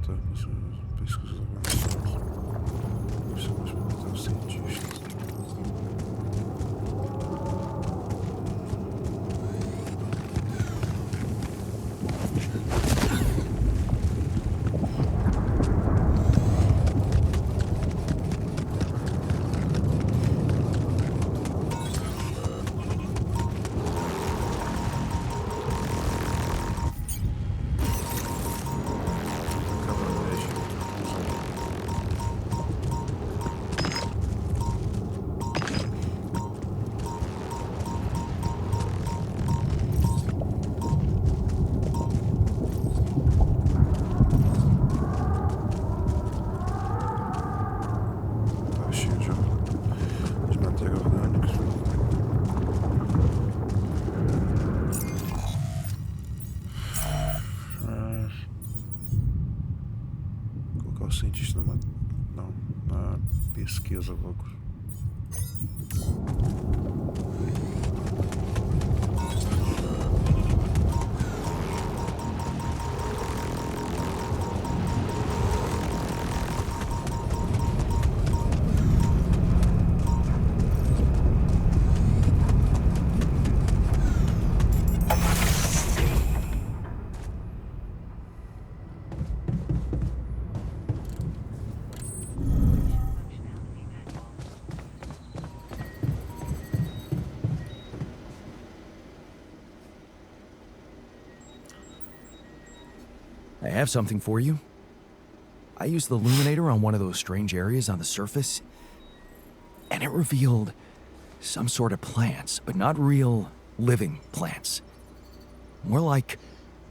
Tá, pesquisas avançadas. Você vai experimentar os cientistas. Cientista na pesquisa logo. I have something for you. I used the illuminator on one of those strange areas on the surface, and it revealed some sort of plants, but not real living plants. More like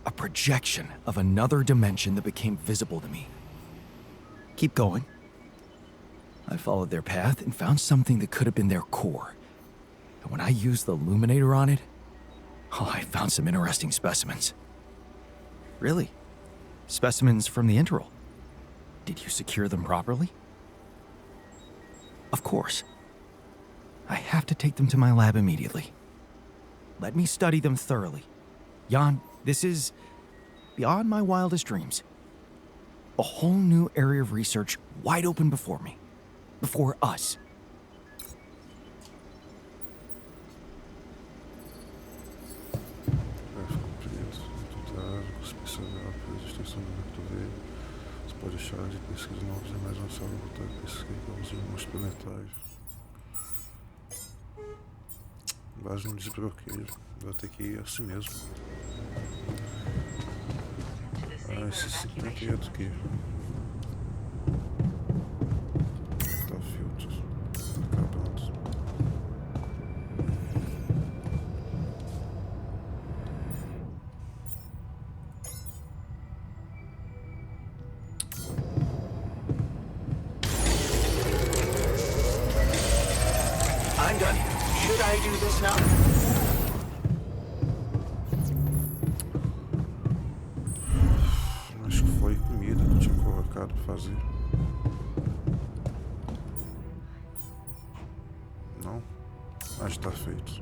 a projection of another dimension that became visible to me. Keep going. I followed their path and found something that could have been their core. And when I used the illuminator on it, I found some interesting specimens. Really? Specimens from the interval. Did you secure them properly? Of course. I have to take them to my lab immediately. Let me study them thoroughly. Jan, this is beyond my wildest dreams. A whole new area of research wide open before me. Before us. Pode achar de pesquisa novos e mais avançados voltar a pesquisa os planetários. Base no desbloqueio. Vai ter que ir assim mesmo. Ah, esse 50 é do que? Tá filtros. Tá acabando. I'm done. Should I do this now? Acho que foi comida que eu tinha colocado pra fazer. Não? Acho que tá feito.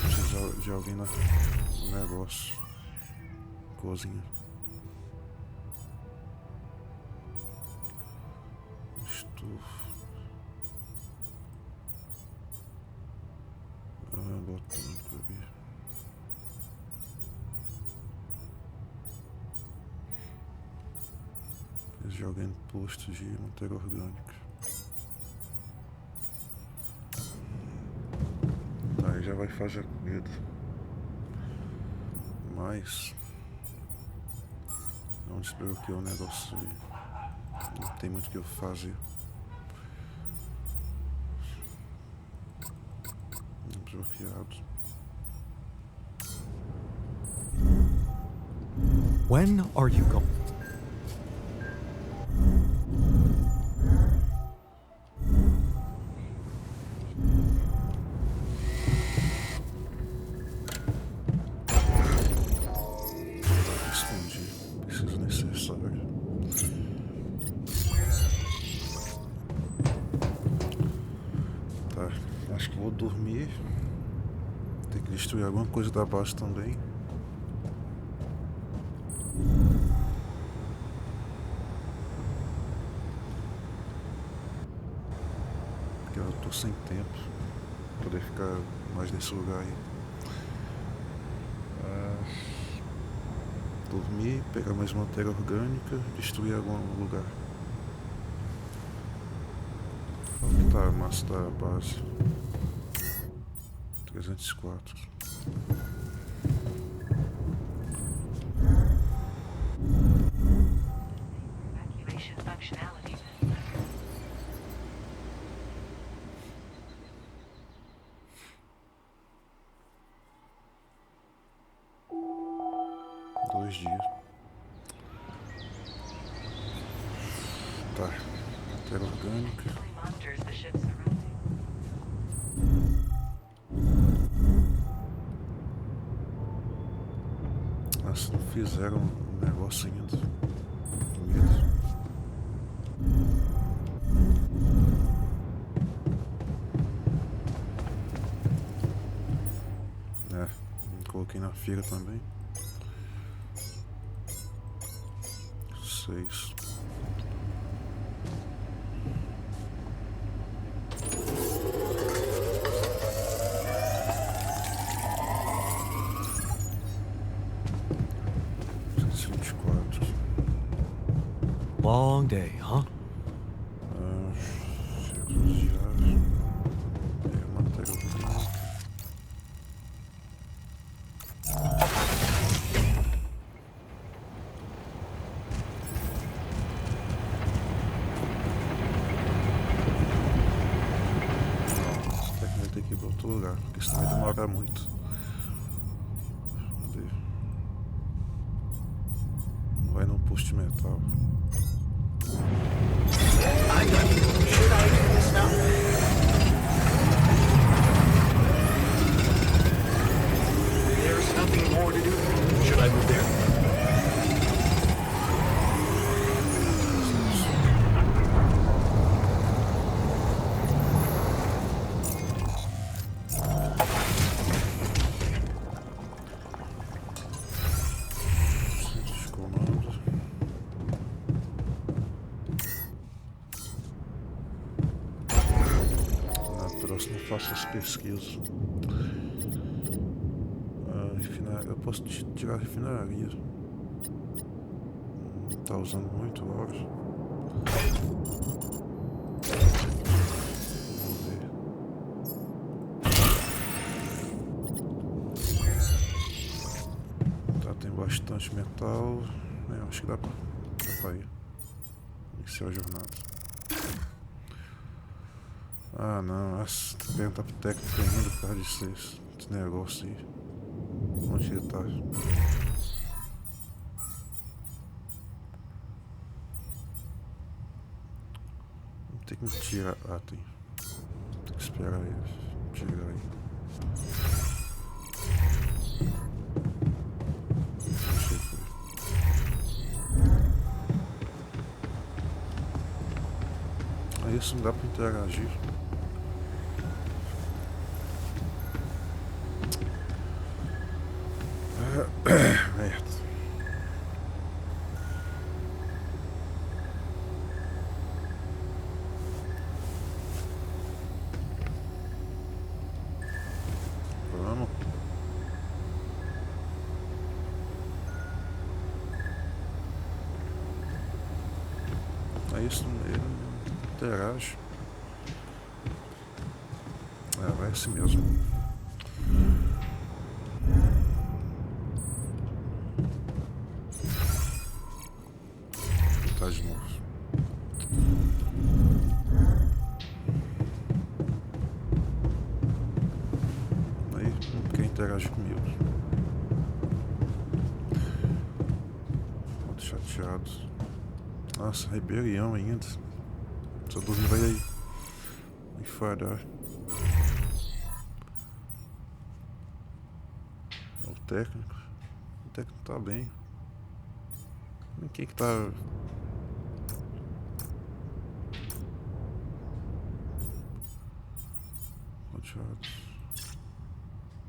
Preciso de alguém no negócio. Cozinha. Estufa. Botânico aqui. Eles jogam em posto de matéria orgânica. Aí já vai fazer a comida. Mas não desbloqueou o negócio ali. Não tem muito o que eu fazer. Bloqueado. When are you going? Escondi. Preciso necessário. Tá. Acho que vou dormir. Tem que destruir alguma coisa da base também. eu tô sem tempo pra poder ficar mais nesse lugar aí. Dormir, pegar mais matéria orgânica, destruir algum lugar. Onde tá a massa da base? 304. Evacuation functionality. Dois dias. Tá. Matéria orgânica. Fully monitors the ship's surroundings. Nossa, não fizeram um negócio ainda. Que medo. Coloquei na feira também. 6. Long day, huh? Círculos de ar. Matéria orgânica. Vai ter que ir para outro lugar, porque senão vai demorar muito. Cadê? Vai num posto de metal. I'm done. Should I do this now? There's nothing more to do. Should I move there? Não faço as pesquisas. Refinaria. Eu posso tirar a refinaria. Tá usando muito óleo. Vamos ver. Tá, tem bastante metal. Acho que dá pra ir. Iniciar a jornada. Ah não, nossa, tem que perguntar pro técnico ainda por causa desse negócio aí. Onde ele tá? Tem que me tirar. Ah, tem. Tem que esperar ele chegar aí. Aí isso não dá pra interagir. Merda. Vamos. Aí isso ele não interage. Vai assim mesmo. De novo. Aí não quer interagir comigo. Muito chateado. Nossa, rebelião ainda. Só dormir vai aí. Enfadar. O técnico. O técnico tá bem. Quem que tá.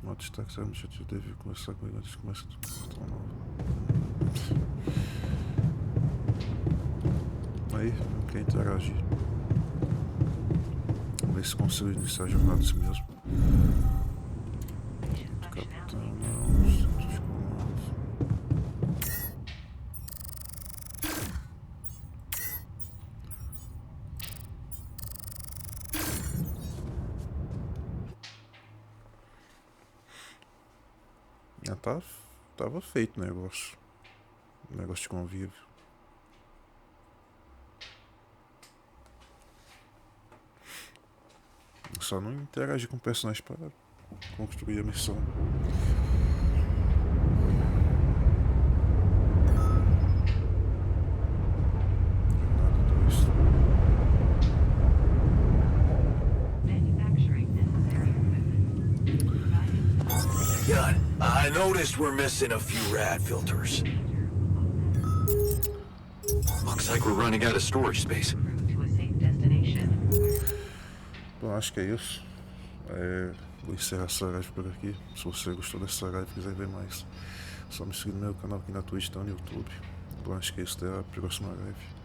Modo destaque, sabe, eu deve conversar com ele antes de começar a portal novo. Aí, não quer interagir. Vamos ver se consigo iniciar a jornada assim mesmo. Capitão, não, científica, tava feito o negócio. O negócio de convívio. Só não interagir com o personagem para construir a missão. Gun, I noticed we're missing a few rad filters. Looks like we're running out of storage space. To a safe destination. Bom, acho que é isso. Vou encerrar essa live por aqui. Se você gostou dessa live e quiser ver mais, só me seguir no meu canal aqui na Twitch e no YouTube. Bom, acho que é isso. Até a próxima live.